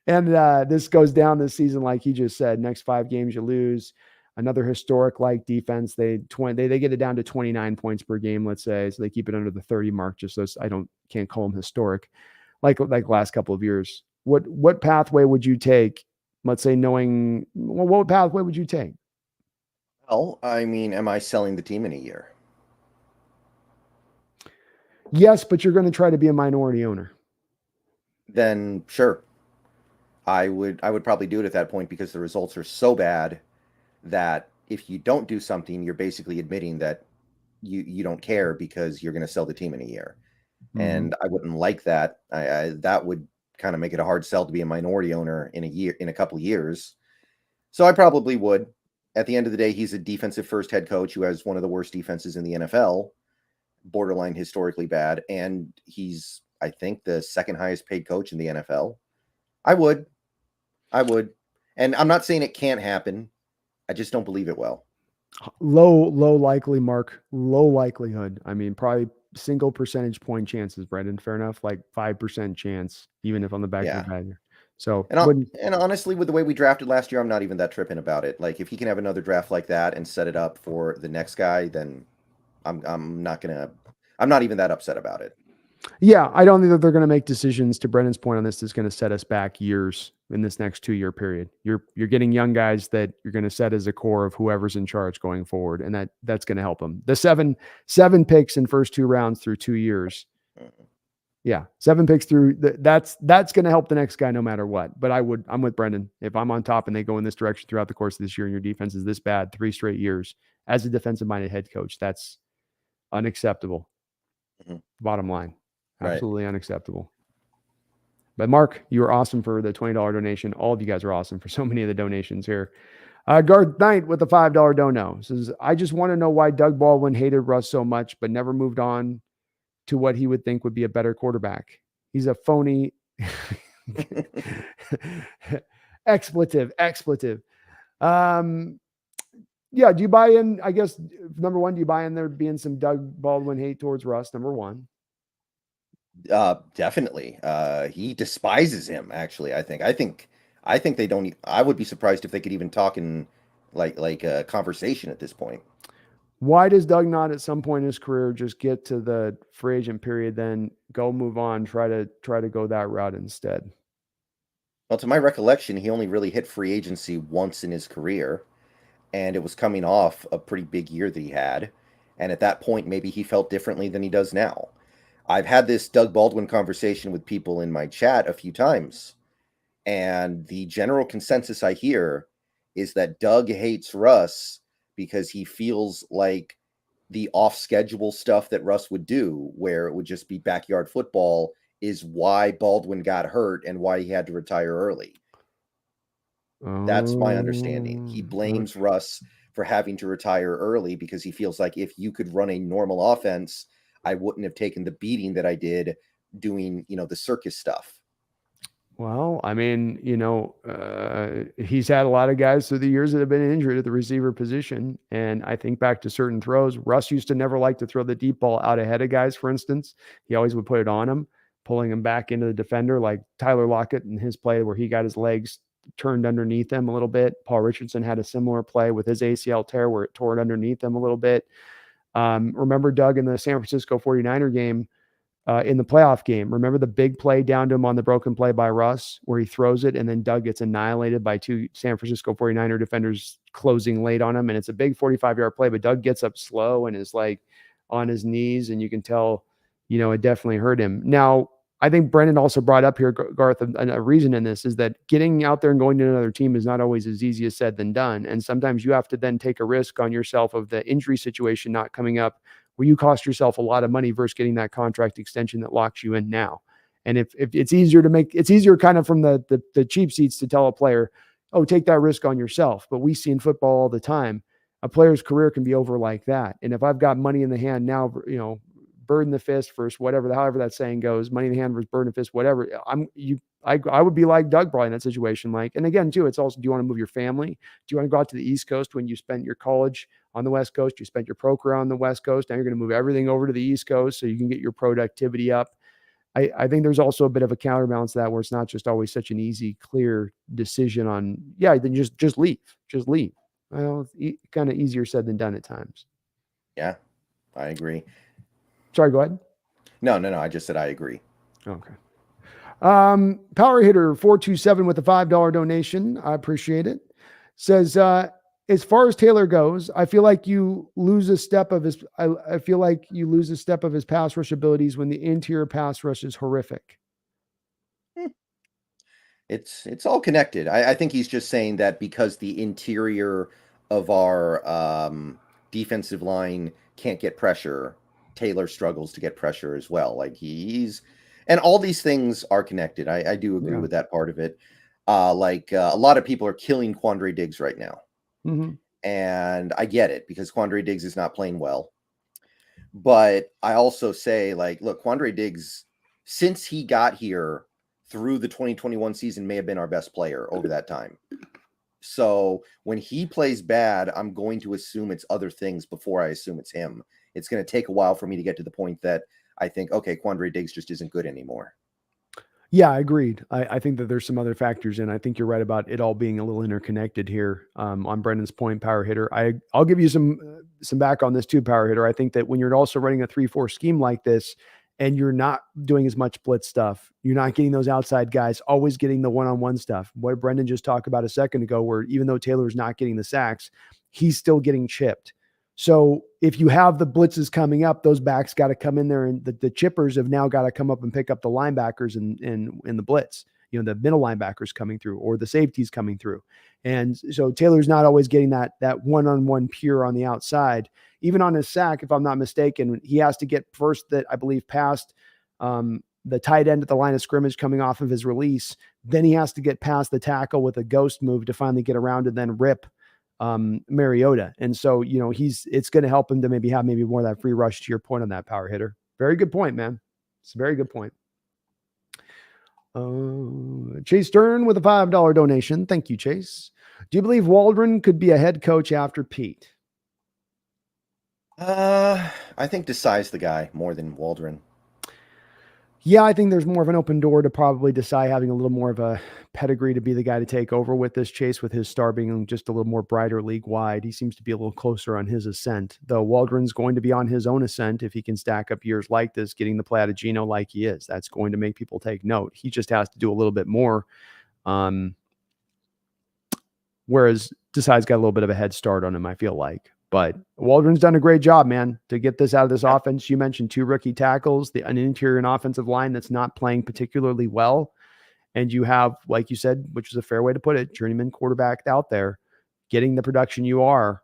and this goes down this season, like he just said, next 5 games you lose, another historic like defense. They get it down to 29 points per game, let's say, so they keep it under the 30 mark. Just so can't call them historic, like last couple of years. What pathway would you take? Let's say what pathway would you take? Well, I mean, am I selling the team in a year? Yes, but you're going to try to be a minority owner. Then sure. I would probably do it at that point because the results are so bad that if you don't do something, you're basically admitting that you don't care because you're going to sell the team in a year. Mm-hmm. And I wouldn't like that. That would kind of make it a hard sell to be a minority owner in a couple of years. So I probably would. At the end of the day, he's a defensive first head coach who has one of the worst defenses in the NFL. Borderline historically bad, and he's, I think, the second highest paid coach in the NFL. I would, and I'm not saying it can't happen. I just don't believe it will. Low likely, Mark. Low likelihood. I mean, probably single percentage point chances, Brendon. Fair enough, like 5% chance, even if on the back of the bag. So, and honestly, with the way we drafted last year, I'm not even that tripping about it. Like, if he can have another draft like that and set it up for the next guy, then I'm not even that upset about it. Yeah, I don't think that they're going to make decisions, to Brennan's point on this, that's going to set us back years in this next 2-year period. You're getting young guys that you're going to set as a core of whoever's in charge going forward, and that's going to help them. The seven picks in first 2 rounds through 2 years Yeah, 7 picks through. That's going to help the next guy no matter what. But I'm with Brendon. If I'm on top and they go in this direction throughout the course of this year and your defense is this bad 3 straight years as a defensive-minded head coach, that's unacceptable. Bottom line, absolutely unacceptable. But Mark, you were awesome for the $20 donation. All of you guys are awesome for so many of the donations here. Garth Knight with the $5 dono says, I just want to know why Doug Baldwin hated Russ so much, but never moved on to what he would think would be a better quarterback. He's a phony. expletive. Yeah, do you buy in? I guess, number one, do you buy in there being some Doug Baldwin hate towards Russ? Number one. Definitely. He despises him, actually. I think they don't. I would be surprised if they could even talk in like a conversation at this point. Why does Doug not at some point in his career just get to the free agent period, then go move on, try to go that route instead? Well, to my recollection, he only really hit free agency once in his career, and it was coming off a pretty big year that he had. And at that point, maybe he felt differently than he does now. I've had this Doug Baldwin conversation with people in my chat a few times, and the general consensus I hear is that Doug hates Russ because he feels like the off-schedule stuff that Russ would do, where it would just be backyard football, is why Baldwin got hurt and why he had to retire early. That's my understanding. He blames Russ for having to retire early because he feels like if you could run a normal offense, I wouldn't have taken the beating that I did doing, the circus stuff. Well, I mean, he's had a lot of guys through the years that have been injured at the receiver position. And I think back to certain throws. Russ used to never like to throw the deep ball out ahead of guys, for instance. He always would put it on him, pulling him back into the defender, like Tyler Lockett in his play where he got his legs turned underneath him a little bit. Paul Richardson had a similar play with his ACL tear where it tore it underneath him a little bit. Remember Doug in the San Francisco 49er game, in the playoff game, remember the big play down to him on the broken play by Russ where he throws it and then Doug gets annihilated by 2 San Francisco 49er defenders closing late on him. And it's a big 45-yard play, but Doug gets up slow and is like on his knees. And you can tell, it definitely hurt him. Now, I think Brendon also brought up here, Garth, a reason in this is that getting out there and going to another team is not always as easy as said than done. And sometimes you have to then take a risk on yourself of the injury situation not coming up where you cost yourself a lot of money versus getting that contract extension that locks you in now. And if it's easier it's easier kind of from the cheap seats to tell a player, oh, take that risk on yourself. But we see in football all the time, a player's career can be over like that. And if I've got money in the hand now, bird in the fist versus whatever, however that saying goes, money in the hand versus bird in the fist, whatever. I would be like Doug probably in that situation. And again, too, it's also, do you want to move your family? Do you want to go out to the East Coast when you spent your college on the West Coast? You spent your pro career on the West Coast. Now you're going to move everything over to the East Coast so you can get your productivity up. I think there's also a bit of a counterbalance to that where it's not just always such an easy, clear decision on, then just leave. Just leave. Well, it's kind of easier said than done at times. Yeah, I agree. Sorry, go ahead. No. I just said I agree. Okay. Power Hitter 427 with a $5 donation. I appreciate it. Says, as far as Taylor goes, I feel like you lose a step of his. I feel like you lose a step of his pass rush abilities when the interior pass rush is horrific. It's all connected. I think he's just saying that because the interior of our defensive line can't get pressure, Taylor struggles to get pressure as well. And all these things are connected. I do agree with that part of it. A lot of people are killing Quandre Diggs right now. Mm-hmm. And I get it because Quandre Diggs is not playing well. But I also say, look, Quandre Diggs, since he got here through the 2021 season, may have been our best player over that time. So when he plays bad, I'm going to assume it's other things before I assume it's him. It's going to take a while for me to get to the point that I think, okay, Quandre Diggs just isn't good anymore. Yeah, I agreed. I think that there's some other factors, and I think you're right about it all being a little interconnected here. On Brendon's point, Power Hitter, I'll give you some back on this too, Power Hitter. I think that when you're also running a 3-4 scheme like this, and you're not doing as much blitz stuff, you're not getting those outside guys, always getting the one-on-one stuff. What Brendon just talked about a second ago, where even though Taylor's not getting the sacks, he's still getting chipped. So if you have the blitzes coming up, those backs got to come in there, and the chippers have now got to come up and pick up the linebackers in the blitz, the middle linebackers coming through or the safeties coming through. And so Taylor's not always getting that one-on-one pure on the outside. Even on his sack, if I'm not mistaken, he has to get first that I believe past the tight end at the line of scrimmage coming off of his release. Then he has to get past the tackle with a ghost move to finally get around and then rip Mariota. And so, it's going to help him to maybe have more of that free rush, to your point on that power hitter. Very good point, man. It's a very good point. Chase Stern with a $5 donation. Thank you, Chase. Do you believe Waldron could be a head coach after Pete? I think Desai's the guy more than Waldron. Yeah, I think there's more of an open door to probably Desai having a little more of a pedigree to be the guy to take over with this, Chase, with his star being just a little more brighter league wide. He seems to be a little closer on his ascent, though Waldron's going to be on his own ascent if he can stack up years like this, getting the play out of Geno like he is. That's going to make people take note. He just has to do a little bit more. Whereas Desai's got a little bit of a head start on him, I feel like. But Waldron's done a great job, man, to get this out of this offense. You mentioned 2 rookie tackles, an interior and offensive line that's not playing particularly well. And you have, like you said, which is a fair way to put it, journeyman quarterback out there getting the production you are,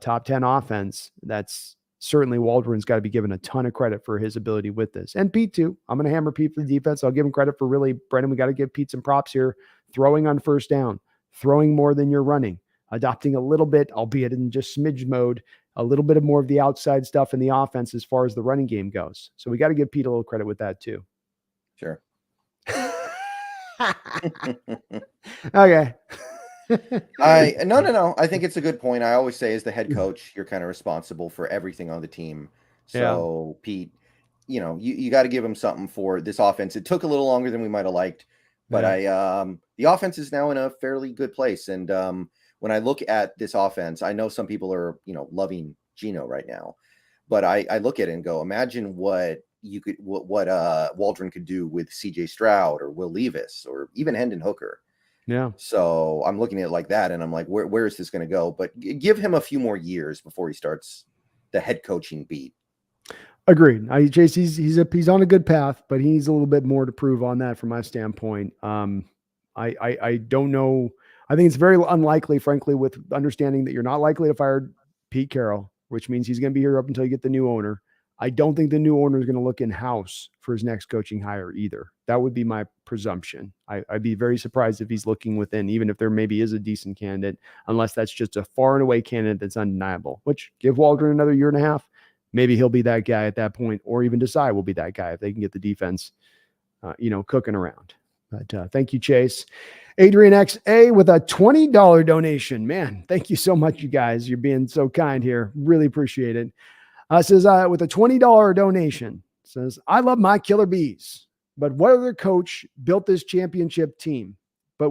top 10 offense. That's certainly Waldron's got to be given a ton of credit for his ability with this. And Pete, too. I'm going to hammer Pete for the defense. I'll give him credit for really, Brendon, we got to give Pete some props here. Throwing on first down, throwing more than you're running. Adopting a little bit, albeit in just smidge mode, a little bit of more of the outside stuff in the offense as far as the running game goes. So we got to give Pete a little credit with that too. Sure. Okay. No. I think it's a good point. I always say as the head coach, you're kind of responsible for everything on the team. So Pete, you got to give him something for this offense. It took a little longer than we might have liked, but the offense is now in a fairly good place. And, when I look at this offense, I know some people are, loving Geno right now, but I look at it and go, imagine what Waldron could do with CJ Stroud or Will Levis or even Hendon Hooker. Yeah. So I'm looking at it like that, and I'm like, where is this going to go? But give him a few more years before he starts the head coaching beat. Agreed. Chase, he's on a good path, but he needs a little bit more to prove on that from my standpoint. I don't know. I think it's very unlikely, frankly, with understanding that you're not likely to fire Pete Carroll, which means he's going to be here up until you get the new owner. I don't think the new owner is going to look in-house for his next coaching hire either. That would be my presumption. I'd be very surprised if he's looking within, even if there maybe is a decent candidate, unless that's just a far and away candidate that's undeniable, which give Waldron another year and a half. Maybe he'll be that guy at that point, or even Desai will be that guy if they can get the defense, cooking around. But thank you, Chase. Adrian XA with a $20 donation. Man, thank you so much, you guys. You're being so kind here. Really appreciate it. Says with a $20 donation, says, I love my Killer Bees, but what other coach built this championship team? I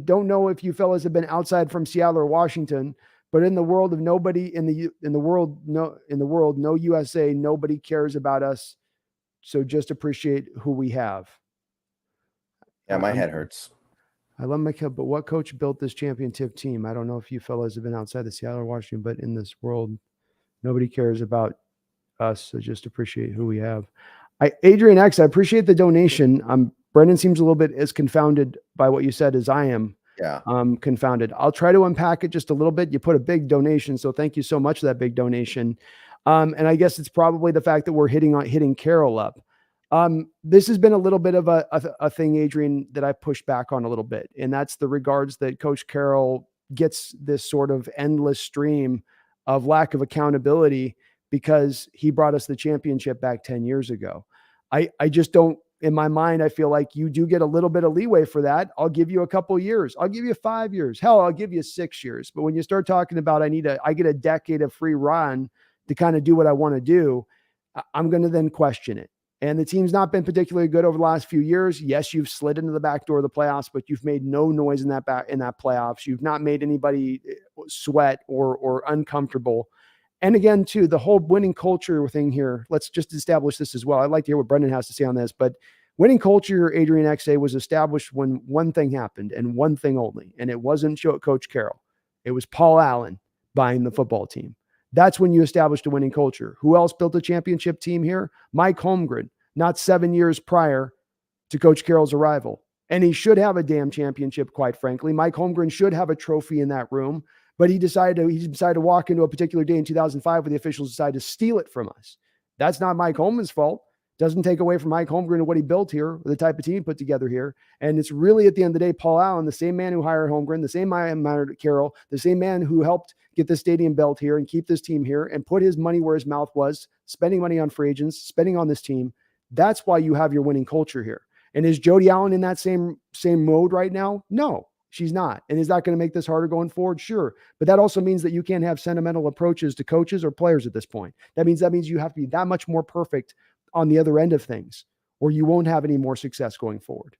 don't know if you fellas have been outside from Seattle or Washington, but in the world of nobody in the world, no USA, nobody cares about us. So just appreciate who we have. Yeah, my head hurts. I love my kid, but what coach built this championship team? I don't know if you fellas have been outside the Seattle or Washington, but in this world, nobody cares about us. So just appreciate who we have. Adrian X, I appreciate the donation. Brendon seems a little bit as confounded by what you said as I am. Yeah. Confounded. I'll try to unpack it just a little bit. You put a big donation, so thank you so much for that big donation. And I guess it's probably the fact that we're hitting Carroll up. This has been a little bit of a thing, Adrian, that I pushed back on a little bit. And that's the regards that Coach Carroll gets this sort of endless stream of lack of accountability because he brought us the championship back 10 years ago. I just don't, in my mind, I feel like you do get a little bit of leeway for that. I'll give you a couple years. I'll give you 5 years. Hell, I'll give you 6 years. But when you start talking about, I get a decade of free run to kind of do what I want to do, I'm going to then question it. And the team's not been particularly good over the last few years. Yes, you've slid into the back door of the playoffs, but you've made no noise in that playoffs. You've not made anybody sweat or uncomfortable. And again, too, the whole winning culture thing here, let's just establish this as well. I'd like to hear what Brendon has to say on this, but winning culture, Adrian XA, was established when one thing happened and one thing only, and it wasn't Coach Carroll. It was Paul Allen buying the football team. That's when you established a winning culture. Who else built a championship team here? Mike Holmgren, not 7 years prior to Coach Carroll's arrival. And he should have a damn championship, quite frankly. Mike Holmgren should have a trophy in that room, but he decided to walk into a particular day in 2005 where the officials decided to steal it from us. That's not Mike Holmgren's fault. Doesn't take away from Mike Holmgren and what he built here, or the type of team he put together here. And it's really, at the end of the day, Paul Allen, the same man who hired Holmgren, the same man who hired Carroll, the same man who helped get the stadium built here and keep this team here and put his money where his mouth was, spending money on free agents, spending on this team. That's why you have your winning culture here. And is Jody Allen in that same mode right now? No, she's not. And is that going to make this harder going forward? Sure. But that also means that you can't have sentimental approaches to coaches or players at this point. That means you have to be that much more perfect on the other end of things, or you won't have any more success going forward.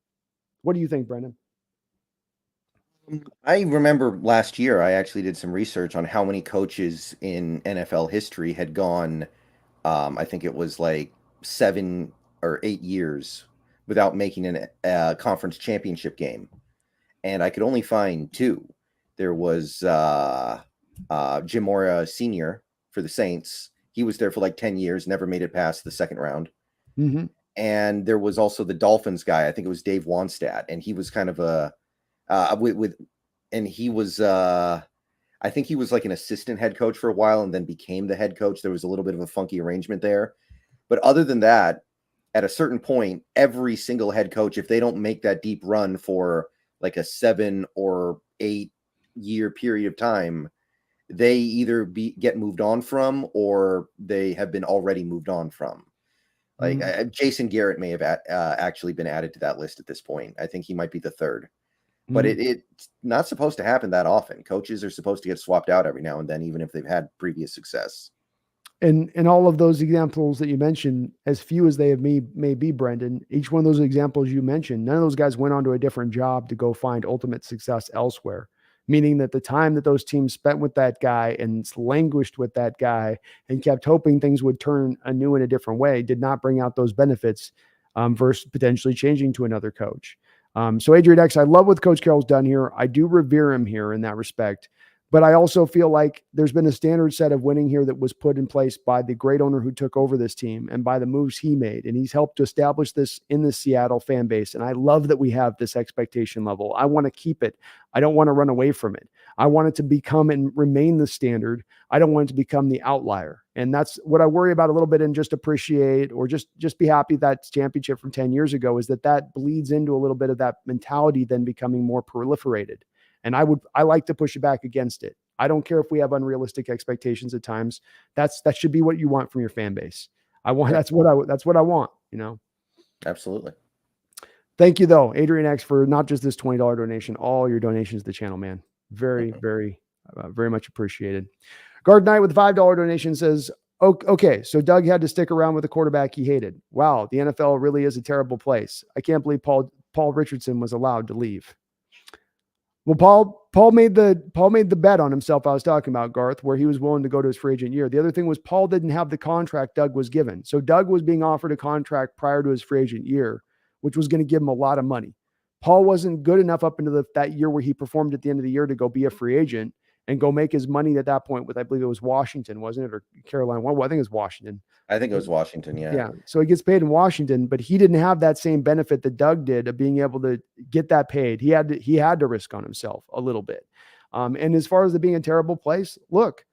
What do you think, Brendon? I remember last year, I actually did some research on how many coaches in NFL history had gone, I think it was like 7 or 8 years without making a conference championship game. And I could only find 2. There was Jim Mora Sr. for the Saints. He was there for like 10 years, never made it past the second round. Mm-hmm. And there was also the Dolphins guy. I think it was Dave Wanstadt. And he was kind of I think he was like an assistant head coach for a while and then became the head coach. There was a little bit of a funky arrangement there. But other than that, at a certain point, every single head coach, if they don't make that deep run for like a 7 or 8 year period of time, they either get moved on from or they have been already moved on from. Like Jason Garrett may have actually been added to that list at this point. I think he might be the third. But it's not supposed to happen that often. Coaches are supposed to get swapped out every now and then, even if they've had previous success. And all of those examples that you mentioned, as few as they may be, Brendon, each one of those examples you mentioned, none of those guys went on to a different job to go find ultimate success elsewhere. Meaning that the time that those teams spent with that guy and languished with that guy and kept hoping things would turn anew in a different way did not bring out those benefits versus potentially changing to another coach. So Adrian X, I love what Coach Carroll's done here. I do revere him here in that respect. But I also feel like there's been a standard set of winning here that was put in place by the great owner who took over this team and by the moves he made. And he's helped to establish this in the Seattle fan base. And I love that we have this expectation level. I want to keep it. I don't want to run away from it. I want it to become and remain the standard. I don't want it to become the outlier. And that's what I worry about a little bit and just appreciate or just be happy that championship from 10 years ago is that bleeds into a little bit of that mentality then becoming more proliferated. And I like to push back against it. I don't care if we have unrealistic expectations at times. That should be what you want from your fan base. That's what I want, you know? Absolutely. Thank you though, Adrian X, for not just this $20 donation, all your donations to the channel, man. Very, very, very much appreciated. Garden Knight with $5 donation says, okay, so Doug had to stick around with a quarterback he hated. Wow. The NFL really is a terrible place. I can't believe Paul Richardson was allowed to leave. Well, Paul made the bet on himself I was talking about, Garth, where he was willing to go to his free agent year. The other thing was Paul didn't have the contract Doug was given. So Doug was being offered a contract prior to his free agent year, which was going to give him a lot of money. Paul wasn't good enough up into that year where he performed at the end of the year to go be a free agent and go make his money at that point with, I believe it was Washington, wasn't it? Or Carolina. Well, I think it was Washington. I think it was Washington. Yeah. Yeah. So he gets paid in Washington, but he didn't have that same benefit that Doug did of being able to get that paid. He had to risk on himself a little bit. And as far as it being a terrible place, look,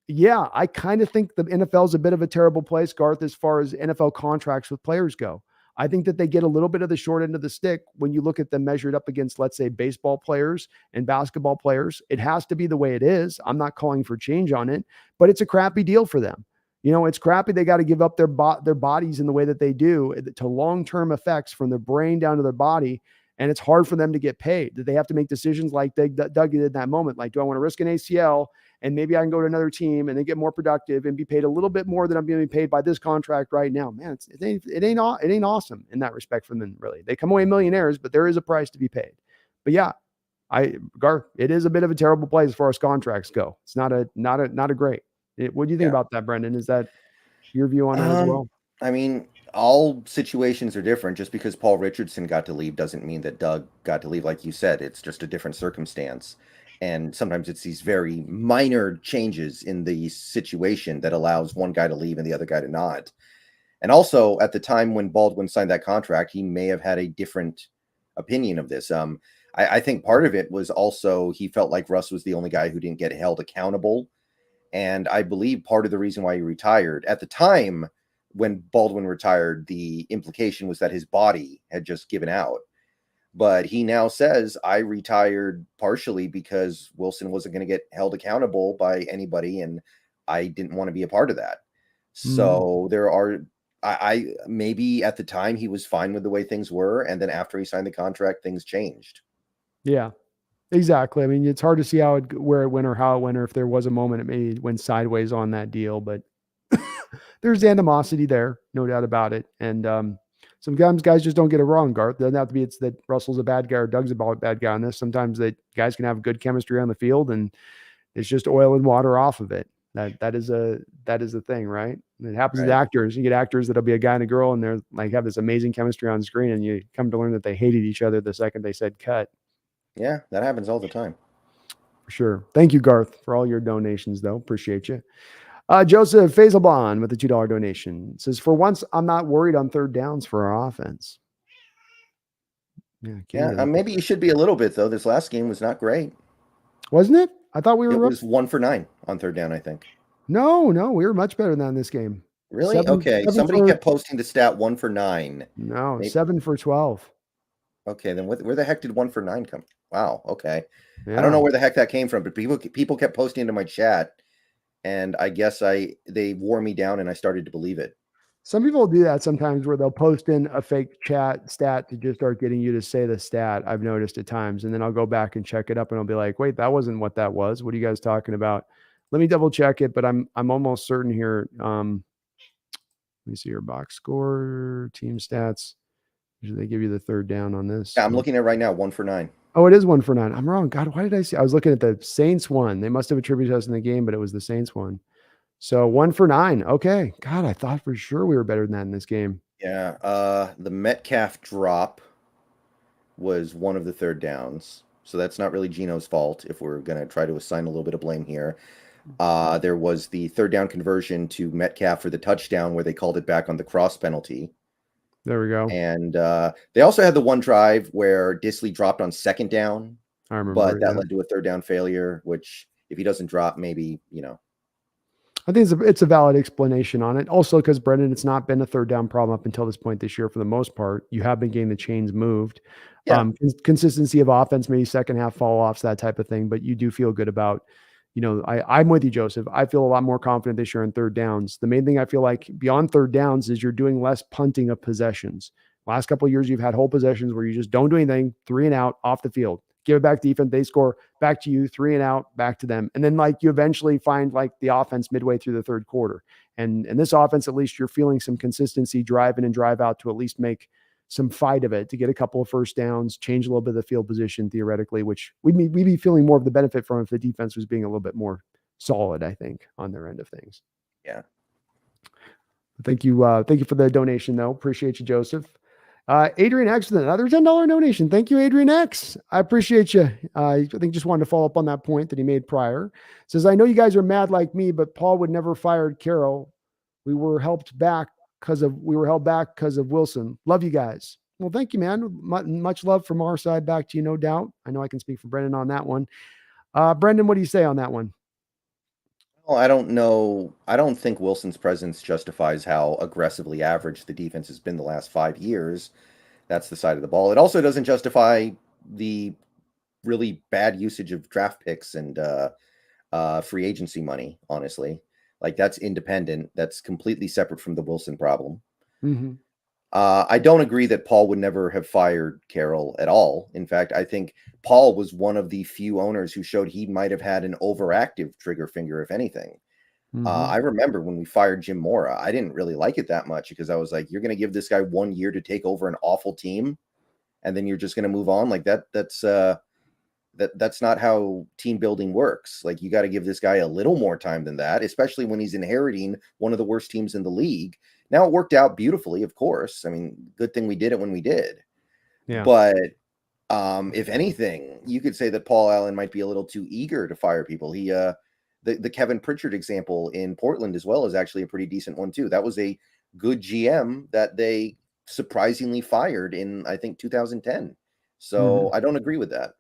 yeah, I kind of think the NFL is a bit of a terrible place, Garth, as far as NFL contracts with players go. I think that they get a little bit of the short end of the stick when you look at them measured up against, let's say, baseball players and basketball players. It has to be the way it is. I'm not calling for change on it, but it's a crappy deal for them. You know, it's crappy. They got to give up their bodies in the way that they do to long-term effects from their brain down to their body. And it's hard for them to get paid. They have to make decisions like Doug did in that moment. Like, do I want to risk an ACL and maybe I can go to another team and then get more productive and be paid a little bit more than I'm being paid by this contract right now? Man, it ain't awesome in that respect for them, really. They come away millionaires, but there is a price to be paid. But yeah, Garth, it is a bit of a terrible place as far as contracts go. It's not a great. What do you think about that, Brendon? Is that your view on that as well? I mean, all situations are different. Just because Paul Richardson got to leave doesn't mean that Doug got to leave. Like you said, it's just a different circumstance. And sometimes it's these very minor changes in the situation that allows one guy to leave and the other guy to not. And also, at the time when Baldwin signed that contract, he may have had a different opinion of this. I think part of it was also he felt like Russ was the only guy who didn't get held accountable. And I believe part of the reason why he retired at the time when Baldwin retired, the implication was that his body had just given out. But he now says, I retired partially because Wilson wasn't going to get held accountable by anybody, and I didn't want to be a part of that. So there are, I maybe at the time he was fine with the way things were, and then after he signed the contract, things changed. Yeah, exactly. I mean, it's hard to see where it went or how it went, or if there was a moment it maybe went sideways on that deal, but there's animosity there, no doubt about it. And sometimes guys just don't get it wrong, Garth. It doesn't have to be it's that Russell's a bad guy or Doug's a bad guy on this. Sometimes that guys can have good chemistry on the field, and it's just oil and water off of it. That is a thing, right? And it happens with actors. You get actors that'll be a guy and a girl, and they're like have this amazing chemistry on screen, and you come to learn that they hated each other the second they said cut. Yeah, that happens all the time. For sure. Thank you, Garth, for all your donations, though. Appreciate you. Joseph Fazelbon with a $2 donation says, for once, I'm not worried on third downs for our offense. Yeah, maybe you should be a little bit, though. This last game was not great. Wasn't it? I thought we were. It was 1 for 9 on third down, I think. No, we were much better than this game. Really? Okay. Somebody kept posting the stat 1 for 9. No, maybe 7 for 12. Okay, then where the heck did 1 for 9 come? Wow. Okay. Yeah. I don't know where the heck that came from, but people kept posting into my chat, and I guess they wore me down, and I started to believe it. Some people do that sometimes where they'll post in a fake chat stat to just start getting you to say the stat. I've noticed at times, and then I'll go back and check it up, and I'll be like, wait, that wasn't what that was. What are you guys talking about? Let me double check it, but I'm almost certain here. Let me see your box score, team stats. Usually they give you the third down on this. Yeah, I'm looking at it right now, 1 for 9. Oh, it is 1 for 9. I'm wrong. God, why did I see? I was looking at the Saints one. They must have attributed us in the game, but it was the Saints one. So 1 for 9. Okay. God, I thought for sure we were better than that in this game. Yeah. The Metcalf drop was one of the third downs. So that's not really Gino's fault if we're going to try to assign a little bit of blame here. There was the third down conversion to Metcalf for the touchdown where they called it back on the cross penalty. There we go. And they also had the one drive where Disley dropped on second down. I remember. But that led to a third down failure, which if he doesn't drop, maybe, I think it's a valid explanation on it. Also, because Brendon, it's not been a third down problem up until this point this year for the most part. You have been getting the chains moved. Yeah. Consistency of offense, maybe second half fall offs, that type of thing. But you do feel good about, I'm with you, Joseph. I feel a lot more confident this year in third downs. The main thing I feel like beyond third downs is you're doing less punting of possessions. Last couple of years, you've had whole possessions where you just don't do anything, 3 and out off the field. Give it back to defense. They score back to you, 3 and out, back to them. And then you eventually find the offense midway through the third quarter. And this offense, at least you're feeling some consistency, drive in and drive out to at least make some fight of it, to get a couple of first downs, change a little bit of the field position theoretically, which we'd be feeling more of the benefit from if the defense was being a little bit more solid, I think, on their end of things. Yeah. Thank you. Thank you for the donation though. Appreciate you, Joseph. Adrian X with another $10 donation. Thank you, Adrian X. I appreciate you. I think just wanted to follow up on that point that he made prior. Says, I know you guys are mad like me, but Paul would never fired Carroll. We were held back because of Wilson. Love you guys. Well, thank you, man. Much love from our side back to you, no doubt. I know I can speak for Brendon on that one. Brendon, what do you say on that one? Well, I don't know. I don't think Wilson's presence justifies how aggressively average the defense has been the last 5 years. That's the side of the ball. It also doesn't justify the really bad usage of draft picks and free agency money, honestly. That's independent. That's completely separate from the Wilson problem. Mm-hmm. I don't agree that Paul would never have fired Carroll at all. In fact, I think Paul was one of the few owners who showed he might have had an overactive trigger finger, if anything. Mm-hmm. I remember when we fired Jim Mora, I didn't really like it that much because I was like, you're going to give this guy 1 year to take over an awful team, and then you're just going to move on like that. That's not how team building works. You got to give this guy a little more time than that, especially when he's inheriting one of the worst teams in the league. Now it worked out beautifully, of course. I mean, good thing we did it when we did. Yeah. But If anything, you could say that Paul Allen might be a little too eager to fire people. The Kevin Pritchard example in Portland as well is actually a pretty decent one too. That was a good GM that they surprisingly fired in, I think, 2010. So I don't agree with that.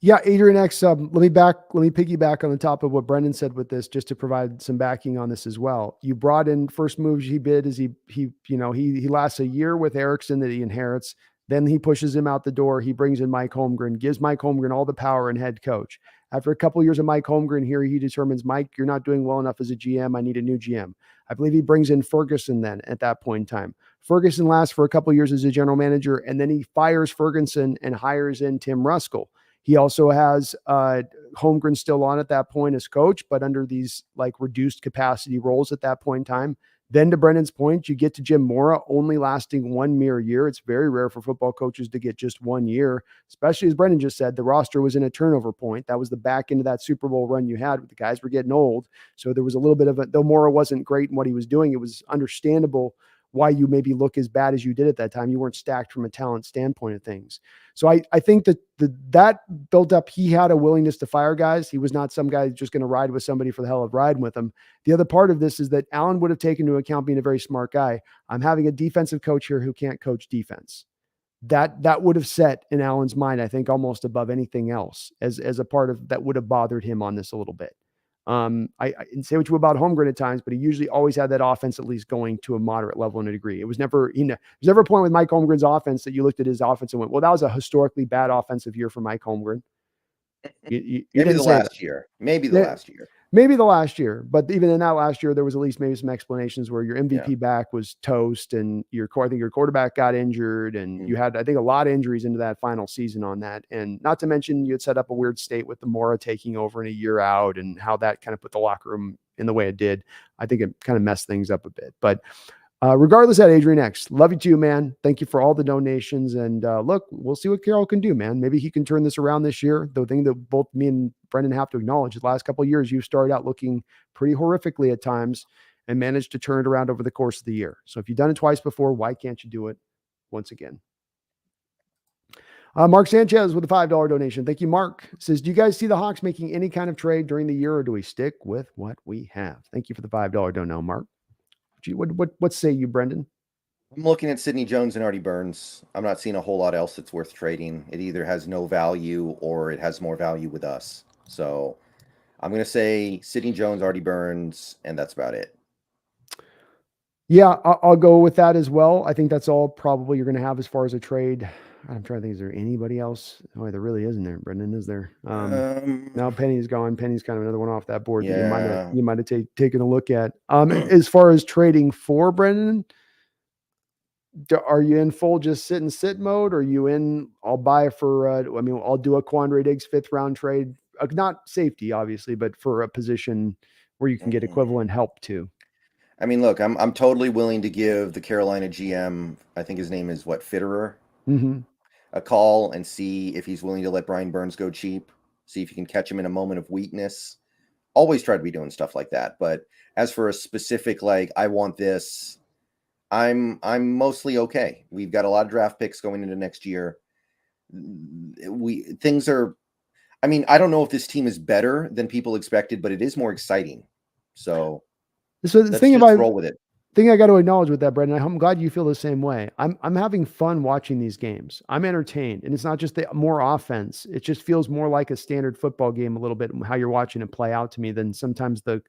Yeah, Adrian X. Let me piggyback on the top of what Brendon said with this, just to provide some backing on this as well. You brought in first moves he bid is he lasts a year with Erickson that he inherits. Then he pushes him out the door. He brings in Mike Holmgren, gives Mike Holmgren all the power and head coach. After a couple of years of Mike Holmgren here, he determines, Mike, you're not doing well enough as a GM. I need a new GM. I believe he brings in Ferguson then at that point in time. Ferguson lasts for a couple of years as a general manager, and then he fires Ferguson and hires in Tim Ruskell. He also has Holmgren still on at that point as coach, but under these like reduced capacity roles at that point in time. Then to Brennan's point, you get to Jim Mora only lasting 1 mere year. It's very rare for football coaches to get just 1 year, especially as Brendan just said, the roster was in a turnover point. That was the back end of that Super Bowl run you had. The guys were getting old. So there was a little bit of though Mora wasn't great in what he was doing, it was understandable why you maybe look as bad as you did at that time. You weren't stacked from a talent standpoint of things. So I think that that built up, he had a willingness to fire guys. He was not some guy just going to ride with somebody for the hell of riding with them. The other part of this is that Allen would have taken into account, being a very smart guy, I'm having a defensive coach here who can't coach defense. That would have set in Allen's mind, I think, almost above anything else as a part of that would have bothered him on this a little bit. I say what you about Holmgren at times, but he usually always had that offense at least going to a moderate level in a degree. It was never, there's never a point with Mike Holmgren's offense that you looked at his offense and went, well, that was a historically bad offensive year for Mike Holmgren. You Maybe didn't the say last that. year. Maybe the last year. Maybe the last year, but even in that last year, there was at least maybe some explanations where your MVP Yeah. back was toast, and I think your quarterback got injured, and you had, I think, a lot of injuries into that final season on that. And not to mention, you had set up a weird state with the Mora taking over in a year out, and how that kind of put the locker room in the way it did. I think it kind of messed things up a bit. But regardless of that, Adrian X, love you too, man. Thank you for all the donations. And look, we'll see what Carroll can do, man. Maybe he can turn this around this year. The thing that both me and Brendon have to acknowledge, the last couple of years, you've started out looking pretty horrifically at times and managed to turn it around over the course of the year. So if you've done it twice before, why can't you do it once again? Mark Sanchez with a $5 donation. Thank you, Mark. Says, do you guys see the Hawks making any kind of trade during the year, or do we stick with what we have? Thank you for the $5 dono, Mark. What say you, Brendon? I'm looking at Sidney Jones and Artie Burns. I'm not seeing a whole lot else that's worth trading. It either has no value or it has more value with us. So I'm going to say Sidney Jones, Artie Burns, and that's about it. Yeah, I'll go with that as well. I think that's all probably you're going to have as far as a trade. I'm trying to think, is there anybody else? Oh, there really isn't there, Brendon, is there? Now Penny's gone. Penny's kind of another one off that board that you might have taken a look at. As far as trading for Brendon, are you in full just sit mode? Or are you in, I'll buy for, I'll do a Quandre Diggs 5th round trade, not safety, obviously, but for a position where you can get equivalent help too. I mean, look, I'm totally willing to give the Carolina GM, I think his name is Fitterer, a call and see if he's willing to let Brian Burns go cheap. See if you can catch him in a moment of weakness. Always try to be doing stuff like that. But as for a specific, like, I want this, I'm mostly okay. We've got a lot of draft picks going into next year. I don't know if this team is better than people expected, but it is more exciting. So the thing roll with it. Thing I got to acknowledge with that, Brendon, I'm glad you feel the same way. I'm having fun watching these games. I'm entertained, and it's not just the more offense. It just feels more like a standard football game a little bit, how you're watching it play out to me, than sometimes the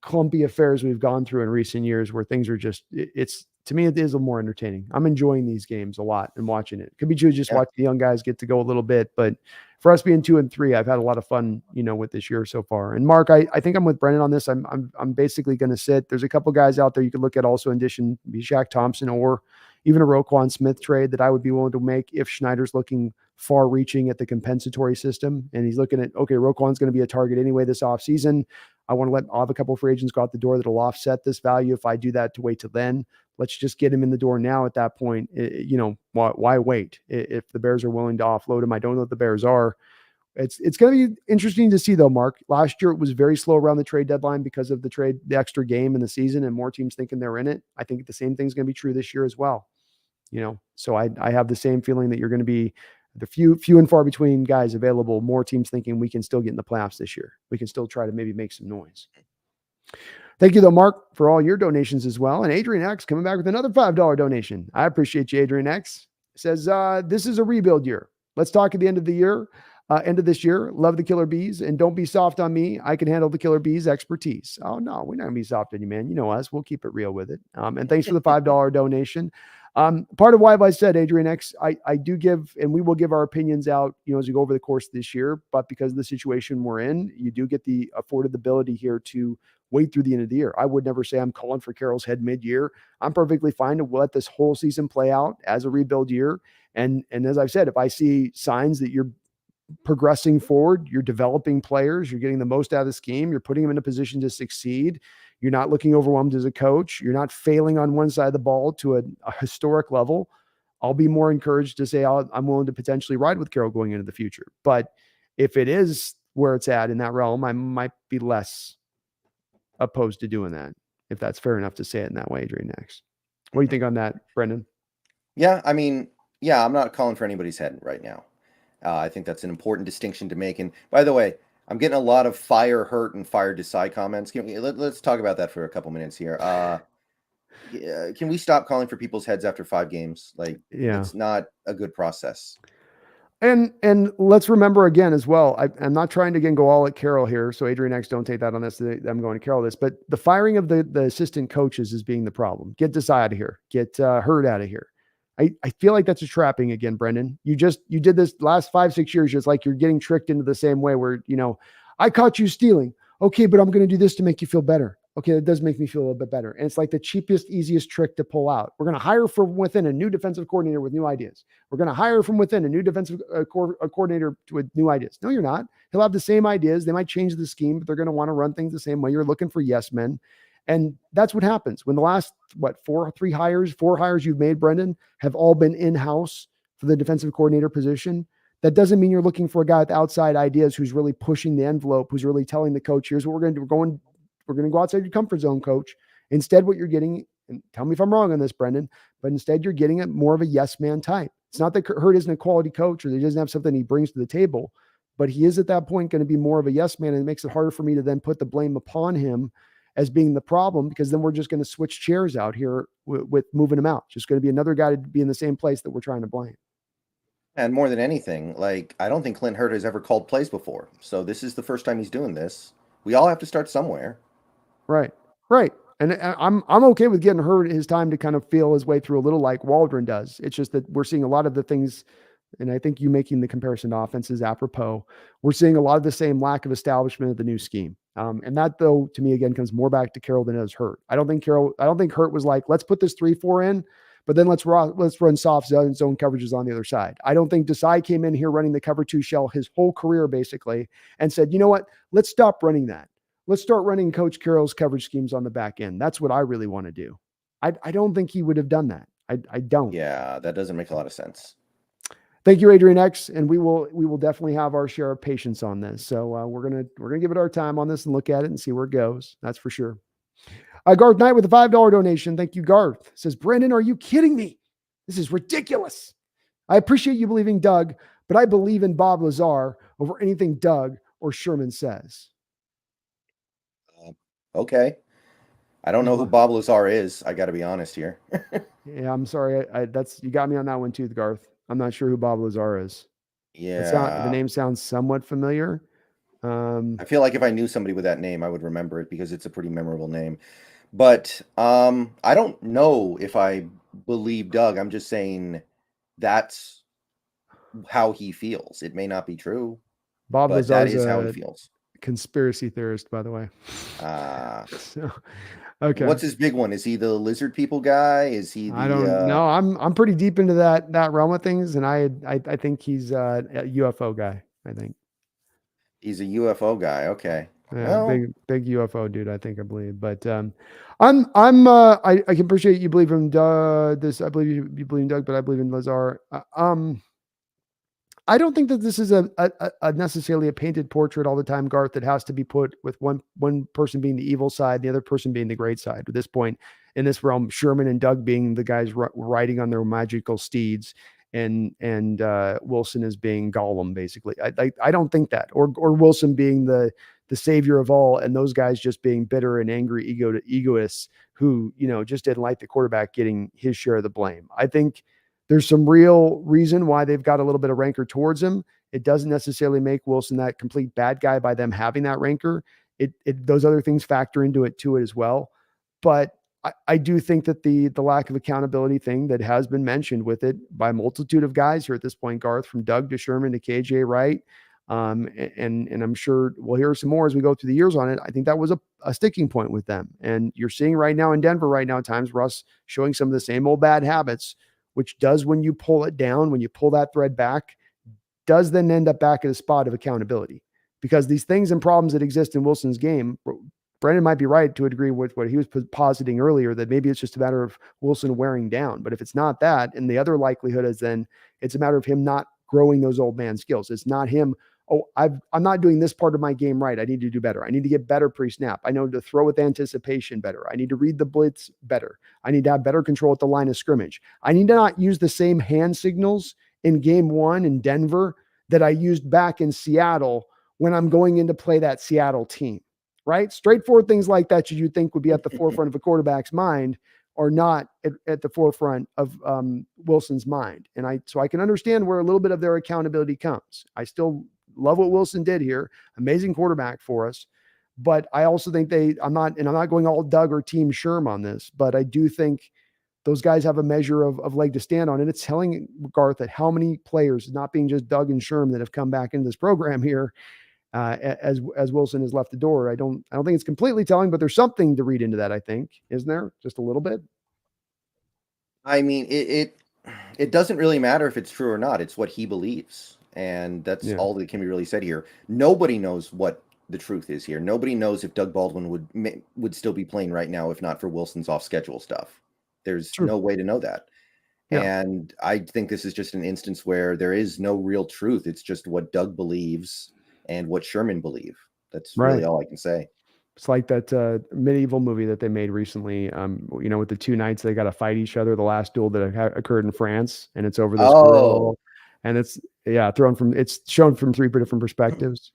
clumpy affairs we've gone through in recent years where things are just, to me, it is a more entertaining. I'm enjoying these games a lot and watching it. Could be just watch the young guys get to go a little bit, but for us being 2-3, I've had a lot of fun, with this year so far. And Mark, I think I'm with Brendon on this. I'm basically going to sit. There's a couple guys out there you could look at also in addition, be Shaq Thompson or even a Roquan Smith trade that I would be willing to make if Schneider's looking far reaching at the compensatory system. And he's looking at, okay, Roquan's going to be a target anyway this offseason. I'll have a couple of free agents go out the door that'll offset this value. If I do that to wait till then, let's just get him in the door now at that point. Why wait? If the Bears are willing to offload him, I don't know what the Bears are. It's going to be interesting to see though, Mark. Last year it was very slow around the trade deadline because of the extra game in the season and more teams thinking they're in it. I think the same thing's going to be true this year as well. So I have the same feeling that you're going to be The few and far between guys available, more teams thinking we can still get in the playoffs this year. We can still try to maybe make some noise. Thank you, though, Mark, for all your donations as well. And Adrian X coming back with another $5 donation. I appreciate you, Adrian X. Says, this is a rebuild year. Let's talk at the end of the year, end of this year. Love the Killer Bees, and don't be soft on me. I can handle the Killer Bees expertise. Oh, no, we're not going to be soft on you, man. You know us. We'll keep it real with it. And thanks for the $5 donation. Part of why I said, Adrian X, I do give, and we will give our opinions out, as we go over the course of this year, but because of the situation we're in, you do get the afforded ability here to wait through the end of the year. I would never say I'm calling for Carroll's head mid-year. I'm perfectly fine to let this whole season play out as a rebuild year. And as I've said, if I see signs that you're progressing forward, you're developing players, you're getting the most out of the scheme, you're putting them in a position to succeed, you're not looking overwhelmed as a coach, you're not failing on one side of the ball to a historic level, I'll be more encouraged to say I'm willing to potentially ride with Carroll going into the future. But if it is where it's at in that realm, I might be less opposed to doing that, if that's fair enough to say it in that way. Adrian X, what do you think on that, Brendon? Yeah, I mean, I'm not calling for anybody's head right now. I think that's an important distinction to make. And by the way, I'm getting a lot of fire hurt and fire decide comments. Let's talk about that for a couple minutes here. Can we stop calling for people's heads after 5 games? It's not a good process. And let's remember again as well, I'm not trying to again go all at Carroll here. So Adrian X, don't take that on this. I'm going to Carroll this, but the firing of the assistant coaches is being the problem. Get Desai out of here. Get Hurd out of here. I feel like that's a trapping again, Brendon. You did this last 5-6 years. Just like you're getting tricked into the same way where, I caught you stealing. Okay, but I'm going to do this to make you feel better. Okay, that does make me feel a little bit better. And it's like the cheapest, easiest trick to pull out. We're going to hire from within a new defensive coordinator with new ideas. We're going to hire from within a new defensive coordinator with new ideas. No, you're not. He'll have the same ideas. They might change the scheme, but they're going to want to run things the same way. You're looking for yes men. And that's what happens when the last, 4 hires you've made, Brendon, have all been in-house for the defensive coordinator position. That doesn't mean you're looking for a guy with outside ideas who's really pushing the envelope, who's really telling the coach, here's what we're going to do. We're going to go outside your comfort zone, coach. Instead, what you're getting, and tell me if I'm wrong on this, Brendon, but instead you're getting it more of a yes man type. It's not that Hurd isn't a quality coach or that he doesn't have something he brings to the table, but he is at that point going to be more of a yes man. And it makes it harder for me to then put the blame upon him as being the problem, because then we're just going to switch chairs out here with moving him out. Just going to be another guy to be in the same place that we're trying to blame. And more than anything, I don't think Clint Hurd has ever called plays before. So this is the first time he's doing this. We all have to start somewhere. Right. And I'm okay with getting Hurd his time to kind of feel his way through a little like Waldron does. It's just that we're seeing a lot of the things, and I think you making the comparison to offense is apropos. We're seeing a lot of the same lack of establishment of the new scheme. And that, though, to me, again, comes more back to Carroll than it does Hurd. I don't think Hurd was like, let's put this 3-4 in, but then let's run soft zone coverages on the other side. I don't think Desai came in here running the cover 2 shell his whole career, basically, and said, you know what, let's stop running that. Let's start running Coach Carroll's coverage schemes on the back end. That's what I really want to do. I don't think he would have done that. I don't. Yeah, that doesn't make a lot of sense. Thank you, Adrian X, and we will definitely have our share of patience on this. So we're gonna give it our time on this and look at it and see where it goes. That's for sure. Garth Knight with a $5 donation. Thank you, Garth. Says, Brendon, are you kidding me? This is ridiculous. I appreciate you believing Doug, but I believe in Bob Lazar over anything Doug or Sherman says. Okay. I don't know who Bob Lazar is. I got to be honest here. Yeah, I'm sorry. You got me on that one too, Garth. I'm not sure who Bob Lazar is. Yeah. The name sounds somewhat familiar. I feel like if I knew somebody with that name, I would remember it because it's a pretty memorable name. But I don't know if I believe Doug. I'm just saying that's how he feels. It may not be true. Bob but Lazar that is how he feels. Conspiracy theorist, by the way. So, okay. What's his big one? Is he the lizard people guy? Is he the, I don't know. I'm pretty deep into that realm of things, and I think he's a UFO guy. I think he's a UFO guy. Okay. Yeah, well, big UFO dude, I believe. But I can appreciate you believe in I believe you believe in Doug, but I believe in Lazar. I don't think that this is a necessarily a painted portrait all the time, Garth, that has to be put with one person being the evil side, the other person being the great side. At this point in this realm, Sherman and Doug being the guys riding on their magical steeds, and Wilson as being Gollum, basically. I don't think that, or Wilson being the savior of all, and those guys just being bitter and angry egoists who, just didn't like the quarterback getting his share of the blame. I think there's some real reason why they've got a little bit of rancor towards him. It doesn't necessarily make Wilson that complete bad guy by them having that rancor. Those other things factor into it as well. But I do think that the lack of accountability thing that has been mentioned with it by a multitude of guys here at this point, Garth, from Doug to Sherman to KJ Wright, and I'm sure we'll hear some more as we go through the years on it. I think that was a sticking point with them. And you're seeing right now in Denver right now at times, Russ showing some of the same old bad habits, which does, when you pull it down, when you pull that thread back, does then end up back at a spot of accountability. Because these things and problems that exist in Wilson's game, Brendon might be right to a degree with what he was positing earlier, that maybe it's just a matter of Wilson wearing down. But if it's not that, and the other likelihood is then it's a matter of him not growing those old man skills. It's not him, I'm not doing this part of my game right. I need to do better. I need to get better pre-snap. I know to throw with anticipation better. I need to read the blitz better. I need to have better control at the line of scrimmage. I need to not use the same hand signals in game 1 in Denver that I used back in Seattle when I'm going in to play that Seattle team. Right? Straightforward things like that you think would be at the forefront of a quarterback's mind are not at the forefront of Wilson's mind. And so I can understand where a little bit of their accountability comes. I still love what Wilson did here. Amazing quarterback for us. But I also think I'm not going all Doug or Team Sherm on this, but I do think those guys have a measure of leg to stand on. And it's telling, Garth, that how many players, not being just Doug and Sherm, that have come back into this program here, as Wilson has left the door. I don't think it's completely telling, but there's something to read into that, I think. Isn't there? Just a little bit. I mean, it doesn't really matter if it's true or not. It's what he believes. And that's all that can be really said here. Nobody knows what the truth is here. Nobody knows if Doug Baldwin would still be playing right now if not for Wilson's off schedule stuff. There's no way to know that. Yeah. And I think this is just an instance where there is no real truth. It's just what Doug believes and what Sherman believe. That's really all I can say. It's like that medieval movie that they made recently, with the two knights, they got to fight each other. The last duel that occurred in France, and it's over this girl, and it's shown from 3 different perspectives.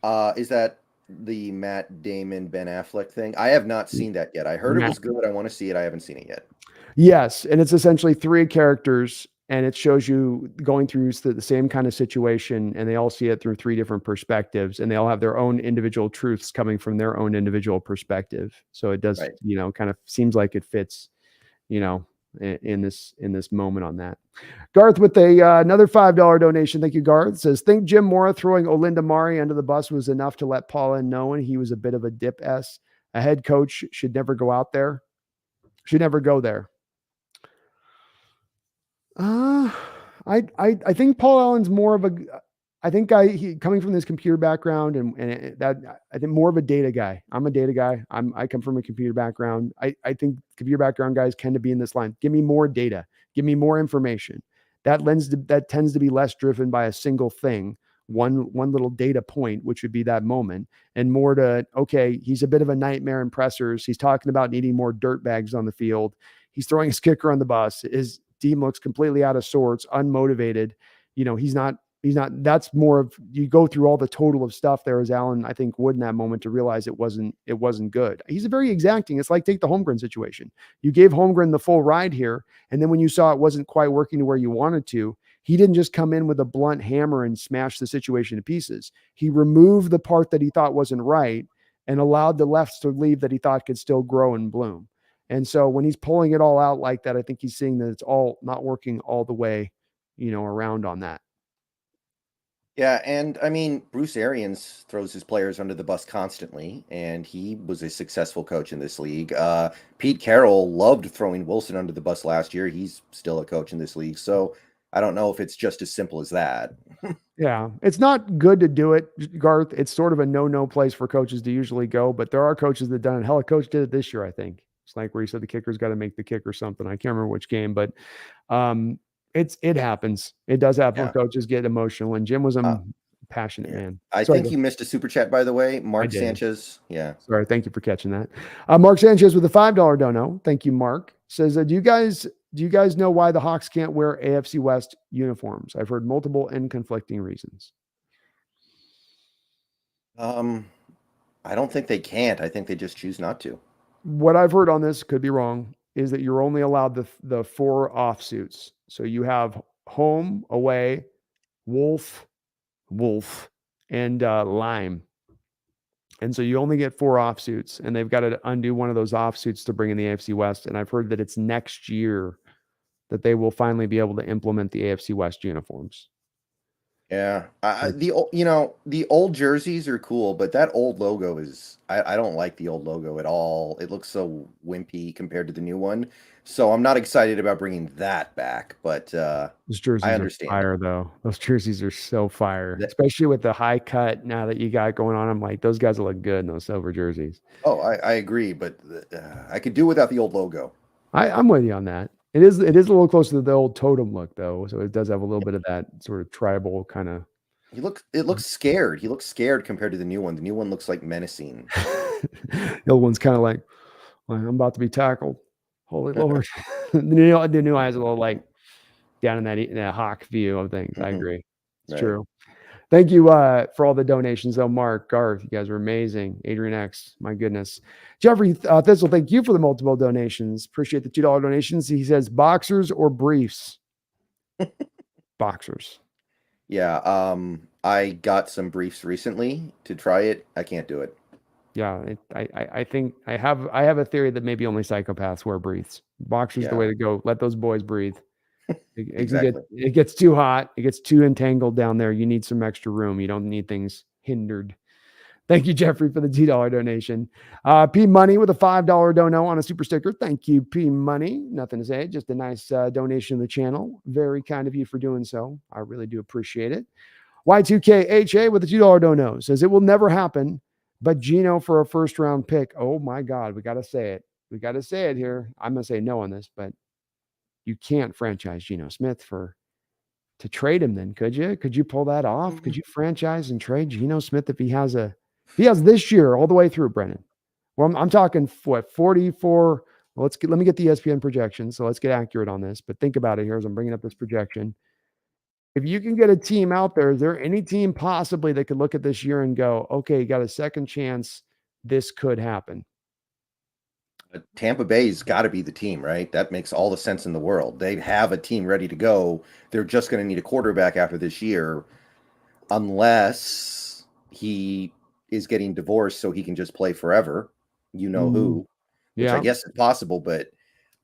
Is that the Matt Damon, Ben Affleck thing? I have not seen that yet. I heard it was good. I want to see it. I haven't seen it yet. Yes, and it's essentially 3 characters, and it shows you going through the same kind of situation, and they all see it through 3 different perspectives, and they all have their own individual truths coming from their own individual perspective. So it does, kind of seems like it fits, in this moment on that. Garth with another $5 donation. Thank you, Garth. Says, think Jim Mora throwing Olinda Mari under the bus was enough to let Paula know he was a bit of a dip S. A head coach should never go out there. Should never go there. I think Paul Allen's more of he coming from this computer background and that I think more of a data guy. I'm a data guy. I come from a computer background. I think computer background guys tend to be in this line. Give me more data. Give me more information. That tends to be less driven by a single thing, one little data point, which would be that moment, and more to, okay, he's a bit of a nightmare in pressers. He's talking about needing more dirt bags on the field. He's throwing his kicker on the bus. His team looks completely out of sorts, unmotivated. He's not, that's more of, you go through all the total of stuff there, as Allen, I think, would in that moment, to realize it wasn't good. He's a very exacting. It's like, take the Holmgren situation. You gave Holmgren the full ride here. And then when you saw it wasn't quite working to where you wanted to, he didn't just come in with a blunt hammer and smash the situation to pieces. He removed the part that he thought wasn't right and allowed the lefts to leave that he thought could still grow and bloom. And so when he's pulling it all out like that, I think he's seeing that it's all not working all the way, around on that. Yeah, and I mean, Bruce Arians throws his players under the bus constantly, and he was a successful coach in this league. Pete Carroll loved throwing Wilson under the bus last year. He's still a coach in this league. So I don't know if it's just as simple as that. Yeah, it's not good to do it, Garth. It's sort of a no place for coaches to usually go, but there are coaches that have done it. Hell, a coach did it this year, I think. It's like where he said the kicker's got to make the kick or something. I can't remember which game, but it happens. It does happen when coaches get emotional, and Jim was a passionate man. I think you missed a super chat, by the way. Mark Sanchez. Yeah. Sorry. Thank you for catching that. Mark Sanchez with a $5 dono. Thank you, Mark. Says, do you guys Do you guys know why the Hawks can't wear AFC West uniforms? I've heard multiple and conflicting reasons. Um, I don't think they can't. I think they just choose not to. What I've heard on this, could be wrong, is that you're only allowed the 4 offsuits. So you have home, away, wolf, and lime. And so you only get 4 offsuits, and they've got to undo one of those offsuits to bring in the AFC West. And I've heard that it's next year that they will finally be able to implement the AFC West uniforms. Yeah, the old jerseys are cool, but that old logo is I don't like the old logo at all. It looks so wimpy compared to the new one. So I'm not excited about bringing that back, but Those jerseys I are understand it. fire, though. Those jerseys are so fire, That- especially with the high cut now that you got going on. I'm like, those guys will look good in those silver jerseys. Oh, I agree, but I could do without the old logo. I'm with you on that. It is a little closer to the old totem look, though. So it does have a little bit of that sort of tribal kind of. It looks scared. He looks scared compared to the new one. The new one looks like menacing. The old one's kind of like, I'm about to be tackled. Holy Lord. The new eye is a little like down in that hawk view of things. I agree. It's Right. true. Thank you for all the donations, though. Mark, Garth, you guys are amazing. Adrian X, my goodness. Jeffrey Thistle, thank you for the multiple donations. Appreciate the $2 donations. He says boxers or briefs? Boxers. Yeah, I got some briefs recently to try it. I can't do it. Yeah, I think I have a theory that maybe only psychopaths wear briefs. Boxers the way to go. Let those boys breathe. Exactly. It gets too hot. It gets too entangled down there. You need some extra room. You don't need things hindered. Thank you, Jeffrey, for the $2 donation. P Money with a $5 dono on a super sticker. Thank you, P Money. Nothing to say. Just a nice donation to the channel. Very kind of you for doing so. I really do appreciate it. Y2KHA with a $2 dono says it will never happen, but Geno for a first round pick. Oh my God, we got to say it. We got to say it here. I'm going to say no on this, but you can't franchise Geno Smith to trade him then, could you? Could you pull that off? Could you franchise and trade Geno Smith if he has this year all the way through, Brennan? Well, I'm talking what, 44. Well, let me get the ESPN projection. So let's get accurate on this. But think about it here as I'm bringing up this projection. If you can get a team out there, is there any team possibly that could look at this year and go, okay, you got a second chance, this could happen? Tampa Bay's got to be the team, right? That makes all the sense in the world. They have a team ready to go. They're just going to need a quarterback after this year, unless he is getting divorced so he can just play forever. You know who, which I guess is possible, but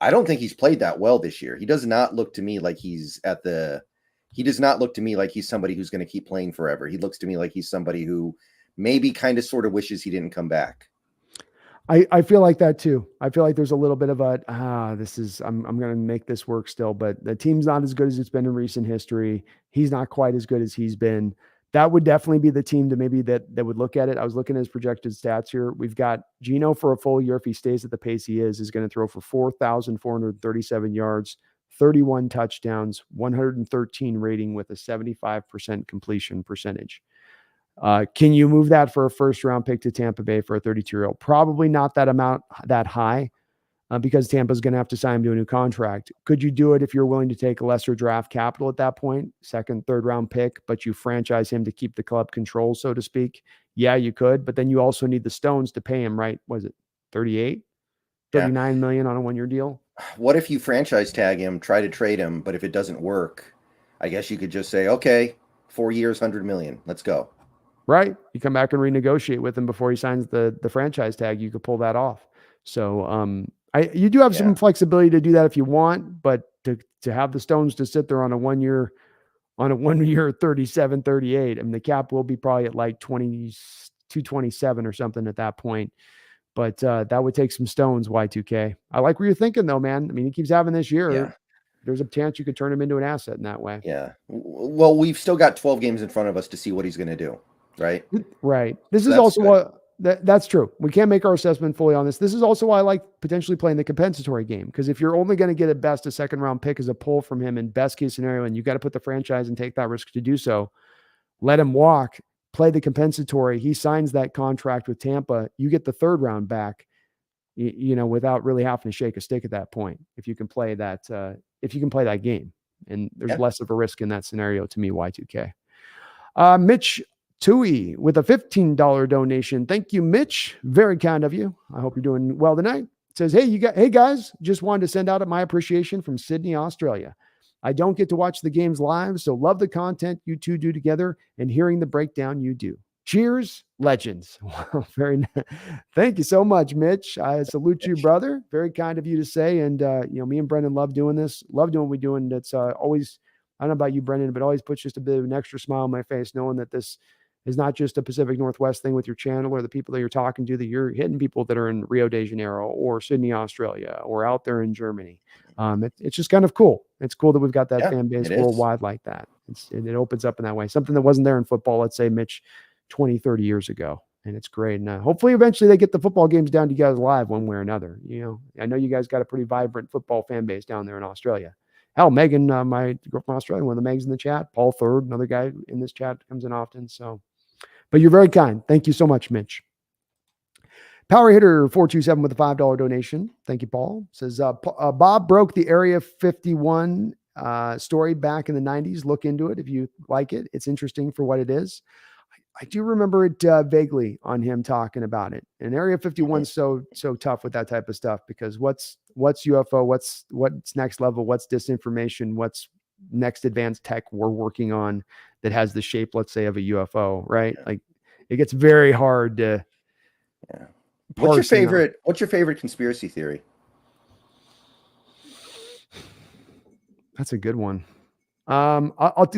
I don't think he's played that well this year. He does not look to me like he does not look to me like he's somebody who's going to keep playing forever. He looks to me like he's somebody who maybe kind of sort of wishes he didn't come back. I feel like that too. I feel like there's a little bit of I'm going to make this work still, but the team's not as good as it's been in recent history. He's not quite as good as he's been. That would definitely be the team to maybe that would look at it. I was looking at his projected stats here. We've got Geno for a full year. If he stays at the pace he is going to throw for 4,437 yards, 31 touchdowns, 113 rating with a 75% completion percentage. Can you move that for a first round pick to Tampa Bay for a 32-year-old? Probably not that high because Tampa's going to have to sign him to a new contract. Could you do it if you're willing to take lesser draft capital at that point, second, third round pick, but you franchise him to keep the club control, so to speak? Yeah, you could, but then you also need the stones to pay him, right? Was it 38, 39 million on a 1-year deal? What if you franchise tag him, try to trade him, but if it doesn't work, I guess you could just say, okay, 4 years, 100 million, let's go. Right. You come back and renegotiate with him before he signs the franchise tag. You could pull that off. So you do have some flexibility to do that if you want, but to have the stones to sit there on a 1 year 37, 38, I mean, the cap will be probably at like 227 or something at that point. But that would take some stones, Y2K. I like what you're thinking though, man. I mean, he keeps having this year. Yeah. There's a chance you could turn him into an asset in that way. Yeah. Well, we've still got 12 games in front of us to see what he's going to do. Right. This is also what that's true. We can't make our assessment fully on this. This is also why I like potentially playing the compensatory game. Because if you're only going to get at best a second round pick as a pull from him in best case scenario, and you got to put the franchise and take that risk to do so, let him walk, play the compensatory. He signs that contract with Tampa. You get the third round back. without really having to shake a stick at that point. If you can play that, game, and there's less of a risk in that scenario to me. Y2K. Mitch Tui with a $15 donation. Thank you, Mitch. Very kind of you. I hope you're doing well tonight. It says, hey guys, just wanted to send out my appreciation from Sydney, Australia. I don't get to watch the games live, so love the content you two do together and hearing the breakdown you do. Cheers, legends. Wow, very nice. Thank you so much, Mitch. I salute you, brother. Very kind of you to say. And me and Brendon love doing this. Love doing what we do, and it's always. I don't know about you, Brendon, but always puts just a bit of an extra smile on my face, knowing that this is not just a Pacific Northwest thing with your channel or the people that you're talking to, that you're hitting people that are in Rio de Janeiro or Sydney, Australia, or out there in Germany. It's just kind of cool. It's cool that we've got that fan base worldwide like that. It opens up in that way. Something that wasn't there in football, let's say, Mitch, 20, 30 years ago. And it's great. And hopefully eventually they get the football games down to you guys live one way or another. I know you guys got a pretty vibrant football fan base down there in Australia. Hell, Megan, my girl from Australia, one of the Megs in the chat, Paul Third, another guy in this chat, comes in often. So, but you're very kind. Thank you so much, Mitch. Power Hitter 427 with a $5 donation. Thank you, Paul. Says, Bob broke the Area 51 story back in the 90s. Look into it if you like it. It's interesting for what it is. I do remember it vaguely on him talking about it. And Area 51 is so tough with that type of stuff, because what's UFO, what's next level, what's disinformation, what's next advanced tech we're working on that has the shape, let's say, of a UFO, right? Yeah. Like, it gets very hard to. Yeah. What's your favorite conspiracy theory? That's a good one. Let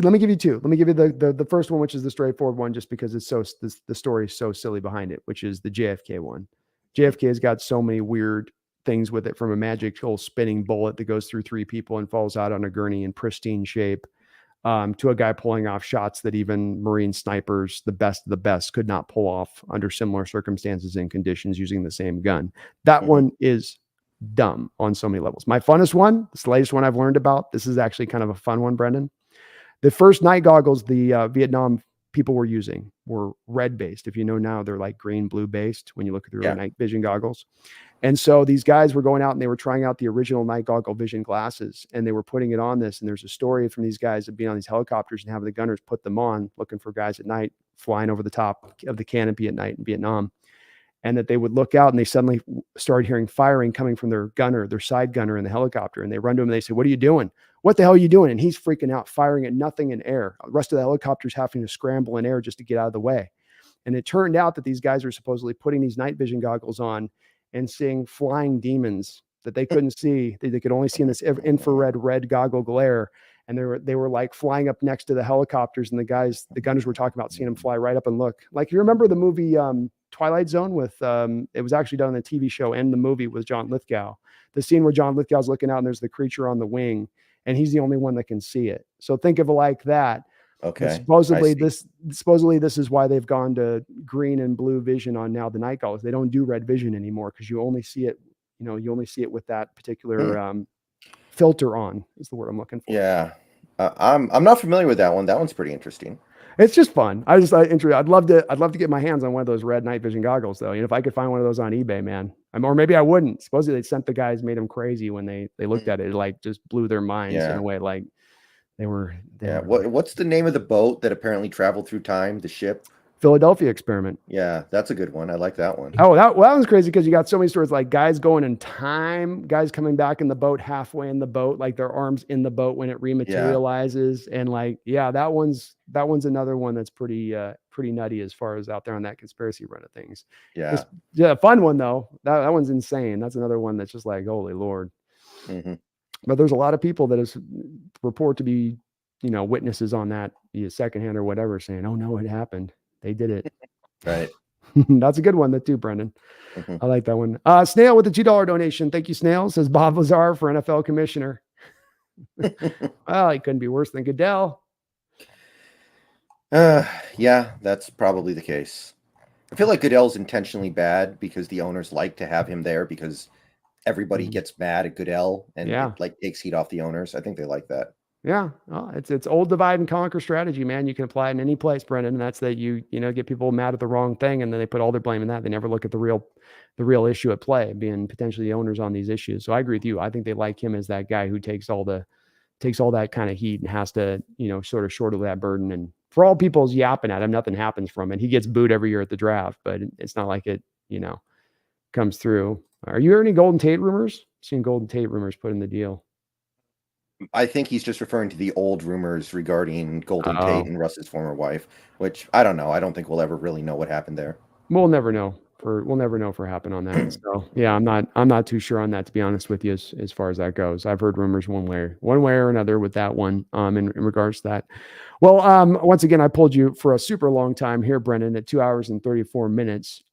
me give you two. Let me give you the first one, which is the straightforward one, just because it's the story is so silly behind it, which is the JFK one. JFK has got so many weird things with it, from a magical spinning bullet that goes through three people and falls out on a gurney in pristine shape, to a guy pulling off shots that even Marine snipers, the best of the best, could not pull off under similar circumstances and conditions using the same gun. That one is dumb on so many levels. My funnest one, this latest one I've learned about, this is actually kind of a fun one, Brendon. The first night goggles the Vietnam people were using were red based. If you know now, they're like green, blue based when you look through night vision goggles. And so these guys were going out and they were trying out the original night goggle vision glasses, and they were putting it on this. And there's a story from these guys of being on these helicopters and having the gunners put them on, looking for guys at night flying over the top of the canopy at night in Vietnam. And that they would look out and they suddenly started hearing firing coming from their side gunner in the helicopter. And they run to him and they say, "What are you doing? What the hell are you doing?" And he's freaking out, firing at nothing in air. The rest of the helicopter's having to scramble in air just to get out of the way. And it turned out that these guys were supposedly putting these night vision goggles on and seeing flying demons that they couldn't see. They could only see in this infrared red goggle glare. And they were like flying up next to the helicopters, and the gunners were talking about seeing them fly right up and look. Like, you remember the movie Twilight Zone with it was actually done on the TV show and the movie with John Lithgow. The scene where John Lithgow's looking out and there's the creature on the wing, and he's the only one that can see it. So think of it like that. Okay. Supposedly this is why they've gone to green and blue vision on now the night goggles. They don't do red vision anymore, because you only see it, you only see it with that particular filter on, is the word I'm looking for. Yeah. I'm not familiar with that one. That one's pretty interesting. It's just fun. I'd love to get my hands on one of those red night vision goggles, though. If I could find one of those on eBay, man. Or maybe I wouldn't. Supposedly they sent the guys, made them crazy when they looked at it. It like just blew their minds in a way. Like they were. What's the name of the boat that apparently traveled through time? The ship? Philadelphia Experiment. Yeah, that's a good one. I like that one. Oh, that one's crazy, because you got so many stories like guys going in time, guys coming back in the boat, halfway in the boat, like their arms in the boat when it rematerializes. And like, that one's another one that's pretty nutty as far as out there on that conspiracy run of things. Yeah. Fun one though. That one's insane. That's another one that's just like, holy Lord. Mm-hmm. But there's a lot of people that is report to be, witnesses on that, secondhand or whatever, saying, "Oh no, it happened. They did it." Right. That's a good one, that too, Brendon. Mm-hmm. I like that one. Snail with the $2 donation. Thank you, Snail. Says Bob Lazar for NFL commissioner. Well, he couldn't be worse than Goodell. Yeah, that's probably the case. I feel like Goodell's intentionally bad because the owners like to have him there, because everybody gets mad at Goodell and it, like, takes heat off the owners. I think they like that. Yeah, well, it's old divide and conquer strategy, man. You can apply it in any place, Brendan. And that's that you get people mad at the wrong thing, and then they put all their blame in that. They never look at the real issue at play, being potentially the owners on these issues. So I agree with you. I think they like him as that guy who takes all that kind of heat and has to, sort of shoulder that burden. And for all people's yapping at him, nothing happens from it. He gets booed every year at the draft, but it's not like it, comes through. Are you hearing any Golden Tate rumors? Seeing Golden Tate rumors put in the deal. I think he's just referring to the old rumors regarding Golden Tate Oh. and Russ's former wife, which I don't know. I don't think we'll ever really know what happened there. We'll never know for happen on that. So yeah, I'm not too sure on that, to be honest with you, as far as that goes. I've heard rumors one way or another with that one, in regards to that. Well, once again, I pulled you for a super long time here, Brendan, at 2 hours and 34 minutes.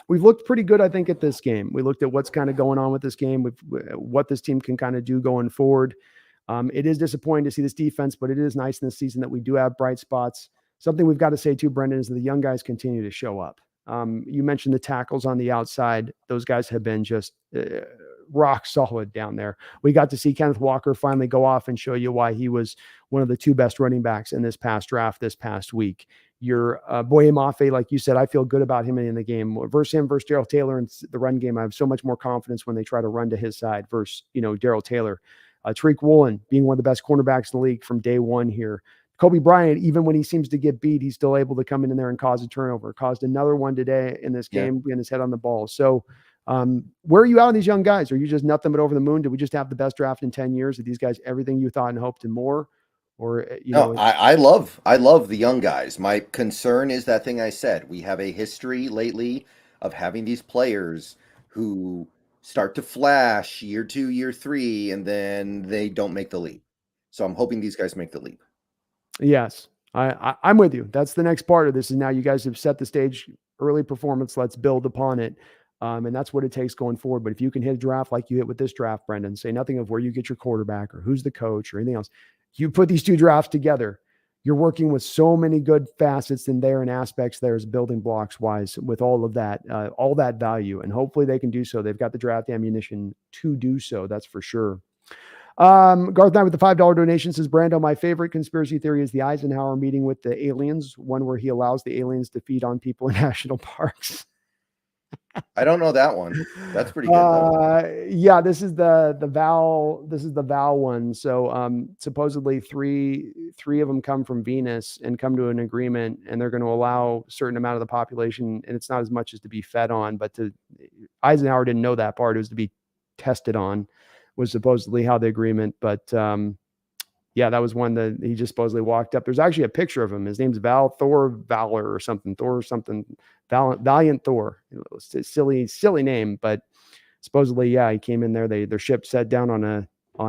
We've looked pretty good, I think, at this game. We looked at what's kind of going on with this game, with what this team can kind of do going forward. It is disappointing to see this defense, but it is nice in this season that we do have bright spots. Something we've got to say too, Brendan, is that the young guys continue to show up. You mentioned the tackles on the outside. Those guys have been just rock solid down there. We got to see Kenneth Walker finally go off and show you why he was one of the 2 best running backs in this past draft this past week. Your Boye Mafe, like you said, I feel good about him in the game. Versus Darrell Taylor in the run game, I have so much more confidence when they try to run to his side versus, Darrell Taylor. Tariq Woolen being one of the best cornerbacks in the league from day one here. Kobe Bryant, even when he seems to get beat, he's still able to come in there and cause a turnover. Caused another one today in this game, getting his head on the ball. So where are you out on these young guys? Are you just nothing but over the moon? Did we just have the best draft in 10 years? Are these guys everything you thought and hoped and more? Or, No, I love the young guys. My concern is that thing I said. We have a history lately of having these players who start to flash year 2, year 3, and then they don't make the leap. So I'm hoping these guys make the leap. Yes, I'm with you. That's the next part of this. Is now you guys have set the stage, early performance. Let's build upon it. And that's what it takes going forward. But if you can hit a draft like you hit with this draft, Brendan, say nothing of where you get your quarterback or who's the coach or anything else. You put these 2 drafts together, you're working with so many good facets in there and aspects there as building blocks wise with all of that, all that value. And hopefully they can do so. They've got the draft ammunition to do so. That's for sure. Garth Knight with the $5 donation says, Brando, my favorite conspiracy theory is the Eisenhower meeting with the aliens, one where he allows the aliens to feed on people in national parks. I don't know that one. That's pretty good though. Yeah, this is the Val one. So supposedly three of them come from Venus and come to an agreement, and they're going to allow a certain amount of the population, and it's not as much as to be fed on, but Eisenhower didn't know that part. It was to be tested on, was supposedly how the agreement. But yeah, that was one that he just supposedly walked up. There's actually a picture of him. His name's Val Thor Valor or something. Thor something. Valiant Thor. It's a silly name, but supposedly, yeah, he came in there. Their ship set down on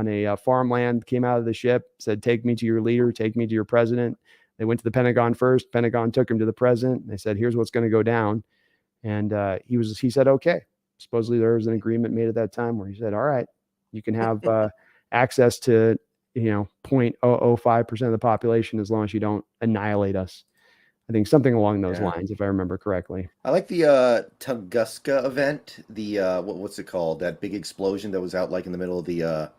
a farmland. Came out of the ship, said, "Take me to your leader. Take me to your president." They went to the Pentagon first. Pentagon took him to the president. They said, "Here's what's going to go down," and he said, "Okay." Supposedly, there was an agreement made at that time where he said, "All right, you can have access to 0.005% of the population as long as you don't annihilate us." I think something along those lines, if I remember correctly. I like the Tunguska event. The what's it called? That big explosion that was out like in the middle of the.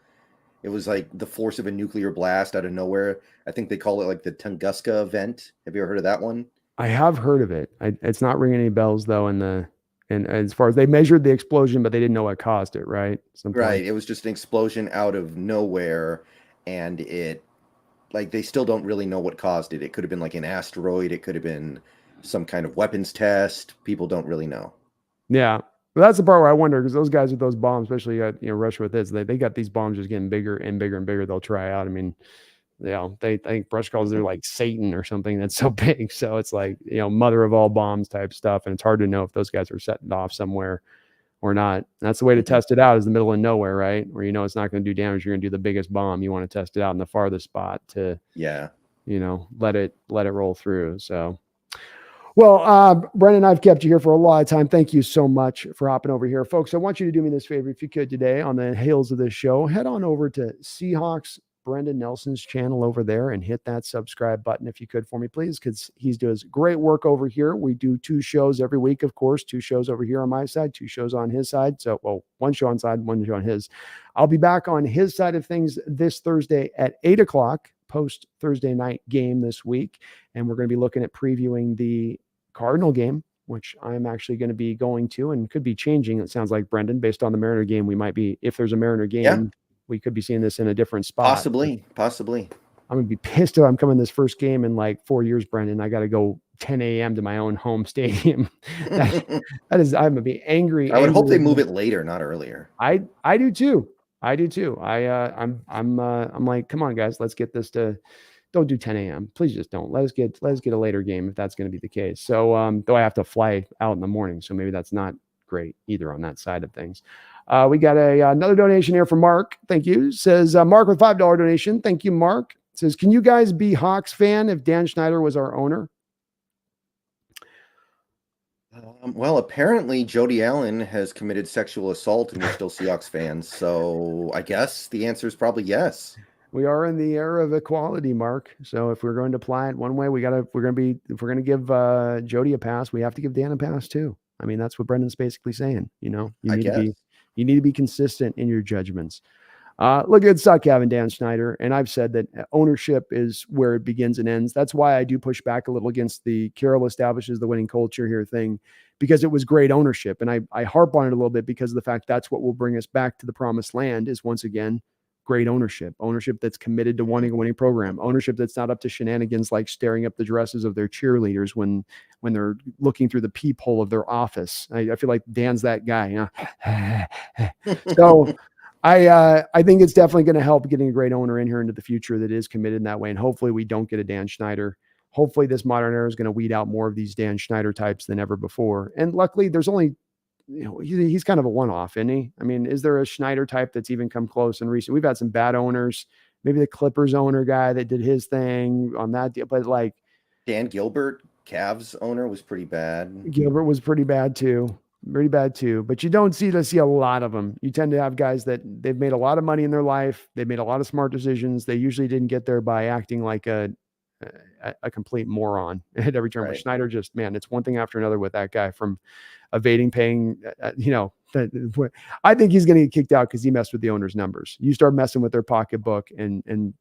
It was like the force of a nuclear blast out of nowhere. I think they call it like the Tunguska event. Have you ever heard of that one? I have heard of it. It's not ringing any bells though. And as far as they measured the explosion, but they didn't know what caused it, right? Right. It was just an explosion out of nowhere, and it. Like, they still don't really know what caused it. It could have been like an asteroid. It could have been some kind of weapons test. People don't really know. Yeah. Well, that's the part where I wonder, because those guys with those bombs, especially Russia with this, they got these bombs just getting bigger and bigger and bigger. They'll try out. I mean, they think Brush calls they're like Satan or something that's so big. So it's like, mother of all bombs type stuff. And it's hard to know if those guys are setting off somewhere or not. And that's the way to test it out, is the middle of nowhere, right? Where it's not going to do damage. You're going to do the biggest bomb. You want to test it out in the farthest spot to, let it roll through. So, well, Brendan, I've kept you here for a lot of time. Thank you so much for hopping over here. Folks, I want you to do me this favor. If you could today, on the heels of this show, head on over to Seahawks Brendon Nelson's channel over there and hit that subscribe button if you could for me, please, because he does great work over here. We do 2 shows every week, of course, 2 shows over here on my side, 2 shows on his side. So, well, 1 show on side, 1 show on his. I'll be back on his side of things this Thursday at 8 o'clock, post Thursday night game this week. And we're going to be looking at previewing the Cardinal game, which I'm actually going to be going to and could be changing. It sounds like, Brendon, based on the Mariner game, we might be, if there's a Mariner game, we could be seeing this in a different spot. Possibly. I'm going to be pissed if I'm coming this first game in like 4 years, Brendon. I got to go 10 a.m. to my own home stadium. that is, I'm going to be angry. I would hope they move it later, not earlier. I do too. I'm like, come on, guys, let's get this to, don't do 10 a.m. Please just don't. Let's get a later game if that's going to be the case. So, though I have to fly out in the morning, so maybe that's not great either on that side of things. We got another donation here from Mark. Thank you. Says Mark with $5 donation. Thank you, Mark. Says, can you guys be Hawks fan if Dan Schneider was our owner? Well, apparently Jody Allen has committed sexual assault and we're still Seahawks fans. So I guess the answer is probably yes. We are in the era of equality, Mark. So if we're going to apply it one way, if we're going to give Jody a pass, we have to give Dan a pass too. I mean, that's what Brendan's basically saying. You need to be consistent in your judgments. Look, it suck having Dan Schneider, and I've said that ownership is where it begins and ends. That's why I do push back a little against the Carroll establishes the winning culture here thing, because it was great ownership, and I harp on it a little bit because of the fact that's what will bring us back to the promised land is, once again, great ownership that's committed to wanting a winning program, ownership that's not up to shenanigans like staring up the dresses of their cheerleaders when they're looking through the peephole of their office. I feel like Dan's that guy. So I think it's definitely going to help getting a great owner in here into the future that is committed in that way. And hopefully we don't get a Dan Schneider. Hopefully this modern era is going to weed out more of these Dan Schneider types than ever before. And luckily there's only, he's kind of a one-off, isn't he? I mean, is there a Schneider type that's even come close in recent? We've had some bad owners, maybe the Clippers owner guy that did his thing on that deal, but like Dan Gilbert, Cavs owner, was pretty bad. Gilbert was pretty bad too. But you don't see a lot of them. You tend to have guys that they've made a lot of money in their life. They've made a lot of smart decisions. They usually didn't get there by acting like a complete moron at every turn. Right. But Schneider just, man, it's one thing after another with that guy, from evading paying, I think he's going to get kicked out because he messed with the owner's numbers. You start messing with their pocketbook and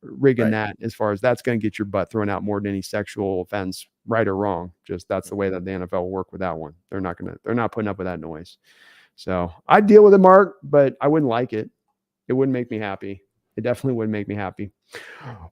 rigging that, as far as that's going to get your butt thrown out more than any sexual offense, right or wrong. Just that's the way that the NFL will work with that one. They're not putting up with that noise. So I deal with it, Mark, but I wouldn't like it. It wouldn't make me happy. It definitely wouldn't make me happy.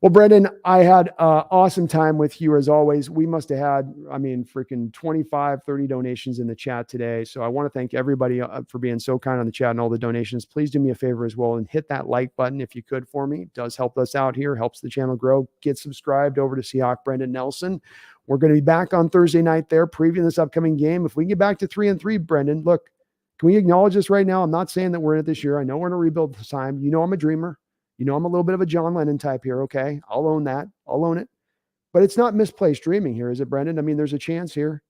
Well, Brendon, I had an awesome time with you as always. We must have had, freaking 25, 30 donations in the chat today. So I want to thank everybody for being so kind on the chat and all the donations. Please do me a favor as well and hit that like button if you could for me. It does help us out here, helps the channel grow. Get subscribed over to Seahawks Brendon Nelson. We're going to be back on Thursday night there, previewing this upcoming game. If we can get back to 3-3, Brendon, look, can we acknowledge this right now? I'm not saying that we're in it this year. I know we're in a rebuild this time. I'm a dreamer. I'm a little bit of a John Lennon type here. Okay. I'll own that. I'll own it. But it's not misplaced dreaming here, is it, Brendon? I mean, there's a chance here.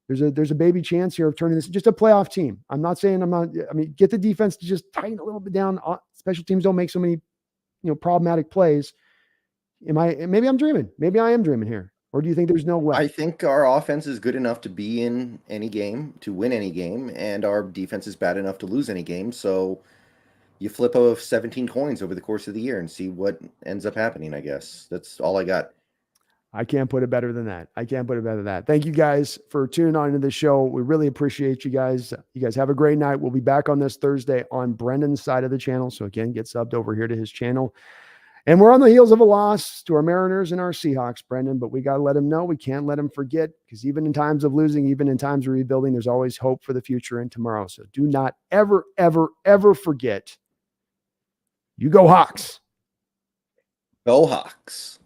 There's a baby chance here of turning this just a playoff team. I'm not saying get the defense to just tighten a little bit down. Special teams don't make so many, problematic plays. Maybe I'm dreaming. Maybe I am dreaming here. Or do you think there's no way? I think our offense is good enough to be in any game, to win any game, and our defense is bad enough to lose any game. So you flip of 17 coins over the course of the year and see what ends up happening, I guess. That's all I got. I can't put it better than that. Thank you guys for tuning on into the show. We really appreciate you guys. You guys have a great night. We'll be back on this Thursday on Brendan's side of the channel. So again, get subbed over here to his channel. And we're on the heels of a loss to our Mariners and our Seahawks, Brendon, but we got to let them know. We can't let them forget, because even in times of losing, even in times of rebuilding, there's always hope for the future and tomorrow. So do not ever, ever, ever forget. You go Hawks. Go Hawks.